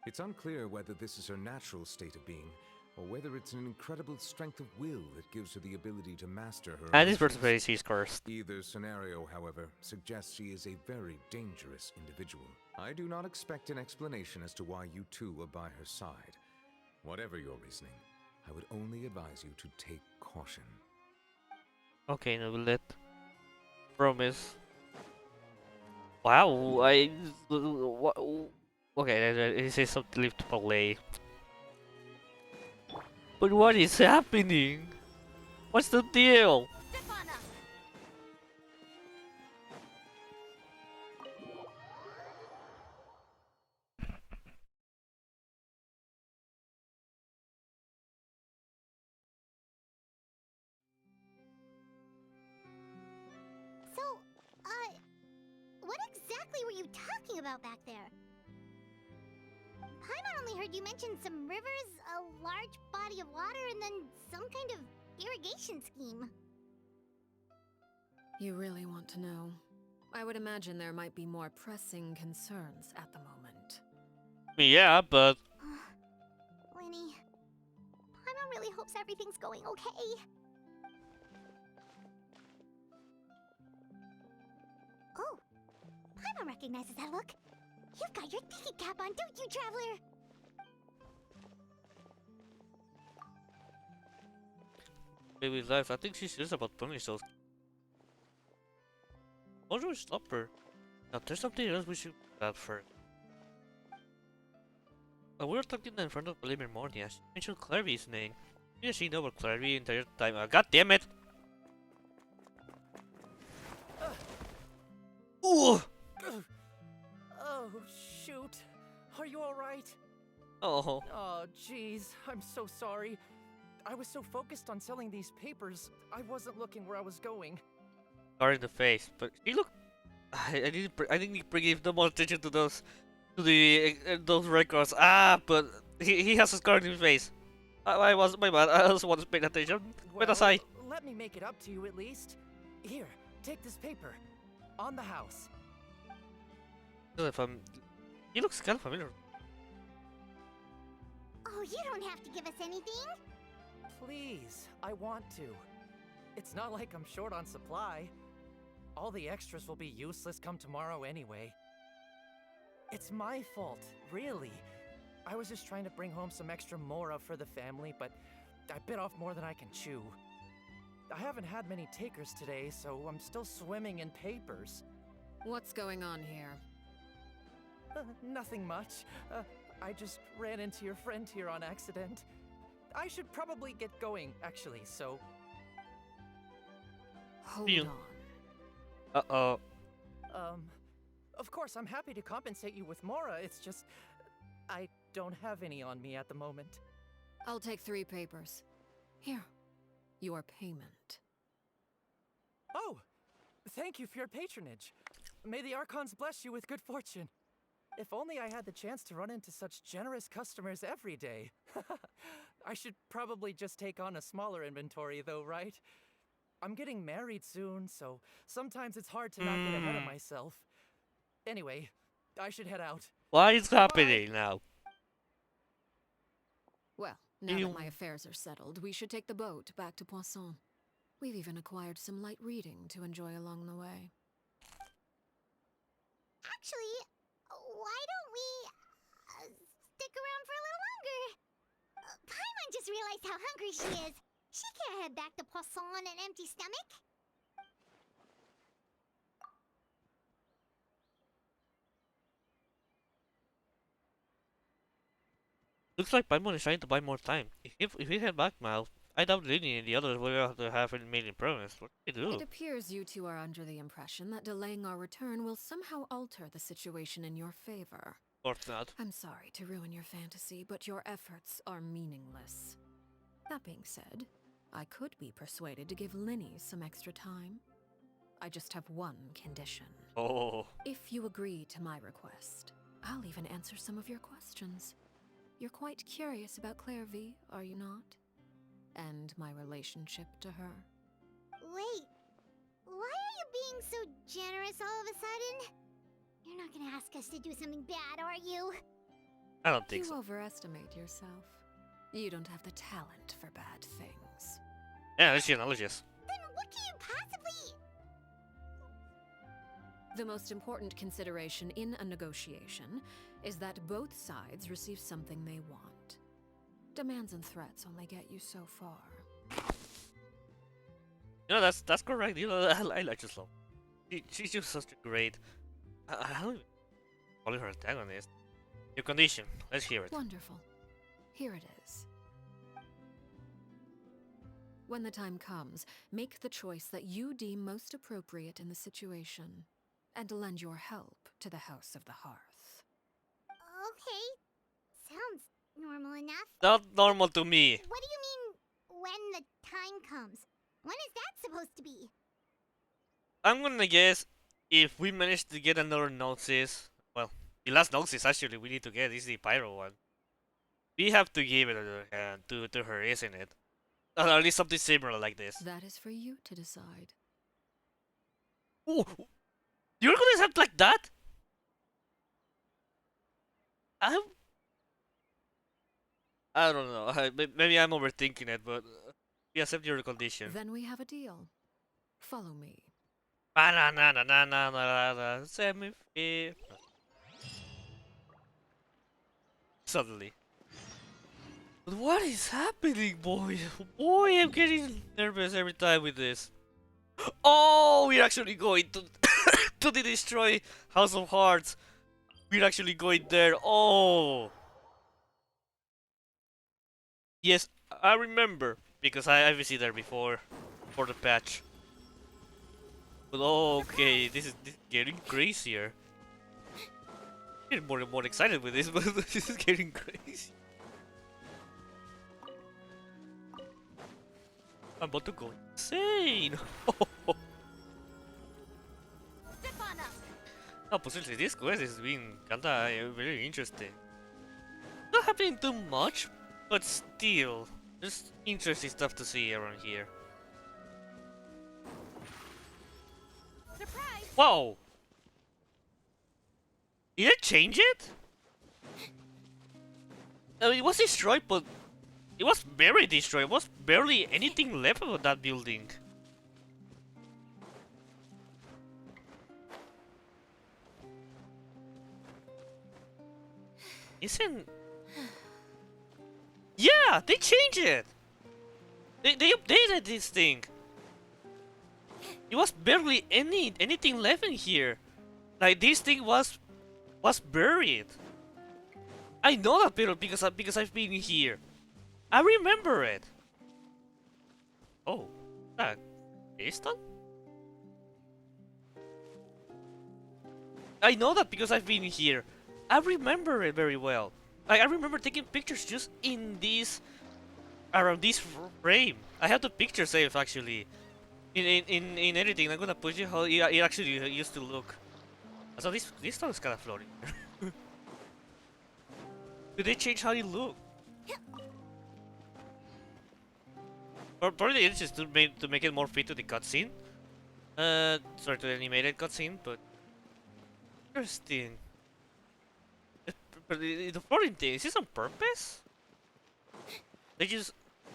It's unclear whether this is her natural state of being, or whether it's an incredible strength of will that gives her the ability to master her And this emotions. person she's cursed. Either scenario, however, suggests she is a very dangerous individual. I do not expect an explanation as to why you two are by her side. Whatever your reasoning, I would only advise you to take caution. Okay, Neuvillette. Promise. Wow, okay, he says something live to play. But what is happening? What's the deal? So, what exactly were you talking about back there? Paimon only heard you mention some rivers, a large body of water, and then some kind of irrigation scheme. You really want to know? I would imagine there might be more pressing concerns at the moment. Yeah, but Winnie, Paimon really hopes everything's going okay. Oh, Paimon recognizes that look. You've got your thinking cap on, don't you, Traveler? baby's life. I think she's serious about punish those. What do we stop her? Now, there's something else we should grab first. We were talking in front of Vladimir Mornia. She mentioned Clary's name. Didn't she know about Clary the entire time? God damn it! Ooh! Oh, shoot. Are you alright? Oh. Oh, jeez. I'm so sorry. I was so focused on selling these papers, I wasn't looking where I was going. Scar in the face, but he looked. I didn't give the more attention to those, those records. Ah, but he has a scar in his face. I was my bad. I also want to pay attention. Wait aside. Let me make it up to you at least. Here, take this paper. On the house. If he looks kind of familiar. Oh, you don't have to give us anything. Please, I want to. It's not like I'm short on supply. All the extras will be useless come tomorrow anyway. It's my fault, really. I was just trying to bring home some extra mora for the family, but I bit off more than I can chew. I haven't had many takers today, so I'm still swimming in papers. What's going on here? Nothing much. I just ran into your friend here on accident. I should probably get going, actually, so... Hold You. on. Uh-oh. Of course, I'm happy to compensate you with Mora, it's just... I don't have any on me at the moment. I'll take 3 papers. Here, your payment. Oh, thank you for your patronage. May the Archons bless you with good fortune. If only I had the chance to run into such generous customers every day. I should probably just take on a smaller inventory though, right? I'm getting married soon, so sometimes it's hard to not get ahead of myself. Anyway, I should head out. What is happening now? Well, now that my affairs are settled, we should take the boat back to Poisson. We've even acquired some light reading to enjoy along the way. Actually, why don't we stick around for a little longer? Paimon just realized how hungry she is. She can't head back to Poisson on an empty stomach. Looks like Paimon is trying to buy more time. If we head back now, I doubt Lini and the others will have to have any made improvements. What do we do? It appears you two are under the impression that delaying our return will somehow alter the situation in your favor. Or not. I'm sorry to ruin your fantasy, but your efforts are meaningless. That being said, I could be persuaded to give Lini some extra time. I just have one condition. Oh. If you agree to my request, I'll even answer some of your questions. You're quite curious about Claire V, are you not? And my relationship to her. Wait, why are you being so generous all of a sudden? You're not gonna ask us to do something bad, are you? I don't think so. You overestimate yourself. You don't have the talent for bad things. Yeah, that's your knowledge, yes. Then what can you possibly... The most important consideration in a negotiation is that both sides receive something they want. Demands and threats only get you so far. You know, that's correct. You know, I like Slow. She's just such a great... I don't even call her antagonist. Your condition. Let's hear it. Wonderful. Here it is. When the time comes, make the choice that you deem most appropriate in the situation, and lend your help to the House of the Hearth. Okay, sounds normal enough. Not normal to me. What do you mean, when the time comes? When is that supposed to be? I'm gonna guess if we manage to get another Noxus, well, the last Noxus actually we need to get is the Pyro one. We have to give it to her, isn't it? Or at least something similar like this. That is for you to decide. Oh, you're gonna have like that? I don't know. Maybe I'm overthinking it, but we accept your condition. Then we have a deal. Follow me. Semi-fair. Suddenly. But what is happening, boy? Boy, I'm getting nervous every time with this. Oh, we're actually going to to the destroy House of Hearts. We're actually going there. Oh. Yes, I remember because I visited there before for the patch. But okay, this is getting crazier. I'm getting more and more excited with this, but this is getting crazy. I'm about to go insane. Oh, potentially this quest is being kinda very interesting. Not happening too much, but still, just interesting stuff to see around here. Surprise! Whoa! Did it change it? It was destroyed, but it was very destroyed. There was barely anything left of that building. Isn't... Yeah, they changed it! They updated this thing! It was barely anything left in here. Like, this thing was buried. I know that better because I've been here. I remember it. Oh, that Easton? I know that because I've been here. I remember it very well. I remember taking pictures just in this around this frame. I have the picture saved actually. In editing, I'm gonna push it how it actually used to look. So this stuff is kind of floating. Did they change how you look? Or probably it's just to make it more fit to the cutscene. Sorry, to the animated cutscene, but interesting. But the floating thing, is this on purpose? They just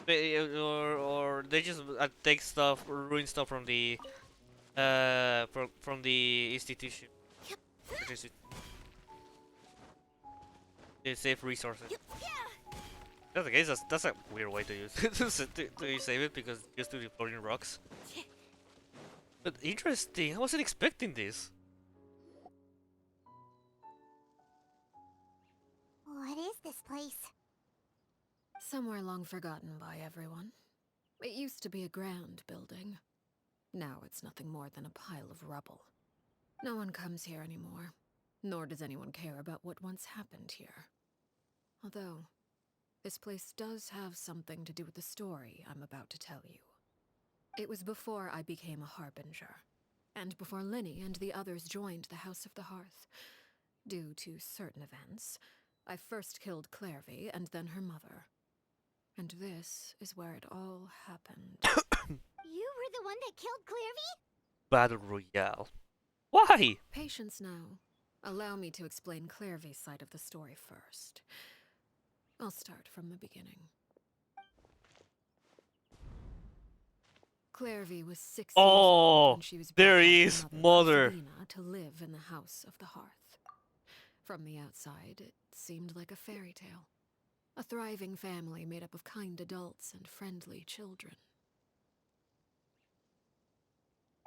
or they just take stuff or ruin stuff from the from the institution. They save resources. That's the case. That's a weird way to use to save it because just to the floating rocks. But interesting. I wasn't expecting this. What is this place? Somewhere long forgotten by everyone. It used to be a grand building. Now it's nothing more than a pile of rubble. No one comes here anymore, nor does anyone care about what once happened here. Although, this place does have something to do with the story I'm about to tell you. It was before I became a harbinger, and before Linny and the others joined the House of the Hearth. Due to certain events, I first killed Clairvy and then her mother. And this is where it all happened. You were the one that killed Clairvy? Battle Royale. Why? Patience now. Allow me to explain Clairvy's side of the story first. I'll start from the beginning. Clairvy was 6 years old when she was brought there by her is mother. Crucibina, to live in the House of the Hearth. From the outside, it seemed like a fairy tale. A thriving family made up of kind adults and friendly children.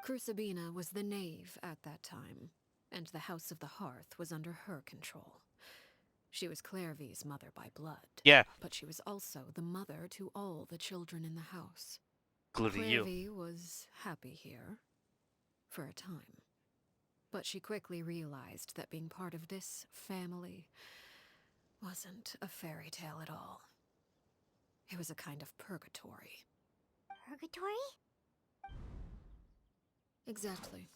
Crucibina was the knave at that time, and the House of the Hearth was under her control. She was Clairvy's mother by blood. Yeah. But she was also the mother to all the children in the house. Including you. Clairvy was happy here. For a time. But she quickly realized that being part of this family wasn't a fairy tale at all. It was a kind of purgatory. Purgatory? Exactly.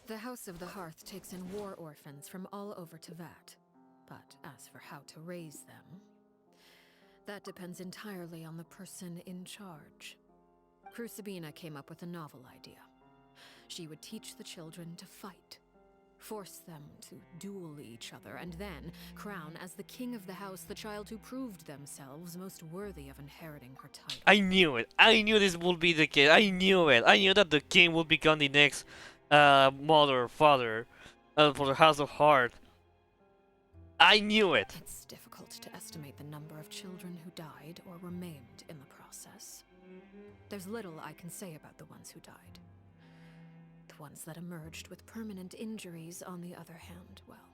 The House of the Hearth takes in war orphans from all over Teyvat. But as for how to raise them, that depends entirely on the person in charge. Crucibina came up with a novel idea. She would teach the children to fight, force them to duel each other, and then crown as the king of the house the child who proved themselves most worthy of inheriting her title. I knew it. I knew this would be the case. I knew it. I knew that the king would become the next mother, father for the House of Heart. I knew it. It's difficult to estimate the number of children who died or were maimed in the process. There's little I can say about the ones who died. The ones that emerged with permanent injuries, on the other hand, well,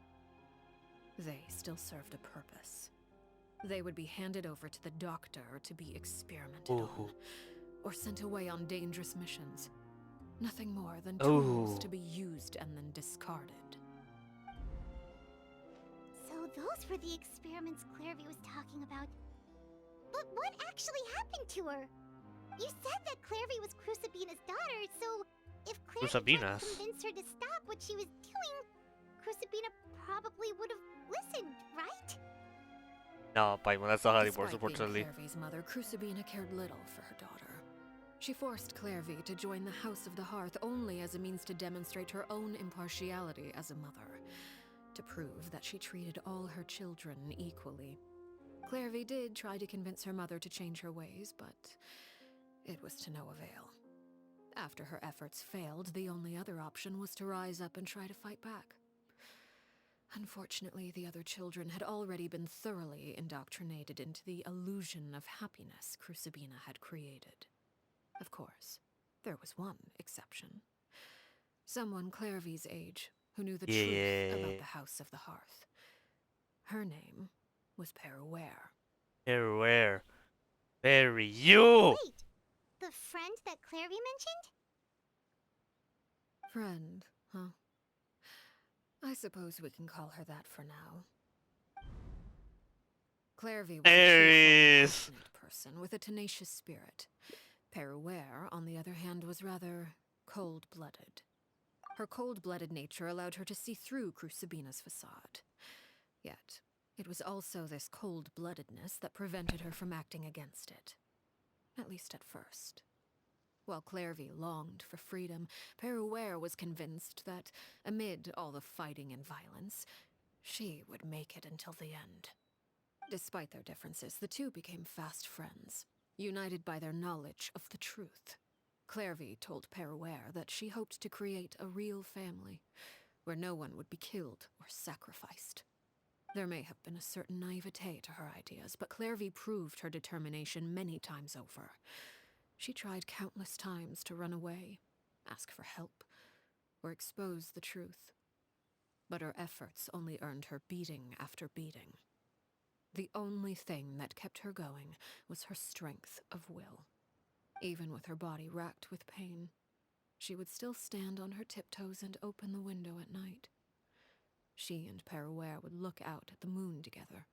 they still served a purpose. They would be handed over to the doctor to be experimented on, or sent away on dangerous missions. Nothing more than tools to be used and then discarded. So those were the experiments Clairvy was talking about. But what actually happened to her? You said that Clairvy was Crucibina's daughter, so if Clairvy tried to convince her to stop what she was doing, Crucibina probably would have listened, right? No, Paimon, that's not how it works, Despite being unfortunately. Clairvy's mother, Crucibina cared little for her daughter. She forced Clairvy to join the House of the Hearth only as a means to demonstrate her own impartiality as a mother, to prove that she treated all her children equally. Clairvy did try to convince her mother to change her ways, but it was to no avail. After her efforts failed, the only other option was to rise up and try to fight back. Unfortunately, the other children had already been thoroughly indoctrinated into the illusion of happiness Crucibina had created. Of course, there was one exception. Someone Clairvy's age who knew the truth about the House of the Hearth. Her name was Peruere. Peruere. Very you! Wait, the friend that Clairvy mentioned? Friend, huh? I suppose we can call her that for now. Clairvy was There a true is. passionate person with a tenacious spirit. Peruere, on the other hand, was rather cold-blooded. Her cold-blooded nature allowed her to see through Crucibina's facade. Yet, it was also this cold-bloodedness that prevented her from acting against it. At least at first. While Clairvy longed for freedom, Peruere was convinced that, amid all the fighting and violence, she would make it until the end. Despite their differences, the two became fast friends, united by their knowledge of the truth. Clairvy told Peruere that she hoped to create a real family, where no one would be killed or sacrificed. There may have been a certain naivete to her ideas, but Clairvy proved her determination many times over. She tried countless times to run away, ask for help, or expose the truth. But her efforts only earned her beating after beating. The only thing that kept her going was her strength of will. Even with her body racked with pain, she would still stand on her tiptoes and open the window at night. She and Peruere would look out at the moon together,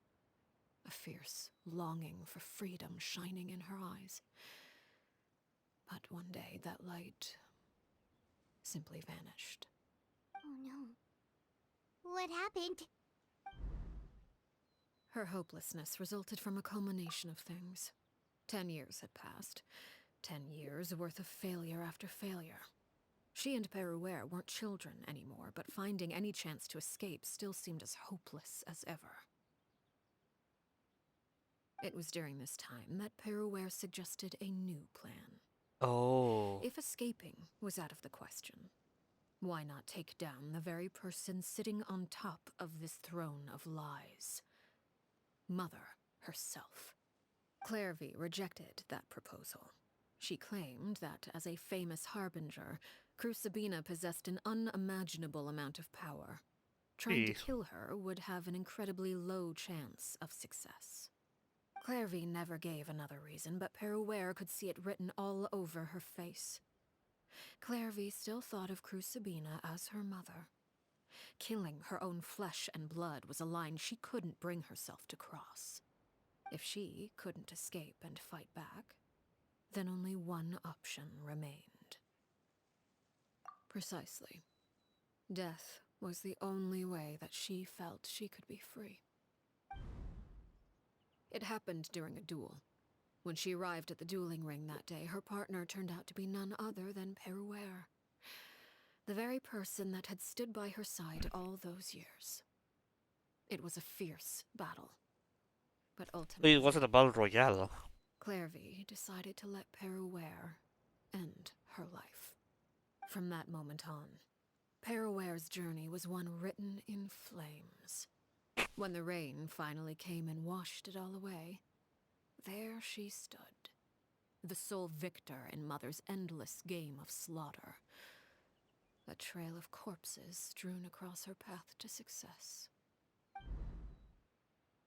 a fierce longing for freedom shining in her eyes. But one day that light simply vanished. Oh no. What happened? Her hopelessness resulted from a culmination of things. 10 years had passed. 10 years worth of failure after failure. She and Peruere weren't children anymore, but finding any chance to escape still seemed as hopeless as ever. It was during this time that Peruere suggested a new plan. Oh. If escaping was out of the question, why not take down the very person sitting on top of this throne of lies? Mother herself. Clairvy rejected that proposal. She claimed that, as a famous harbinger, Crucibina possessed an unimaginable amount of power. Trying to kill her would have an incredibly low chance of success. Clairvy never gave another reason, but Peruere could see it written all over her face. Clairvy still thought of Crucibina as her mother. Killing her own flesh and blood was a line she couldn't bring herself to cross. If she couldn't escape and fight back, then only one option remained. Precisely. Death was the only way that she felt she could be free. It happened during a duel. When she arrived at the dueling ring that day, her partner turned out to be none other than Peruere. The very person that had stood by her side all those years. It was a fierce battle. But ultimately, It wasn't a battle royale. Clairvy decided to let Peruere end her life. From that moment on, Peruere's journey was one written in flames. When the rain finally came and washed it all away, there she stood, the sole victor in Mother's endless game of slaughter. A trail of corpses strewn across her path to success.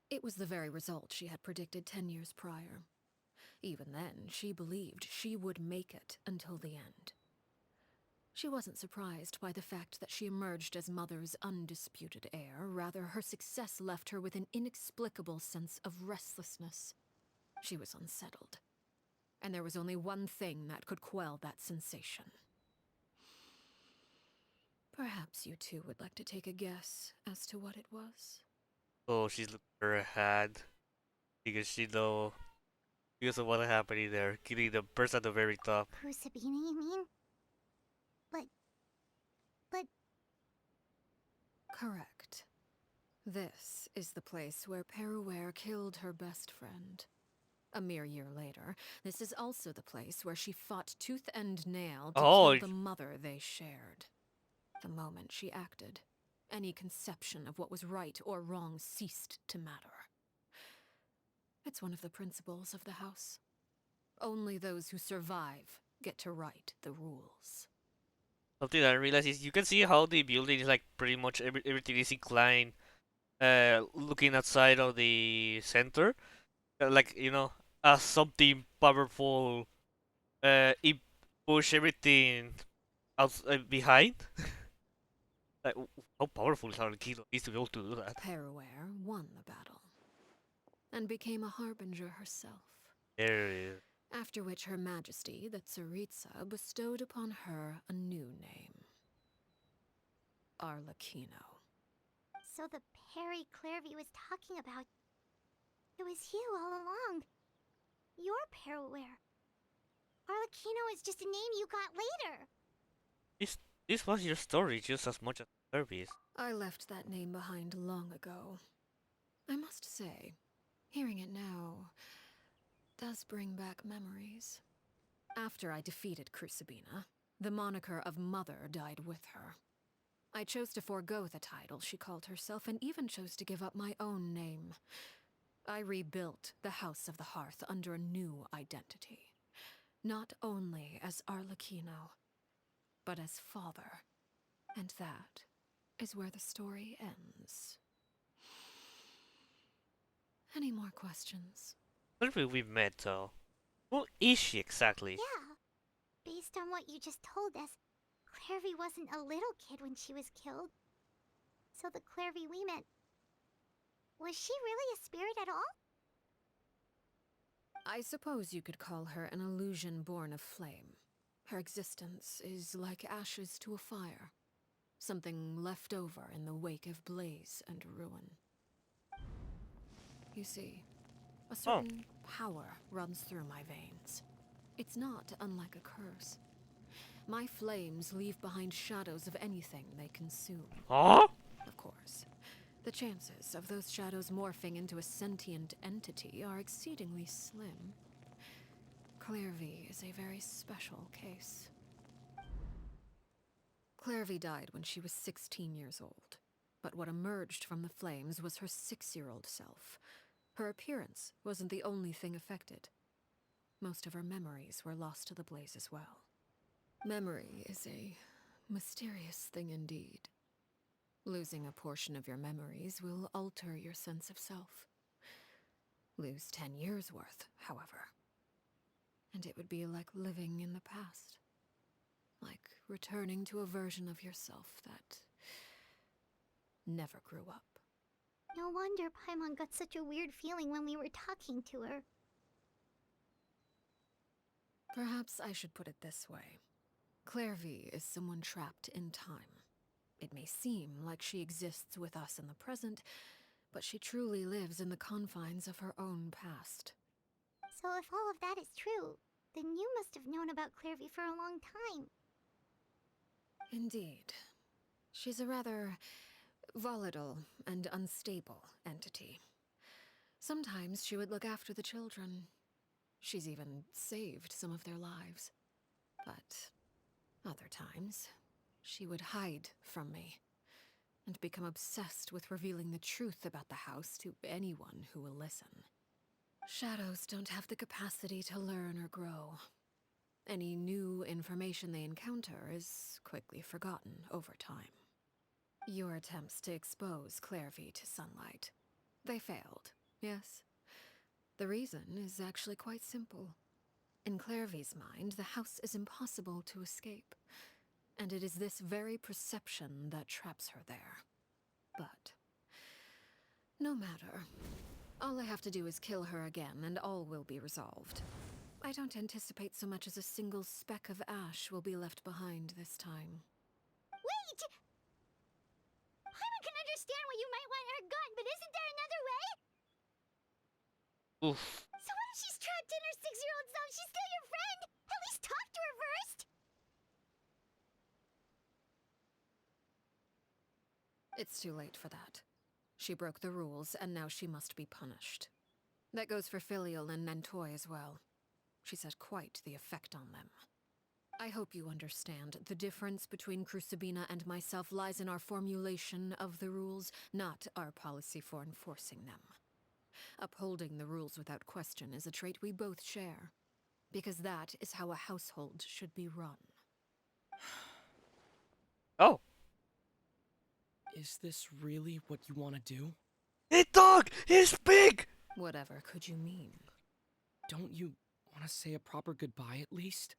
It was the very result she had predicted 10 years prior. Even then, she believed she would make it until the end. She wasn't surprised by the fact that she emerged as Mother's undisputed heir. Rather, her success left her with an inexplicable sense of restlessness. She was unsettled. And there was only one thing that could quell that sensation. Perhaps you two would like to take a guess as to what it was? Oh, she's looking for her hat. Because she know because of what happened there, killing the person at the very top. Crucibina, you mean? But... Correct. This is the place where Peruere killed her best friend. A mere year later, this is also the place where she fought tooth and nail to kill the mother they shared. The moment she acted, any conception of what was right or wrong ceased to matter. It's one of the principles of the house. Only those who survive get to write the rules. Something that I realized is you can see how the building is like pretty much everything is inclined, looking outside of the center, like you know, as something powerful, it push everything out behind. Like how powerful is Arlecchino is to be able to do that? Peruere won the battle. and became a harbinger herself. There it is. After which Her Majesty, the Tsaritsa, bestowed upon her a new name. Arlecchino. So the Perry Clairvy was talking about... It was you all along. You're Perware. Arlecchino is just a name you got later. This was your story just as much as Kirby's. I left that name behind long ago. I must say, hearing it now does bring back memories. After I defeated Crucibina, the moniker of Mother died with her. I chose to forego the title she called herself and even chose to give up my own name. I rebuilt the House of the Hearth under a new identity. Not only as Arlecchino, but as father. And that is where the story ends. Any more questions? Where did we met though? Who is she exactly? Yeah. Based on what you just told us, Clairvy wasn't a little kid when she was killed. So the Clairvy we met... Was she really a spirit at all? I suppose you could call her an illusion born of flame. Her existence is like ashes to a fire. Something left over in the wake of blaze and ruin. You see, a certain power runs through my veins. It's not unlike a curse. My flames leave behind shadows of anything they consume. Huh? Of course, the chances of those shadows morphing into a sentient entity are exceedingly slim. Clairvy is a very special case. Clairvy died when she was 16 years old, but what emerged from the flames was her 6-year-old self. Her appearance wasn't the only thing affected. Most of her memories were lost to the blaze as well. Memory is a mysterious thing indeed. Losing a portion of your memories will alter your sense of self. Lose 10 years' worth, however, and it would be like living in the past. Like returning to a version of yourself that never grew up. No wonder Paimon got such a weird feeling when we were talking to her. Perhaps I should put it this way. Clairvy is someone trapped in time. It may seem like she exists with us in the present, but she truly lives in the confines of her own past. So if all of that is true, then you must have known about Clairvy for a long time. Indeed. She's a rather volatile and unstable entity. Sometimes she would look after the children. She's even saved some of their lives. But other times, she would hide from me and become obsessed with revealing the truth about the house to anyone who will listen. Shadows don't have the capacity to learn or grow. Any new information they encounter is quickly forgotten over time. Your attempts to expose Clairvy to sunlight. They failed, yes. The reason is actually quite simple. In Clairvy's mind, the house is impossible to escape, and it is this very perception that traps her there. But no matter. All I have to do is kill her again, and all will be resolved. I don't anticipate so much as a single speck of ash will be left behind this time. Wait! Paimon can understand why you might want her gone, but isn't there another way? Oof. So what if she's trapped in her 6-year-old self? She's still your friend! At least talk to her first! It's too late for that. She broke the rules, and now she must be punished. That goes for Filial and Nantoy as well. She's had quite the effect on them. I hope you understand. The difference between Crucibina and myself lies in our formulation of the rules, not our policy for enforcing them. Upholding the rules without question is a trait we both share, because that is how a household should be run. Oh. Is this really what you want to do? Hey dog! He's big! Whatever could you mean? Don't you want to say a proper goodbye at least?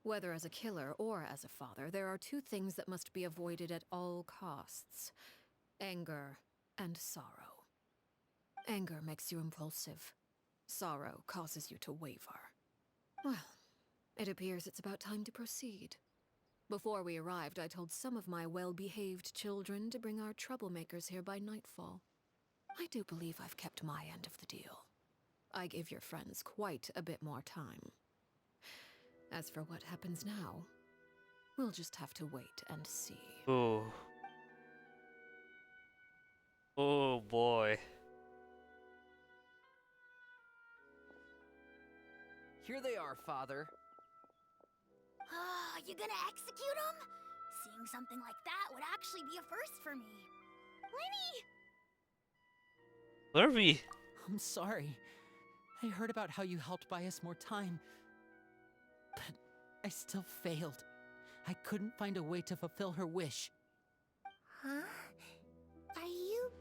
Whether as a killer or as a father, there are two things that must be avoided at all costs: anger and sorrow. Anger makes you impulsive. Sorrow causes you to waver. Well, it appears it's about time to proceed. Before we arrived, I told some of my well-behaved children to bring our troublemakers here by nightfall. I do believe I've kept my end of the deal. I gave your friends quite a bit more time. As for what happens now, we'll just have to wait and see. Oh. Oh boy. Here they are, Father. You gonna execute him? Seeing something like that would actually be a first for me. Lenny! Murphy! I'm sorry. I heard about how you helped buy us more time. But I still failed. I couldn't find a way to fulfill her wish. Huh? Are you...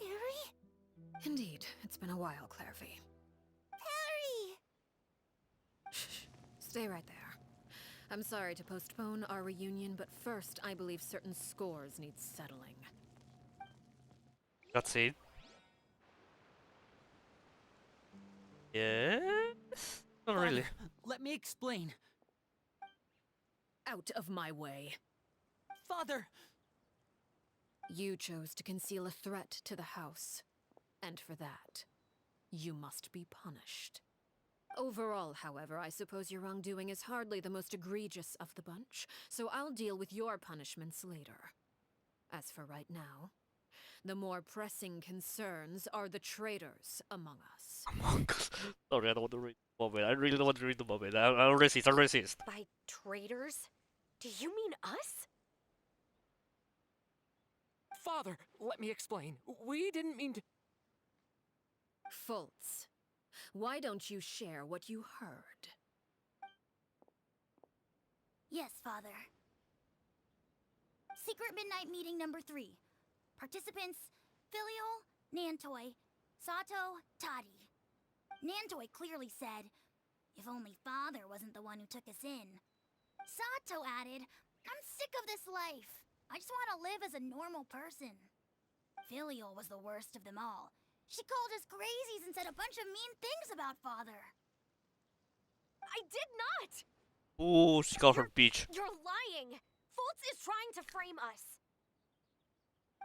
Perry? Indeed, it's been a while, Clairvy. Perry! Shh. Stay right there. I'm sorry to postpone our reunion, but first I believe certain scores need settling. That's it. Yes? Not really. Let me explain. Out of my way. Father! You chose to conceal a threat to the house, and for that, you must be punished. Overall, however, I suppose your wrongdoing is hardly the most egregious of the bunch, so I'll deal with your punishments later. As for right now, the more pressing concerns are the traitors among us. Among us? Sorry, I don't want to read the moment. I really don't want to read the moment. I'll resist, I'll resist. By traitors? Do you mean us? Father, let me explain. We didn't mean to... Fultz, why don't you share what you heard? Yes, Father. Secret Midnight Meeting number 3. Participants, Filial, Nantoy, Sato, Toddy. Nantoy clearly said, if only Father wasn't the one who took us in. Sato added, I'm sick of this life. I just want to live as a normal person. Filial was the worst of them all. She called us crazies and said a bunch of mean things about Father. I did not! Ooh, she called her bitch. You're lying! Fultz is trying to frame us!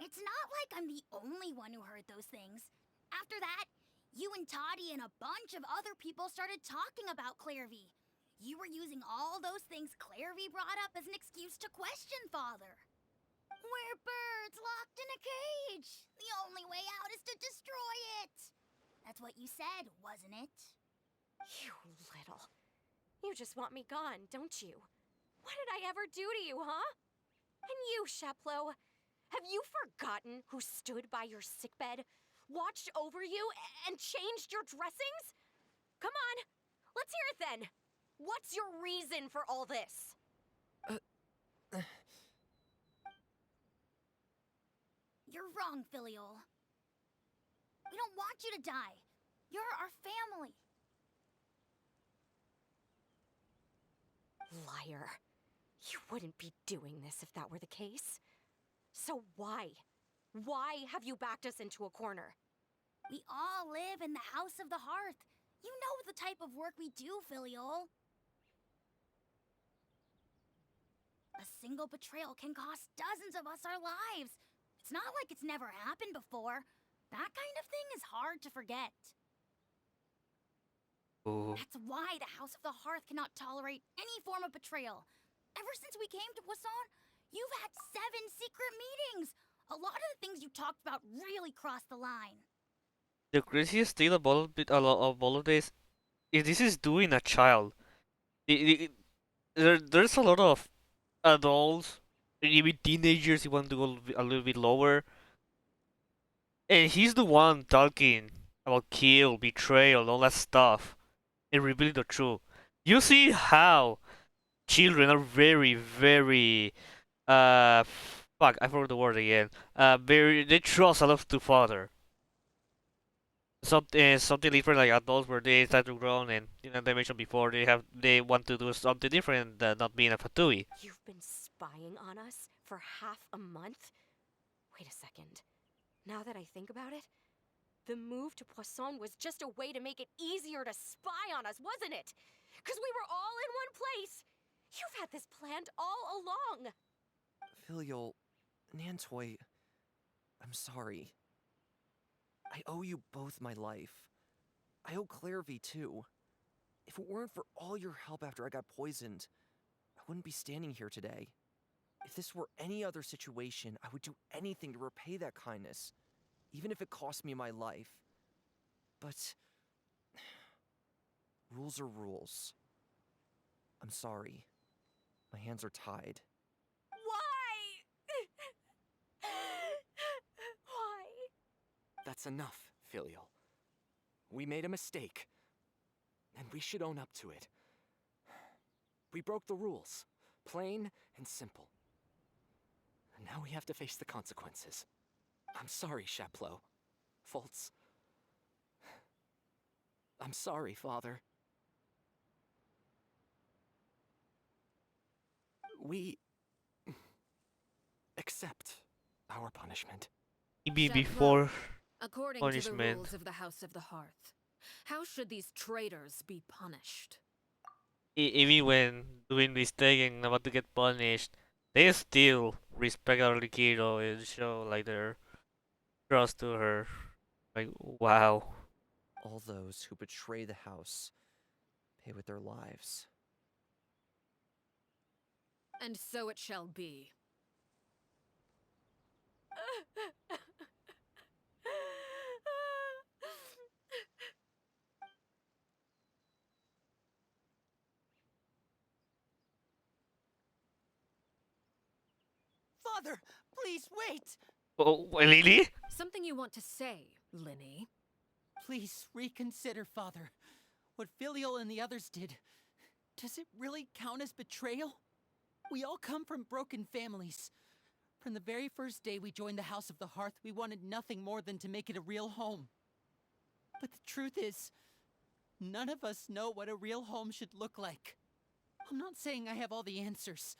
It's not like I'm the only one who heard those things. After that, you and Toddy and a bunch of other people started talking about Clairvy. You were using all those things Clairvy brought up as an excuse to question Father. We're birds locked in a cage. The only way out is to destroy it. That's what you said, wasn't it? You little... You just want me gone, don't you? What did I ever do to you, huh? And you, Sheplo, have you forgotten who stood by your sickbed, watched over you, and changed your dressings? Come on, let's hear it then. What's your reason for all this? You're wrong, Filial. We don't want you to die. You're our family. Liar. You wouldn't be doing this if that were the case. So why? Why have you backed us into a corner? We all live in the House of the Hearth. You know the type of work we do, Filial. A single betrayal can cost dozens of us our lives. It's not like it's never happened before. That kind of thing is hard to forget. Ooh. That's why the House of the Hearth cannot tolerate any form of betrayal. Ever since we came to Poisson, you've had 7 secret meetings. A lot of the things you talked about really crossed the line. The craziest thing about all of this is this is doing a child. There's a lot of adults, even teenagers, you want to go a little bit lower. And he's the one talking about kill, betrayal, all that stuff, and revealing the truth. You see how children are very, very, fuck, I forgot the word again. They trust a lot to father. something different like adults where they start to grow and they mentioned before they want to do something different, not being a fatui. You've been spying on us for half a month? Wait a second. Now that I think about it, the move to Poisson was just a way to make it easier to spy on us, wasn't it? Because we were all in one place! You've had this planned all along! Filial, Nantoy, I'm sorry. I owe you both my life. I owe Clairvy too. If it weren't for all your help after I got poisoned, I wouldn't be standing here today. If this were any other situation, I would do anything to repay that kindness, even if it cost me my life. But rules are rules. I'm sorry. My hands are tied. Why? Why? That's enough, Filial. We made a mistake, and we should own up to it. We broke the rules, plain and simple. And now we have to face the consequences. I'm sorry, Chaplot. Fultz. I'm sorry, Father. We accept our punishment. Maybe Chapeau, before according punishment. to the rules of the House of the Hearth, how should these traitors be punished? Even when doing mistake and about to get punished, they still respect Arlecchino and show like their trust to her. Like wow. All those who betray the house pay with their lives. And so it shall be. Father, please wait! Oh, Lily? Something you want to say, Linny? Please reconsider, Father. What Filial and the others did, does it really count as betrayal? We all come from broken families. From the very first day we joined the House of the Hearth, we wanted nothing more than to make it a real home. But the truth is, none of us know what a real home should look like. I'm not saying I have all the answers.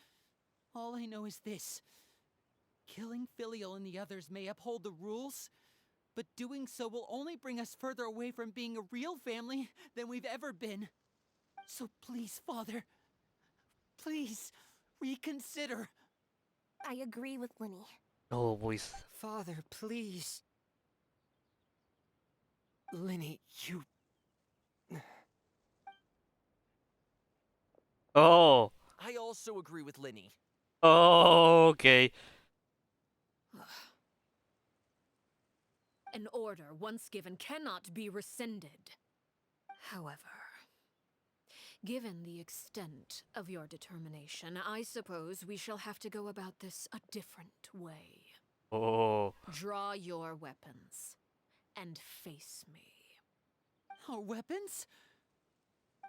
All I know is this. Killing Filial and the others may uphold the rules, but doing so will only bring us further away from being a real family than we've ever been. So please, Father, please reconsider. I agree with Linny. No voice. Father, please. Linny, you... Oh. I also agree with Linny. Oh, okay. An order once given cannot be rescinded. However, given the extent of your determination, I suppose we shall have to go about this a different way. Oh. Draw your weapons and face me. Our weapons?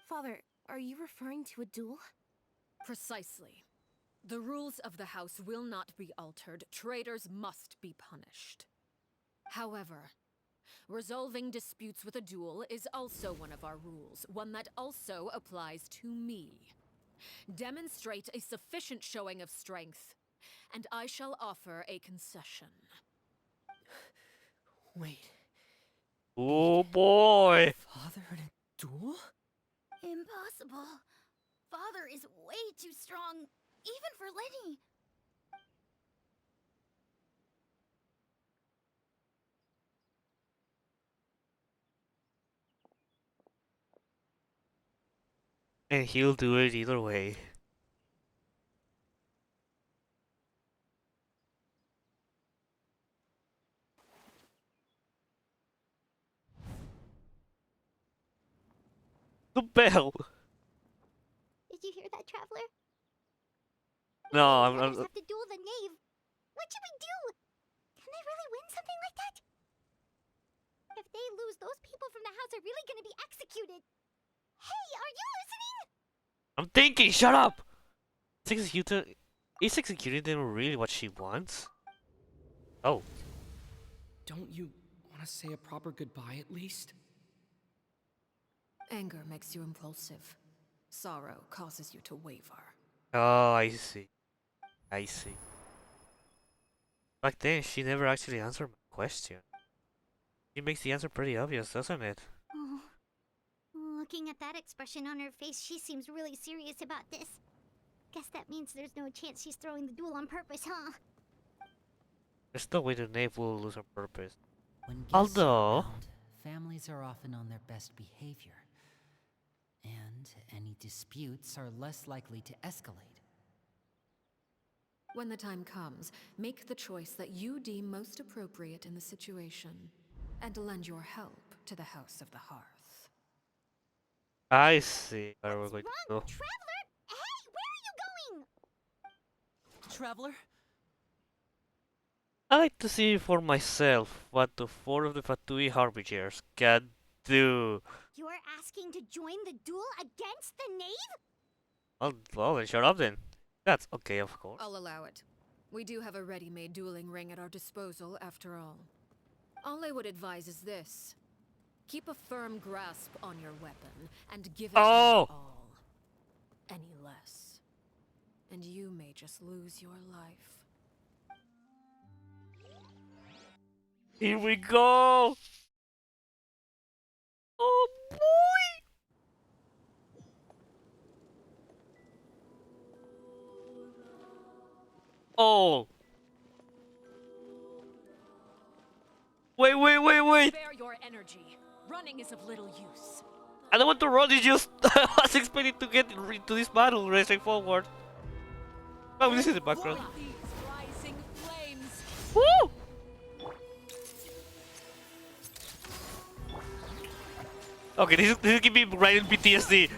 Father, are you referring to a duel? Precisely. The rules of the house will not be altered. Traitors must be punished. However, resolving disputes with a duel is also one of our rules, one that also applies to me. Demonstrate a sufficient showing of strength, and I shall offer a concession. Wait, Oh boy. Father in a duel? Impossible. Father is way too strong, even for Lenny. And he'll do it either way. The bell. Did you hear that, Traveler? No, The others I'm have to duel the knave. What should we do? Can they really win something like that? If they lose, those people from the house are really gonna be executed. Hey, are you listening? I'm thinking. Shut up. Is executing them really what she wants? Oh. Don't you want to must say a proper goodbye at least. Anger makes you impulsive. Sorrow causes you to waver. Oh, I see. I see. Back then, she never actually answered my question. She makes the answer pretty obvious, doesn't it? Oh, looking at that expression on her face, she seems really serious about this. Guess that means there's no chance she's throwing the duel on purpose, huh? There's no way the knave will lose on purpose. When guests Although... are around, families are often on their best behavior. And any disputes are less likely to escalate. When the time comes, make the choice that you deem most appropriate in the situation, and lend your help to the House of the Hearth. I see where we're going to go. Traveler? Hey, where are you going? Traveler? I like to see for myself what the 4 of the Fatui Harbingers can do. You're asking to join the duel against the knave? Well, then shut up then. That's okay, of course. I'll allow it. We do have a ready-made dueling ring at our disposal, after all. All I would advise is this. Keep a firm grasp on your weapon, and give it your all. Any less. And you may just lose your life. Here we go! Oh boy! Oh! Wait! Spare your energy. Running is of little use. I don't want to run, it's just I was expecting to get into this battle racing forward. Oh, this is the background. Rising flames. Woo! Okay, this is giving me right in PTSD.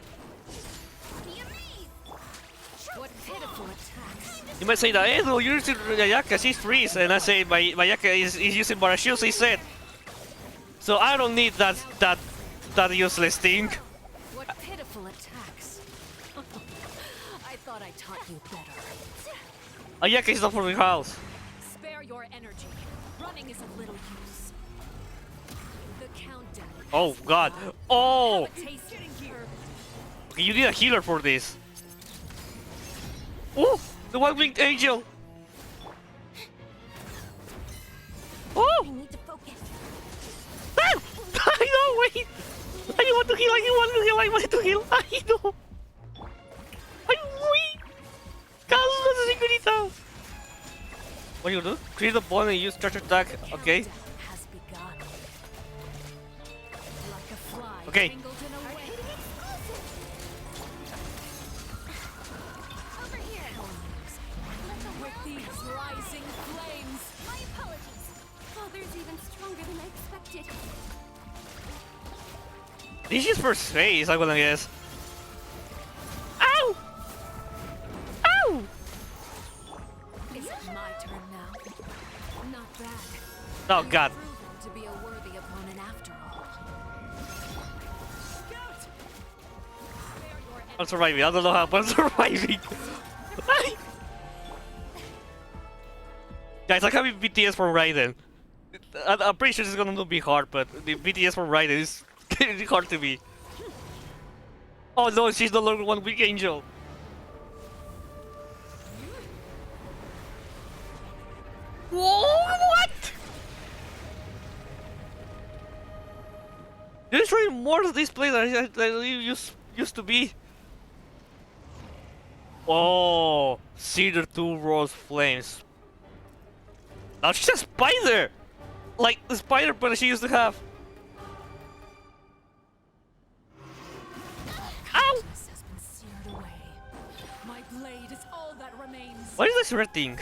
What pitiful attacks. You might say that, hey, no, you're using Mayaka, she's freeze, and I say Mayaka is using Barashield, he said. So I don't need that useless thing. What pitiful attacks. I thought I taught you better. Ayaka is not for the house. Spare your energy. Running is of little use. The countdown. Oh god. Oh! Have a taste here. Okay, you need a healer for this. Oh! The one-winged angel! Oh! I need to focus. Ah! I know, wait! I want to heal, I want to heal! I know! Ay, wait! Calma, señorita! What do you do? Create a bond and use charge attack. Okay. Has begun. Like a fly Okay. tangled in a web. Over here. With these rising flames. My apologies. Father's even stronger than I expected. This is first phase, I'm gonna guess. Ow! Ow! Is it my turn now? Not bad. Oh god. Proven to be a worthy opponent after all. I'm surviving, I don't know how, but I'm surviving. Guys, I have BTS from Raiden. I'm pretty sure this is gonna be hard, but the BTS from Raiden is really hard to beat. Oh no, she's no longer one weak angel. Whoa, what? There's really more to this place than it used to be. Oh, Cedar 2 Rose Flames. Now she's a spider! Like the spider but she used to have. Ow! This has been seared away. My blade is all that remains. What is this red thing?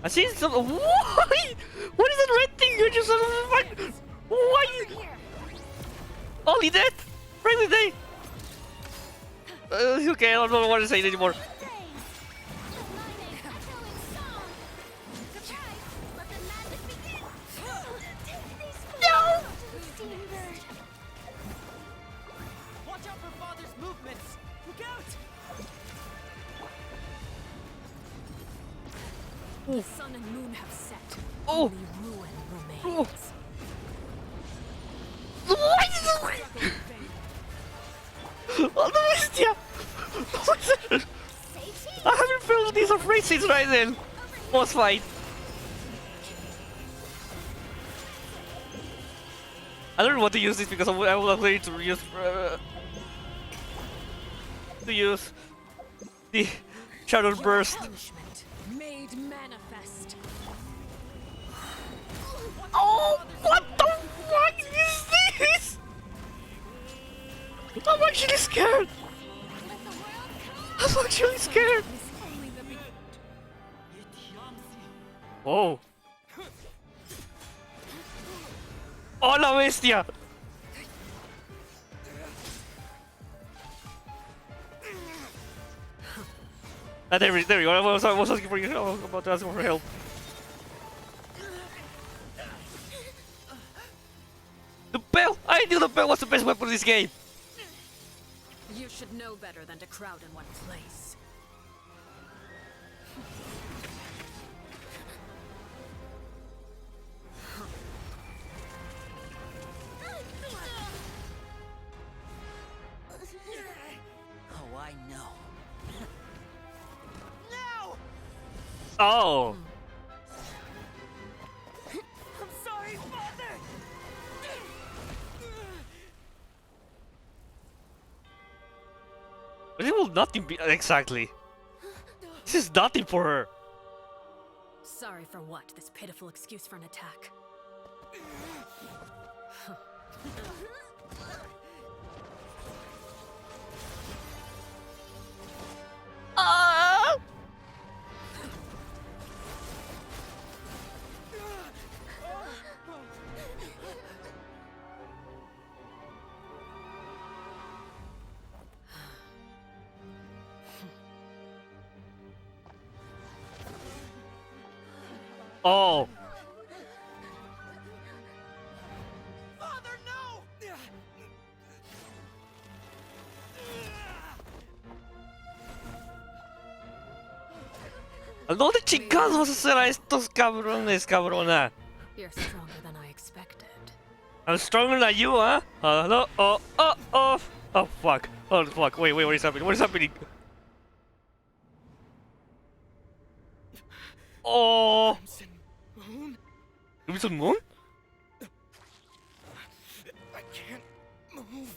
I see some. Why? What is that red thing? You just. Why? Only that? Really, they? Okay, I don't know what to say anymore. No! Watch out for Father's movements! Look out! The sun and moon have set. Oh! Only ruin remains. What is it? Oh, the bestia! I haven't felt these afraid since right then. Boss fight. I don't want to use this because I will need to use the Shadow Burst. Punishment made manifest. Oh, what the fuck is this? I'm actually scared. I'm actually scared. Oh. Oh, la bestia. There we go. I was asking for you. I was about to ask for help. The bell! I knew the bell was the best weapon in this game! You should know better than to crowd in one place. Oh, I know. Oh! I'm sorry, Father! But it will nothing be exactly. This is nothing for her. Sorry for what? This pitiful excuse for an attack. Ah! Oh! Father, no! ¿A dónde chingados será estos cabrones, cabrona? You're stronger than I expected. I'm stronger than you, huh? Hello? Oh, oh, oh! Oh, fuck. Oh, fuck. Wait, what is happening? What is happening? Oh! Moon? Crimson Moon? I can't move.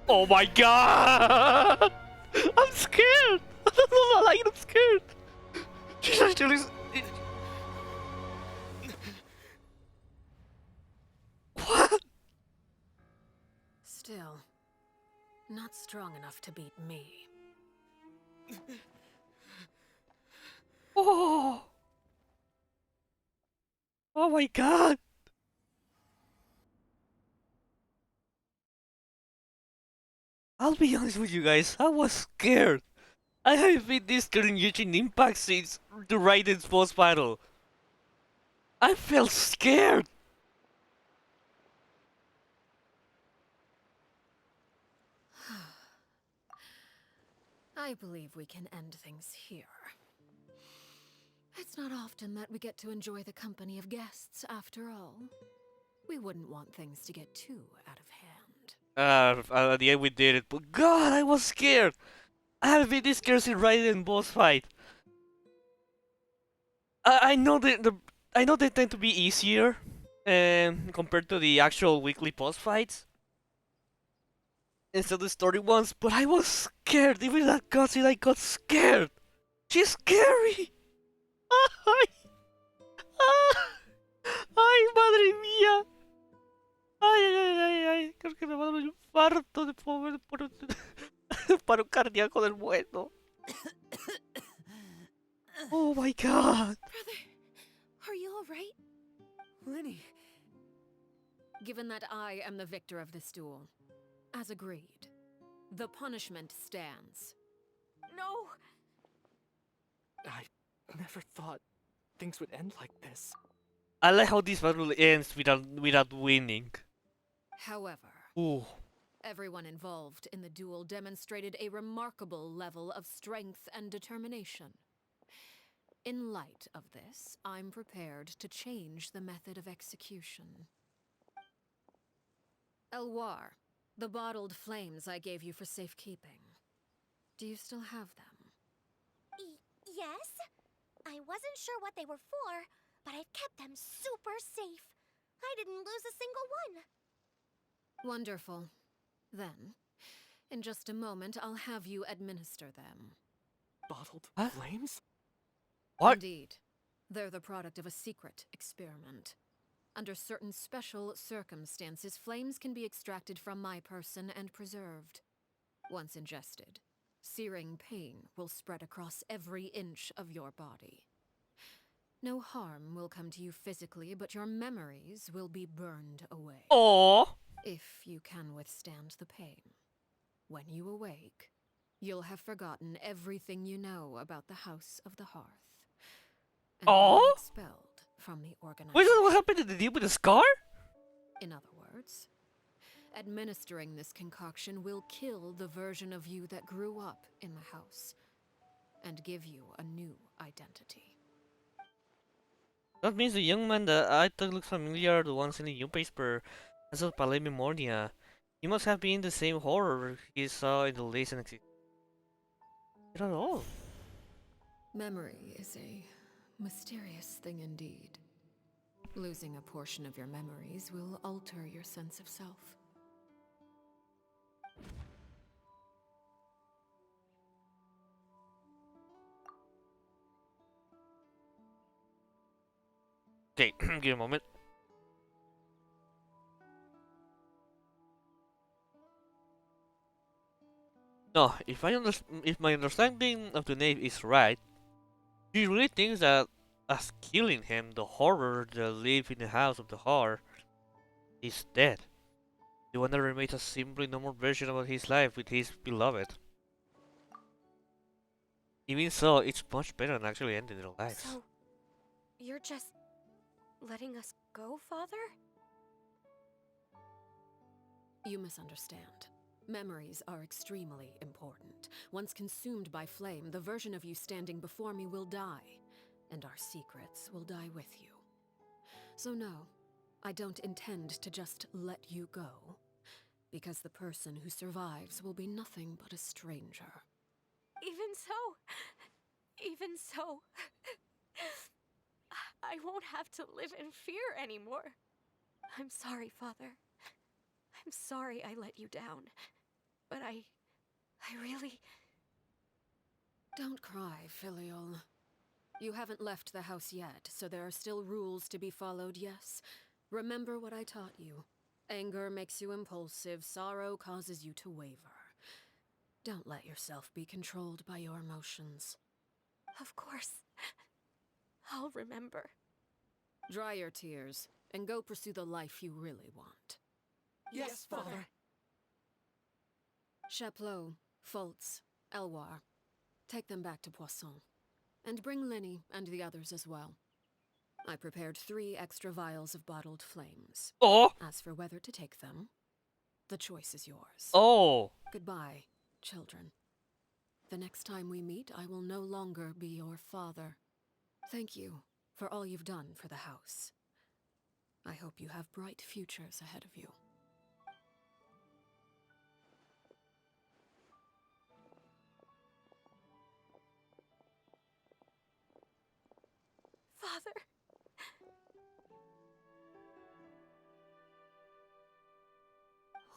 Oh my god! I'm scared! I'm scared! She's actually... What? Still, not strong enough to beat me. Oh! Oh my god! I'll be honest with you guys, I was scared. I haven't been this scared in Genshin Impact since the Raiden's boss battle. I felt scared. I believe we can end things here. It's not often that we get to enjoy the company of guests, after all. We wouldn't want things to get too out of hand. At the end we did it, but god, I was scared. I haven't been this scared since Raiden boss fight. I know I know they tend to be easier, compared to the actual weekly boss fights. Instead of the story ones, but I was scared. Even that cutscene, I got scared. She's scary. Ay, ay, madre mía. Ay. Creo que me va a dar un infarto de pobre por un paro cardíaco del bueno. Oh my god. Brother, are you alright? Lenny. Given that I am the victor of this duel, as agreed, the punishment stands. No! I never thought things would end like this. I like how this battle ends without winning. However, Ooh. everyone involved in the duel demonstrated a remarkable level of strength and determination. In light of this, I'm prepared to change the method of execution. Elwar, the bottled flames I gave you for safekeeping. Do you still have them? Yes? I wasn't sure what they were for, but I've kept them super safe. I didn't lose a single one. Wonderful. Then, in just a moment, I'll have you administer them. Bottled Huh? flames? What? Indeed. They're the product of a secret experiment. Under certain special circumstances, flames can be extracted from my person and preserved. Once ingested, searing pain will spread across every inch of your body. No harm will come to you physically, but your memories will be burned away. Oh. If you can withstand the pain. When you awake, you'll have forgotten everything you know about the House of the Hearth. And be Oh. expelled from the Wait, organization. what happened to the dude with the scar? In other words, administering this concoction will kill the version of you that grew up in the house and give you a new identity. That means the young man that I thought looked familiar, the one in the newspaper, as of Palais Memoria. He must have been the same horror he saw in the Lazen exit. Not at all. Memory is a mysterious thing indeed. Losing a portion of your memories will alter your sense of self. Okay, give me a moment. No, if my understanding of the name is right, she really thinks that as killing him, the horror that lives in the House of the Heart is dead. The one that remains a simply normal version of his life with his beloved. Even so, it's much better than actually ending their lives. So, you're just letting us go, Father? You misunderstand. Memories are extremely important. Once consumed by flame, the version of you standing before me will die, and our secrets will die with you. So no, I don't intend to just let you go, because the person who survives will be nothing but a stranger. Even so, I won't have to live in fear anymore. I'm sorry, Father. I'm sorry I let you down. But I really... Don't cry, Filial. You haven't left the house yet, so there are still rules to be followed, yes? Remember what I taught you. Anger makes you impulsive, sorrow causes you to waver. Don't let yourself be controlled by your emotions. Of course. I'll remember. Dry your tears, and go pursue the life you really want. Yes, Father. Chaplot, Foltz, Elwar. Take them back to Poisson. And bring Linny and the others as well. I prepared 3 extra vials of bottled flames. Oh! As for whether to take them, the choice is yours. Oh! Goodbye, children. The next time we meet, I will no longer be your father. Thank you for all you've done for the house. I hope you have bright futures ahead of you. Father.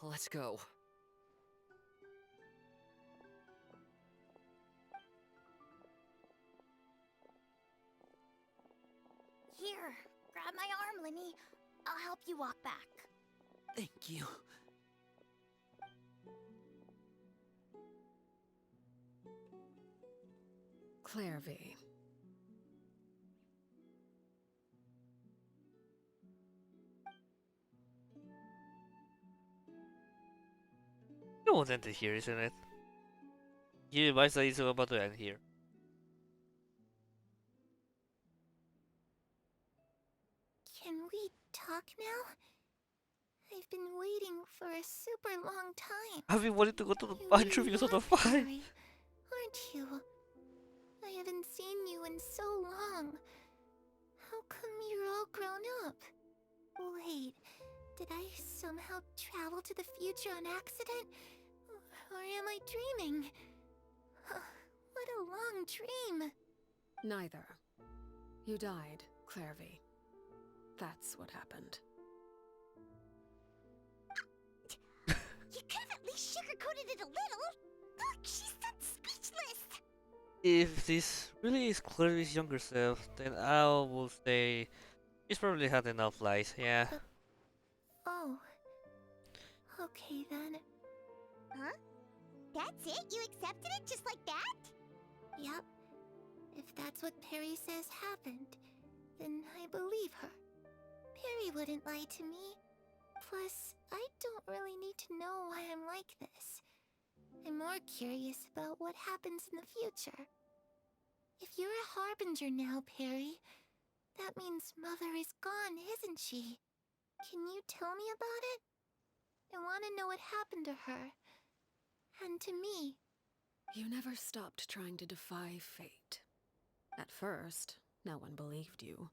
Let's go. Here, grab my arm, Linny. I'll help you walk back. Thank you. Clairvy. It won't end it here, isn't it? You advise that it's about to end here. Can we talk now? I've been waiting for a super long time. I've been wanting to go to the You bathroom really because of the are fight. sorry, aren't you? I haven't seen you in so long. How come you're all grown up? Wait, did I somehow travel to the future on accident? Or am I dreaming? What a long dream. Neither. You died, Clairvy. That's what happened. You could have at least sugarcoated it a little. Look, she's done speechless. If this really is Clary's younger self, then I will say she's probably had enough lies, yeah. Oh. Okay then. Huh? That's it? You accepted it just like that? Yep. If that's what Perry says happened, then I believe her. Perry wouldn't lie to me. Plus, I don't really need to know why I'm like this. I'm more curious about what happens in the future. If you're a harbinger now, Perry, that means Mother is gone, isn't she? Can you tell me about it? I want to know what happened to her. And to me. You never stopped trying to defy fate. At first, no one believed you.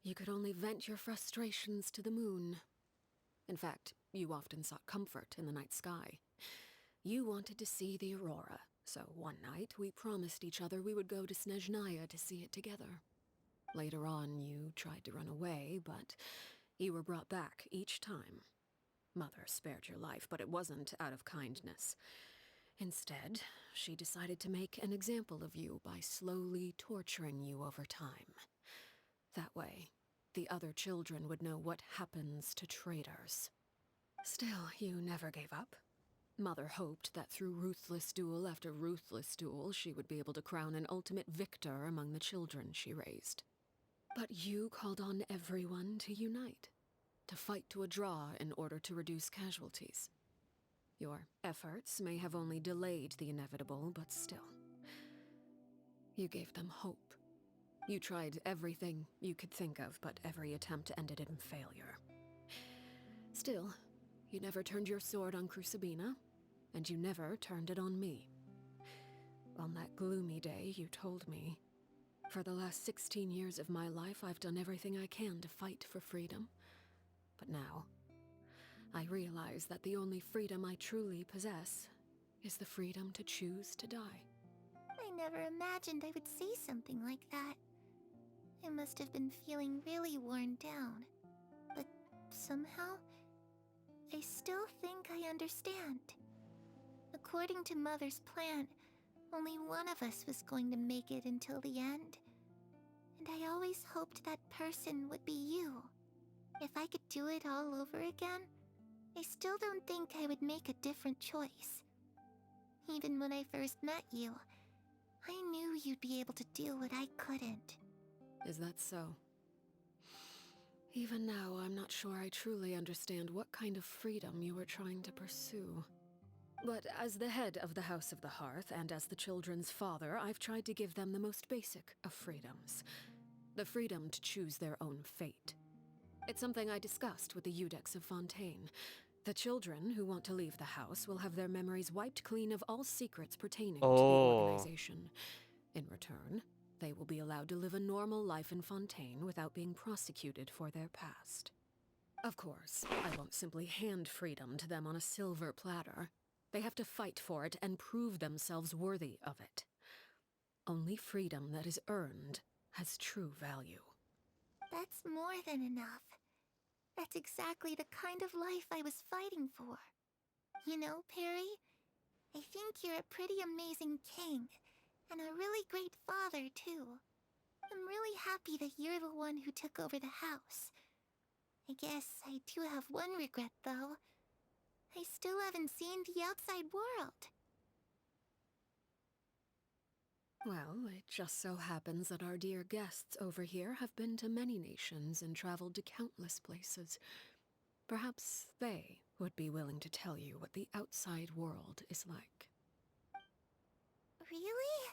You could only vent your frustrations to the moon. In fact, you often sought comfort in the night sky. You wanted to see the aurora, so one night we promised each other we would go to Snezhnaya to see it together. Later on, you tried to run away, but you were brought back each time. Mother spared your life, but it wasn't out of kindness. Instead, she decided to make an example of you by slowly torturing you over time. That way, the other children would know what happens to traitors. Still, you never gave up. Mother hoped that through ruthless duel after ruthless duel, she would be able to crown an ultimate victor among the children she raised. But you called on everyone to unite, to fight to a draw in order to reduce casualties. Your efforts may have only delayed the inevitable, but still. You gave them hope. You tried everything you could think of, but every attempt ended in failure. Still, you never turned your sword on Crucibina, and you never turned it on me. On that gloomy day, you told me, "For the last 16 years of my life, I've done everything I can to fight for freedom. But now, I realize that the only freedom I truly possess is the freedom to choose to die." I never imagined I would say something like that. I must have been feeling really worn down. But somehow, I still think I understand. According to Mother's plan, only one of us was going to make it until the end. And I always hoped that person would be you. If I could do it all over again, I still don't think I would make a different choice. Even when I first met you, I knew you'd be able to do what I couldn't. Is that so? Even now, I'm not sure I truly understand what kind of freedom you were trying to pursue. But as the head of the House of the Hearth, and as the children's father, I've tried to give them the most basic of freedoms. The freedom to choose their own fate. It's something I discussed with the Eudex of Fontaine. The children who want to leave the house will have their memories wiped clean of all secrets pertaining to the organization. In return, they will be allowed to live a normal life in Fontaine without being prosecuted for their past. Of course, I won't simply hand freedom to them on a silver platter. They have to fight for it and prove themselves worthy of it. Only freedom that is earned has true value. That's more than enough. That's exactly the kind of life I was fighting for. You know, Perry, I think you're a pretty amazing king, and a really great father, too. I'm really happy that you're the one who took over the house. I guess I do have one regret, though. I still haven't seen the outside world. Well, it just so happens that our dear guests over here have been to many nations and traveled to countless places. Perhaps they would be willing to tell you what the outside world is like. Really?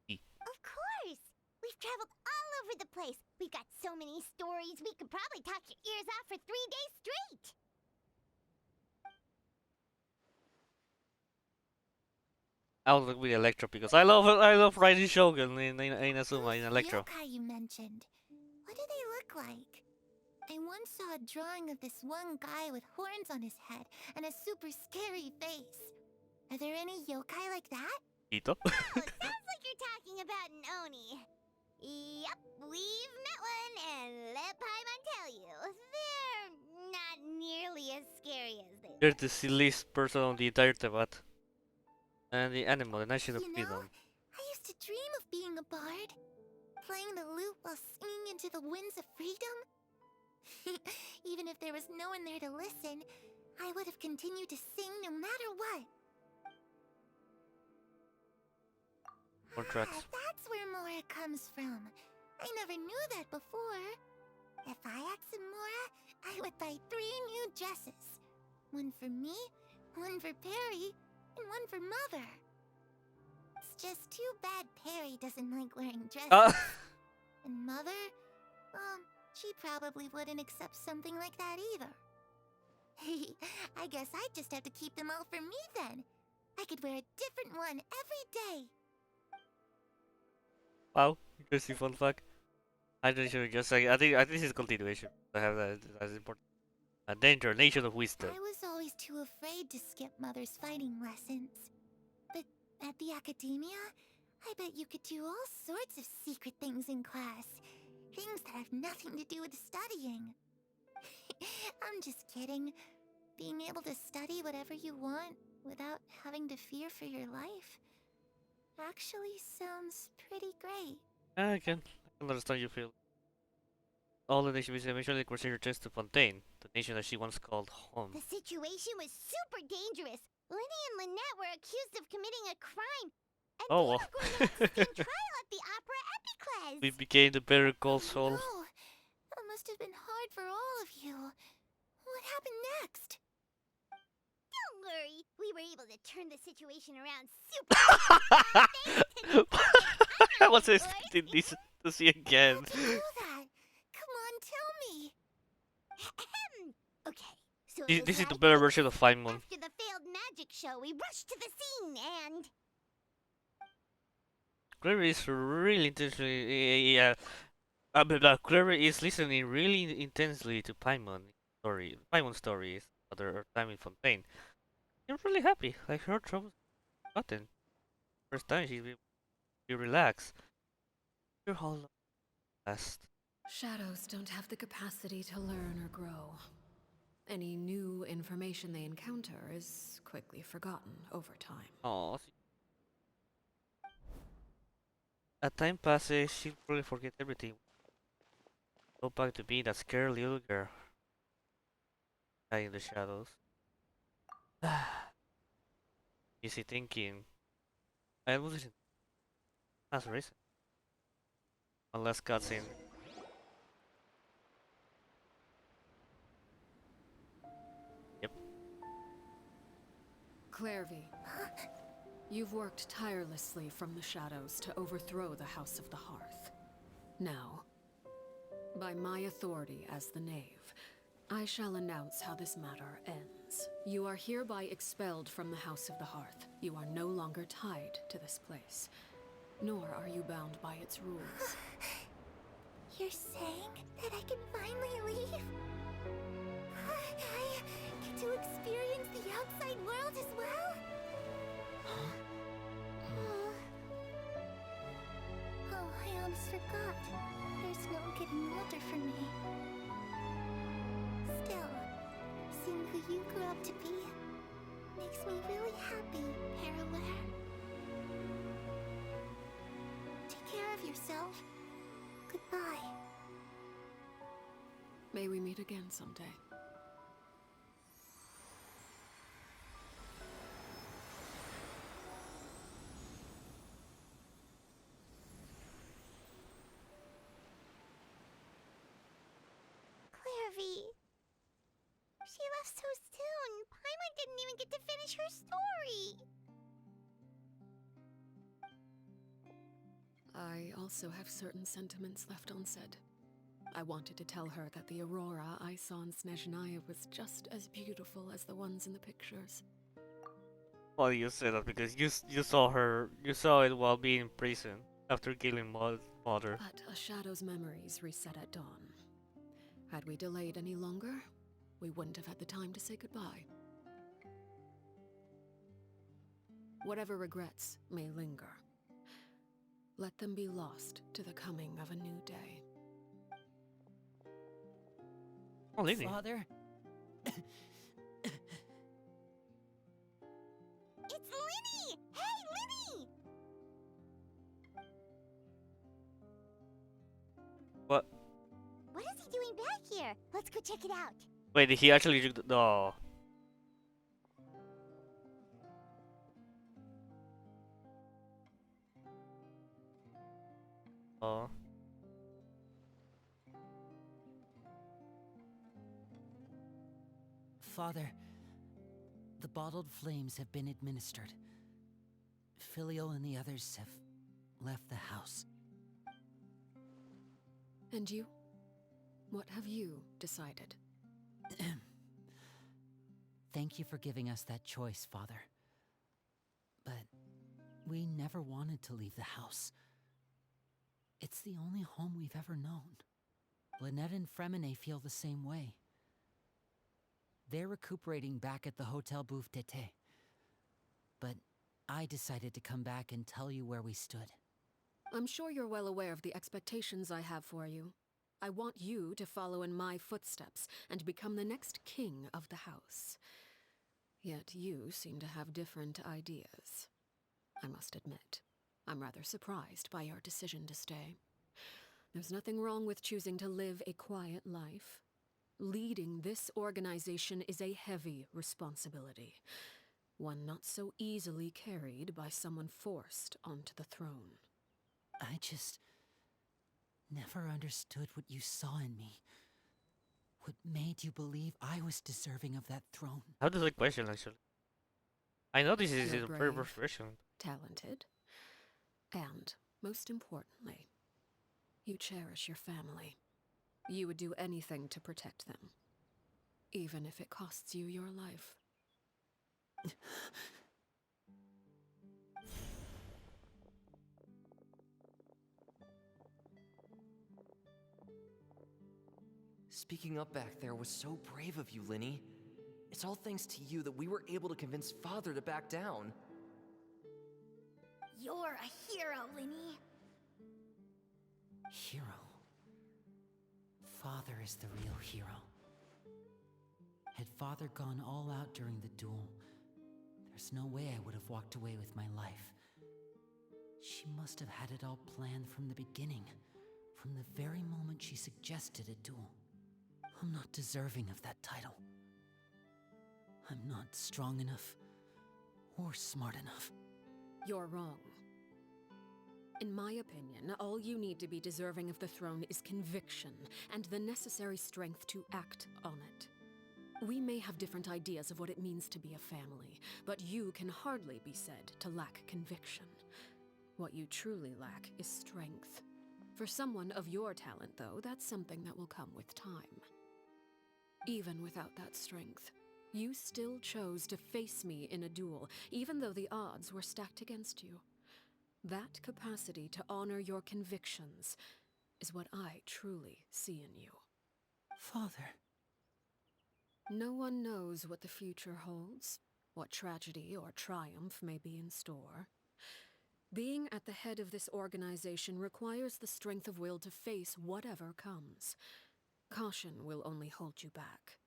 Of course! We've traveled all over the place. We've got so many stories, we could probably talk your ears off for 3 days straight! I'll look with Electro because I love riding Shogun in Asuma in Electro. Yokai you mentioned. What do they look like? I once saw a drawing of this one guy with horns on his head and a super scary face. Are there any yokai like that? Ito? Oh, it sounds like you're talking about an Oni. Yep, we've met one, and let Paimon tell you, they're not nearly as scary as they You're the silliest person on the entire Tevat. And the animal, the nation of freedom. I used to dream of being a bard. Playing the lute while singing into the winds of freedom. Even if there was no one there to listen, I would have continued to sing no matter what. More tracks. That's where Mora comes from. I never knew that before. If I had some Mora, I would buy 3 new dresses. One for me, one for Perry, and one for Mother. It's just too bad Perry doesn't like wearing dresses. And Mother, she probably wouldn't accept something like that either. I guess I'd just have to keep them all for me then. I could wear a different one every day. Wow, interesting fun fact. I don't know, just like I think this is continuation. I have that as important. A danger, nation of wisdom. I was always too afraid to skip Mother's fighting lessons. But at the academia, I bet you could do all sorts of secret things in class. Things that have nothing to do with studying. I'm just kidding. Being able to study whatever you want without having to fear for your life actually sounds pretty great. I can understand you feel. All the nation is eventually crossing her chest to Fontaine, the nation that she once called home. The situation was super dangerous. Lenny and Lynette were accused of committing a crime. And Oh well. they were going to stand trial at the Opera Epicles. We became the Better Call Saul. Oh, that must have been hard for all of you. What happened next? Don't worry, we were able to turn the situation around super. I was expecting this to see again. How'd you do that? Come on, tell me. Okay, so This is the better version of Feynman. after the failed magic show, we rushed to the scene and... Claire is really intensely, Claire is listening really intensely to Paimon's stories about her time in Fontaine. I'm really happy, like her troubles gotten. First time she relax. Your whole last. Shadows don't have the capacity to learn or grow. Any new information they encounter is quickly forgotten over time. Oh. As time passes, she'll probably forget everything. Go back to being that scared little girl. Hiding in the shadows. Easy thinking. I was that's reason. One last cutscene. Yep. Clairvy, you've worked tirelessly from the shadows to overthrow the House of the Hearth. Now, by my authority as the Knave, I shall announce how this matter ends. You are hereby expelled from the House of the Hearth. You are no longer tied to this place, nor are you bound by its rules. You're saying that I can finally leave? I get to experience the outside world as well? Oh, I almost forgot. There's no getting older for me. Still, seeing who you grew up to be makes me really happy, Parallare. Take care of yourself. Goodbye. May we meet again someday. Clairvy. She left so soon. Paimon didn't even get to finish her story. I also have certain sentiments left unsaid. I wanted to tell her that the aurora I saw in Snezhnaya was just as beautiful as the ones in the pictures. Well, you said that because you saw her, you saw it while being in prison after killing mother. But a shadow's memories reset at dawn. Had we delayed any longer, we wouldn't have had the time to say goodbye. Whatever regrets may linger, let them be lost to the coming of a new day. Oh, Lily. Father? It's Linny! Hey, Linny! What? What is he doing back here? Let's go check it out. Wait, did he actually drink the... No. Oh. Father, the bottled flames have been administered. Filio and the others have left the house. And you? What have you decided? Thank you for giving us that choice, Father. But we never wanted to leave the house. It's the only home we've ever known. Lynette and Fremine feel the same way. They're recuperating back at the Hotel Bouffe d'Été. But I decided to come back and tell you where we stood. I'm sure you're well aware of the expectations I have for you. I want you to follow in my footsteps and become the next king of the house. Yet you seem to have different ideas. I must admit, I'm rather surprised by your decision to stay. There's nothing wrong with choosing to live a quiet life. Leading this organization is a heavy responsibility, one not so easily carried by someone forced onto the throne. I just never understood what you saw in me. What made you believe I was deserving of that throne? How does the question actually? I know this is You're a very brave, version. talented, and, most importantly, you cherish your family. You would do anything to protect them, even if it costs you your life. Speaking up back there was so brave of you, Linny. It's all thanks to you that we were able to convince Father to back down. You're a hero, Linny. Hero. Father is the real hero. Had Father gone all out during the duel, there's no way I would have walked away with my life. She must have had it all planned from the beginning, from the very moment she suggested a duel. I'm not deserving of that title. I'm not strong enough or smart enough. You're wrong. In my opinion, all you need to be deserving of the throne is conviction and the necessary strength to act on it. We may have different ideas of what it means to be a family, but you can hardly be said to lack conviction. What you truly lack is strength. For someone of your talent, though, that's something that will come with time. Even without that strength, you still chose to face me in a duel, even though the odds were stacked against you. That capacity to honor your convictions is what I truly see in you. Father. No one knows what the future holds, what tragedy or triumph may be in store. Being at the head of this organization requires the strength of will to face whatever comes. Caution will only hold you back.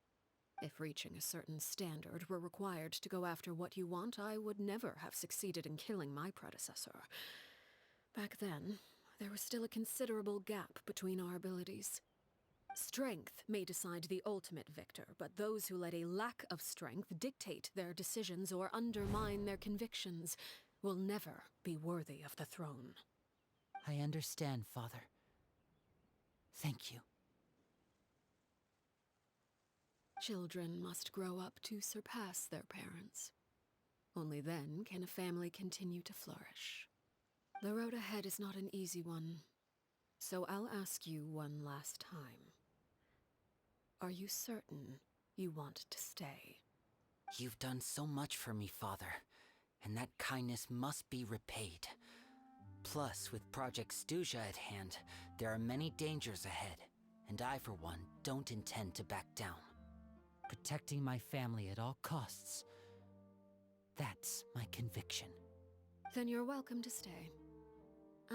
If reaching a certain standard were required to go after what you want, I would never have succeeded in killing my predecessor. Back then, there was still a considerable gap between our abilities. Strength may decide the ultimate victor, but those who let a lack of strength dictate their decisions or undermine their convictions will never be worthy of the throne. I understand, Father. Thank you. Children must grow up to surpass their parents. Only then can a family continue to flourish. The road ahead is not an easy one, so I'll ask you one last time. Are you certain you want to stay? You've done so much for me, Father. and that kindness must be repaid. Plus, with Project Stuja at hand, there are many dangers ahead, and I, for one, don't intend to back down. Protecting my family at all costs. That's my conviction. Then you're welcome to stay.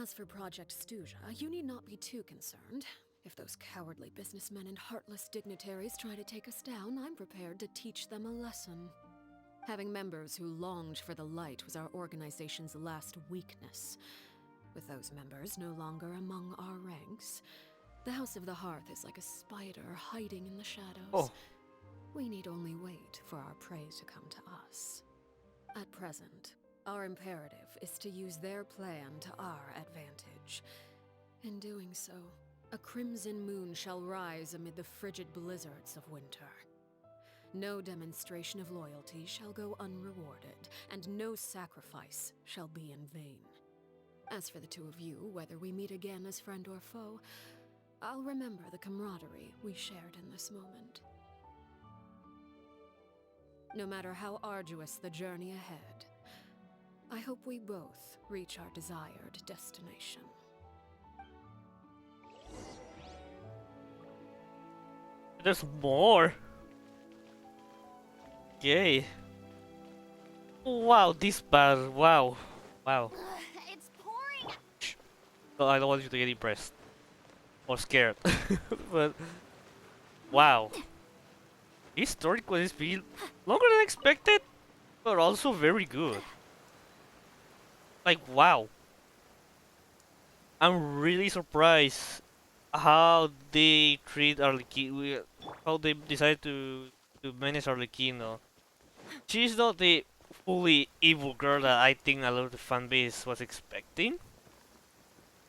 As for Project Stuja, you need not be too concerned. If those cowardly businessmen and heartless dignitaries try to take us down, I'm prepared to teach them a lesson. Having members who longed for the light was our organization's last weakness. With those members no longer among our ranks, the House of the Hearth is like a spider hiding in the shadows. Oh. We need only wait for our prey to come to us. At present, our imperative is to use their plan to our advantage. In doing so, a crimson moon shall rise amid the frigid blizzards of winter. No demonstration of loyalty shall go unrewarded, and no sacrifice shall be in vain. As for the two of you, whether we meet again as friend or foe, I'll remember the camaraderie we shared in this moment. No matter how arduous the journey ahead, I hope we both reach our desired destination. There's more. Yay. Wow, this bad. Wow. Wow. It's pouring. No, I don't want you to get impressed. Or scared. But wow. This story quest has been longer than expected, but also very good. Like wow. I'm really surprised how they treat Arlecchino, how they decide to manage Arlecchino. She's not the fully evil girl that I think a lot of the fan base was expecting.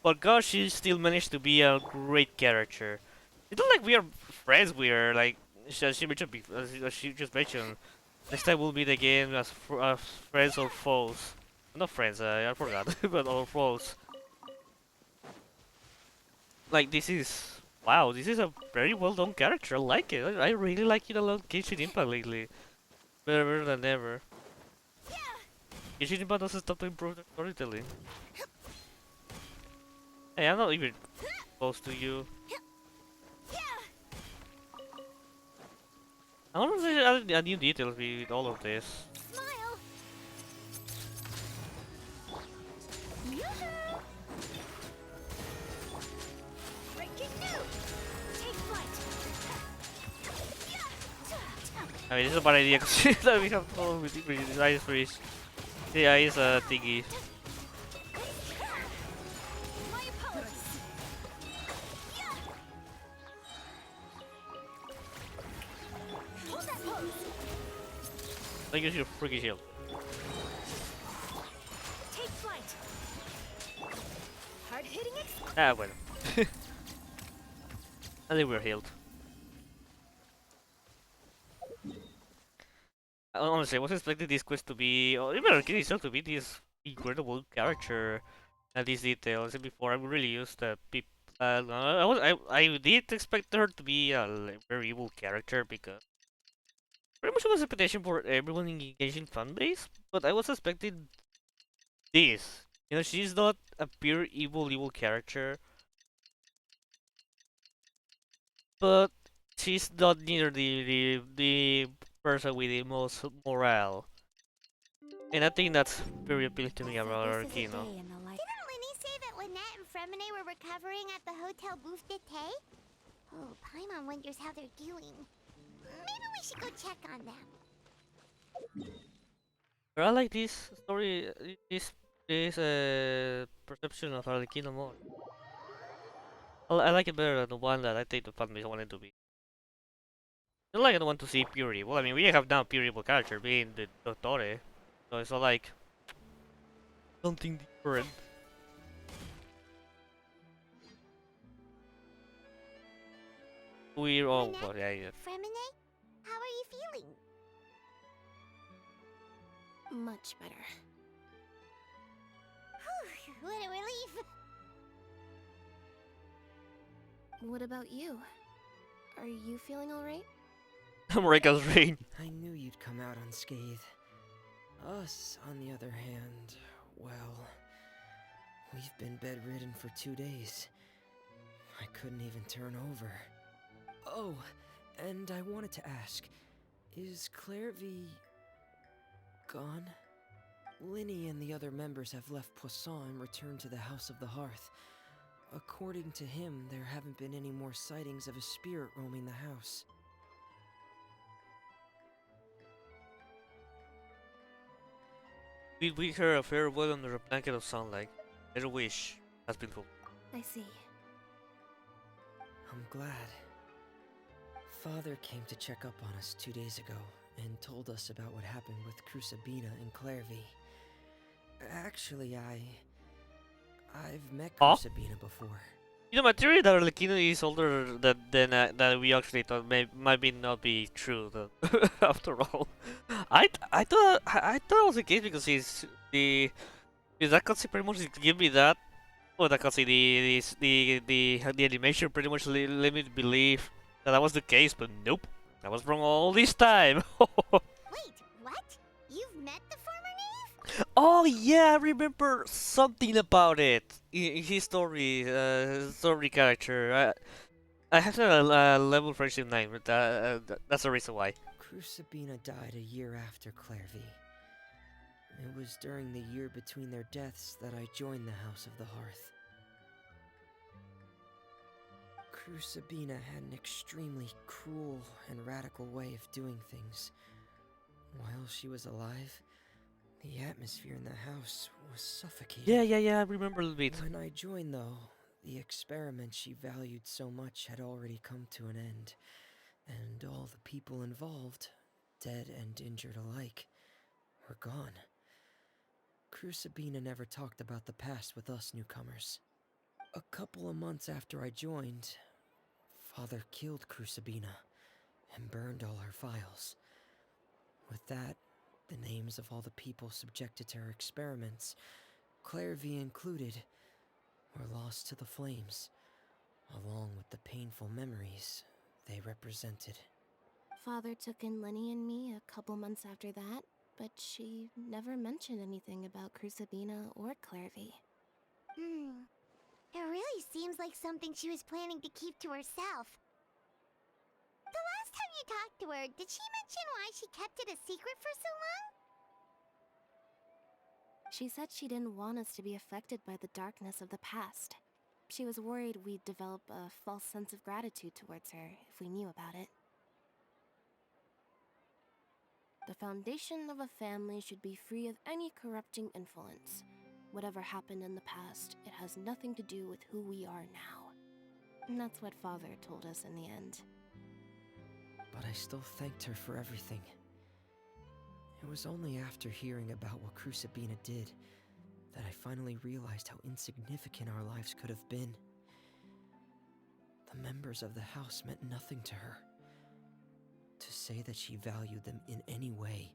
But gosh, she still managed to be a great character. It's not like we are friends with her, like she mentioned as she just mentioned. Next time we'll meet again as friends or foes. Not friends, I forgot, but or foes. Like this is wow, this is a very well done character. I like it. I really like it a lot. Genshin Impact lately, better than ever. Genshin Impact doesn't stop to improve the storytelling. Hey, I'm not even close to you. I want to say a new details with all of this. Smile. I mean, this is a bad idea because we have all with ice freeze. The ice thingy. Like use your freaky shield. Take flight. Hard hitting it. Ah, well. I think we're healed. Honestly, I was expecting this quest to be, or even Arlecchino itself to be this incredible character and these details. And before, I really used the I did expect her to be a very evil character because pretty much was expectation for everyone engaged in fan base. But I was expecting this. You know, she's not a pure evil character, but she's not neither the person with the most morale. And I think that's very appealing to me about Arlecchino. Didn't Linny say that Lynette and Fremine were recovering at the Hotel Booth d'été? Oh, Paimon wonders how they're doing. Maybe we should go check on them. But I like this story, this perception of Arlecchino more. I like it better than the one that I think the fanbase wanted to be. I don't like the one to see pure evil. I mean, we have now pure evil character being the Dottore, so it's not like something different. We're all well, yeah. Fremine, how are you feeling? Much better. Whew, what a relief. What about you? Are you feeling alright? Marika's rain. I knew you'd come out unscathed. Us, on the other hand, well, we've been bedridden for 2 days. I couldn't even turn over. Oh, and I wanted to ask, is Clairvy gone? Linny and the other members have left Poisson and returned to the House of the Hearth. According to him, there haven't been any more sightings of a spirit roaming the house. We wish her a farewell under a blanket of sunlight. Her wish has been fulfilled. I see. I'm glad. Father came to check up on us 2 days ago and told us about what happened with Crucibina and Clairvy. Actually, I've met Crucibina before. You know, my theory that Arlecchino is older than that we actually thought might not be true. After all, I thought it was the case because that cutscene pretty much give me that. Well, that cutscene, the animation pretty much led me to believe that was the case, but nope, I was wrong all this time. Wait, what? You've met the former knave? Oh yeah, I remember something about it in his story character. I have a level friendship 9, but that's the reason why. Crucibina died a year after Clairvy. It was during the year between their deaths that I joined the House of the Hearth. Crucibina had an extremely cruel and radical way of doing things. While she was alive, the atmosphere in the house was suffocating. Yeah, I remember a little bit. When I joined, though, the experiment she valued so much had already come to an end, and all the people involved, dead and injured alike, were gone. Crucibina never talked about the past with us newcomers. A couple of months after I joined, Father killed Crucibina and burned all her files. With that, the names of all the people subjected to her experiments, Clairvy included, were lost to the flames, along with the painful memories they represented. Father took in Lenny and me a couple months after that, but she never mentioned anything about Crucibina or Clairvy. It really seems like something she was planning to keep to herself. The last time you talked to her, did she mention why she kept it a secret for so long? She said she didn't want us to be affected by the darkness of the past. She was worried we'd develop a false sense of gratitude towards her if we knew about it. The foundation of a family should be free of any corrupting influence. Whatever happened in the past, it has nothing to do with who we are now. And that's what Father told us in the end. But I still thanked her for everything. It was only after hearing about what Crucibina did that I finally realized how insignificant our lives could have been. The members of the house meant nothing to her. To say that she valued them in any way,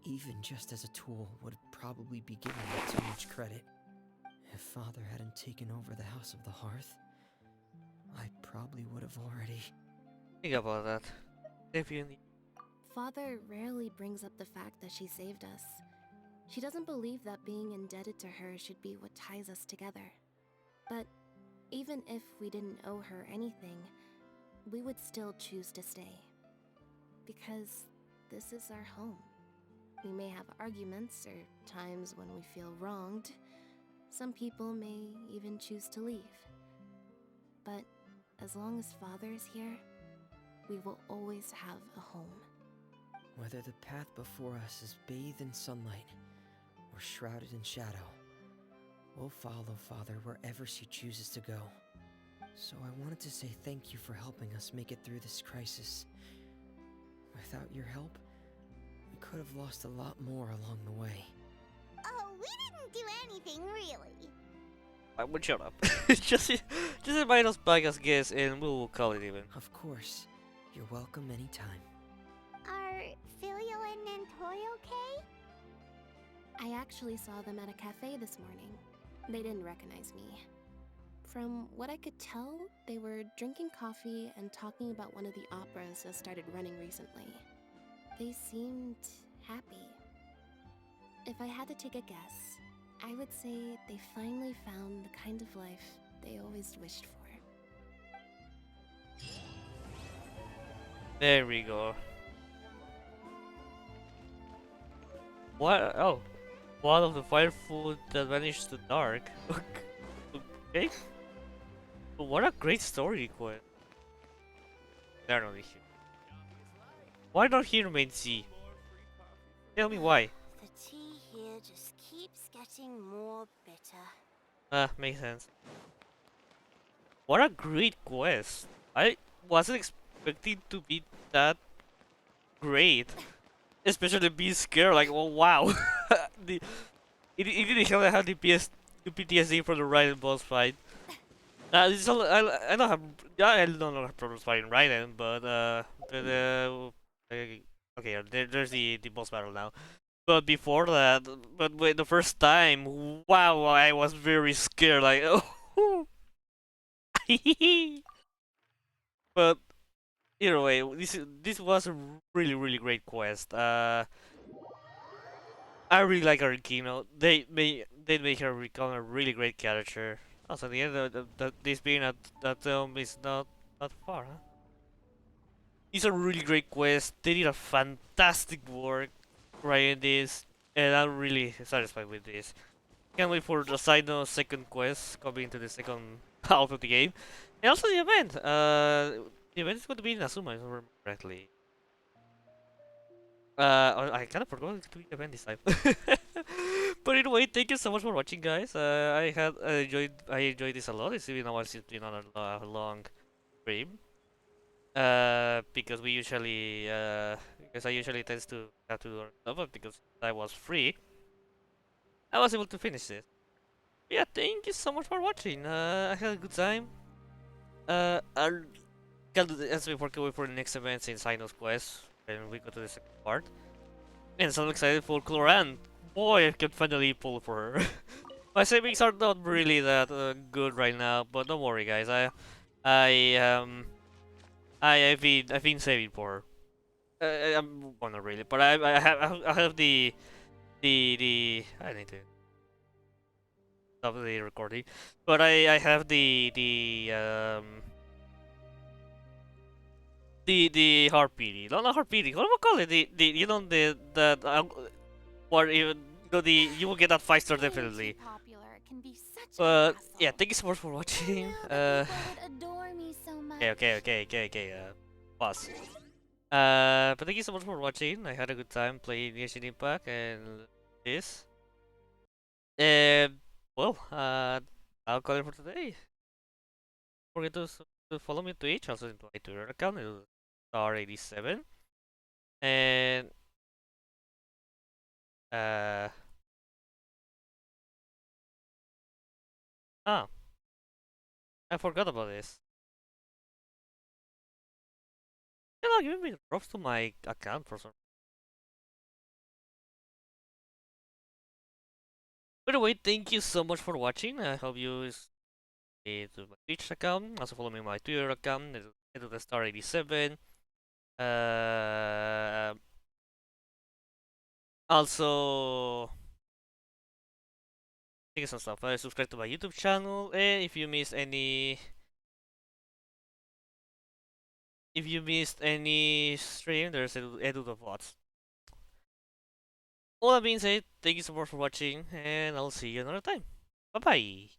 even just as a tool, would probably be giving her too much credit. If Father hadn't taken over the House of the Hearth, I probably would have already... Think about that. If you need... Father rarely brings up the fact that she saved us. She doesn't believe that being indebted to her should be what ties us together. But even if we didn't owe her anything, we would still choose to stay. Because this is our home. We may have arguments or times when we feel wronged. Some people may even choose to leave. But as long as Father is here, we will always have a home. Whether the path before us is bathed in sunlight or shrouded in shadow, we'll follow Father wherever she chooses to go. So I wanted to say thank you for helping us make it through this crisis. Without your help, we could have lost a lot more along the way. Oh, we didn't do anything, really. I would shut up. just invite us back as guests and we'll call it even. Of course. You're welcome anytime. Are Filial and Nantoy okay? I actually saw them at a cafe this morning. They didn't recognize me. From what I could tell, they were drinking coffee and talking about one of the operas that started running recently. They seemed happy. If I had to take a guess, I would say they finally found the kind of life they always wished for. There we go. What? Oh, one of the fire food that vanished to dark. Okay. What a great story, Quinn. They're not here. Why not here, main C? Tell me why. The tea here just keeps getting more bitter. Makes sense. What a great quest. I wasn't expecting to be that great. Especially being scared, like, oh wow. It didn't help I had the PTSD from the Raiden boss fight. It's all, I don't have, yeah, I don't have problems fighting Raiden, but okay, there's the boss battle now. But before that, but wait, the first time, wow, I was very scared, like, oh. But either way, this was a really great quest. I really like Arlecchino. They make her become a really great character. Also, the end of this being at that film is not far, huh? It's a really great quest. They did a fantastic work writing this, and I'm really satisfied with this. Can't wait for the side note second quest coming into the second half of the game, and also the event. The event is going to be in Asuma, if I remember correctly. I kind of forgot to be the event this time. But anyway, thank you so much for watching, guys. I enjoyed this a lot. It's been a while since been on a long stream. Because we usually because I usually tends to have to learn stuff, but because I was free, I was able to finish this. Yeah, thank you so much for watching. I had a good time. I'll as we work away for the next event since I know Quest, and we go to the second part. And so I'm excited for Cloran. Boy, I can finally pull for her. My savings are not really that good right now, but don't worry, guys. I've been saving for her. Well, not really, but I have the I need to stop the recording, but I have the harpy, not harpy. What do we call it? The you know or even the you will get that 5-star definitely. But yeah, thank you so much for watching. Okay. Pause. But thank you so much for watching. I had a good time playing Genshin Impact and this. And well, I'll call it for today. Don't forget to follow me on Twitch, also into my Twitter account, it's star87. And I forgot about this. You know, giving me props to my account for some. By the way, thank you so much for watching. I hope you to my Twitch account. Also follow me on my Twitter account. It's the star87. Also, think some stuff. Subscribe to my YouTube channel, and if you missed any stream, there's Edu the Bots. All that being said, thank you so much for watching, and I'll see you another time. Bye bye.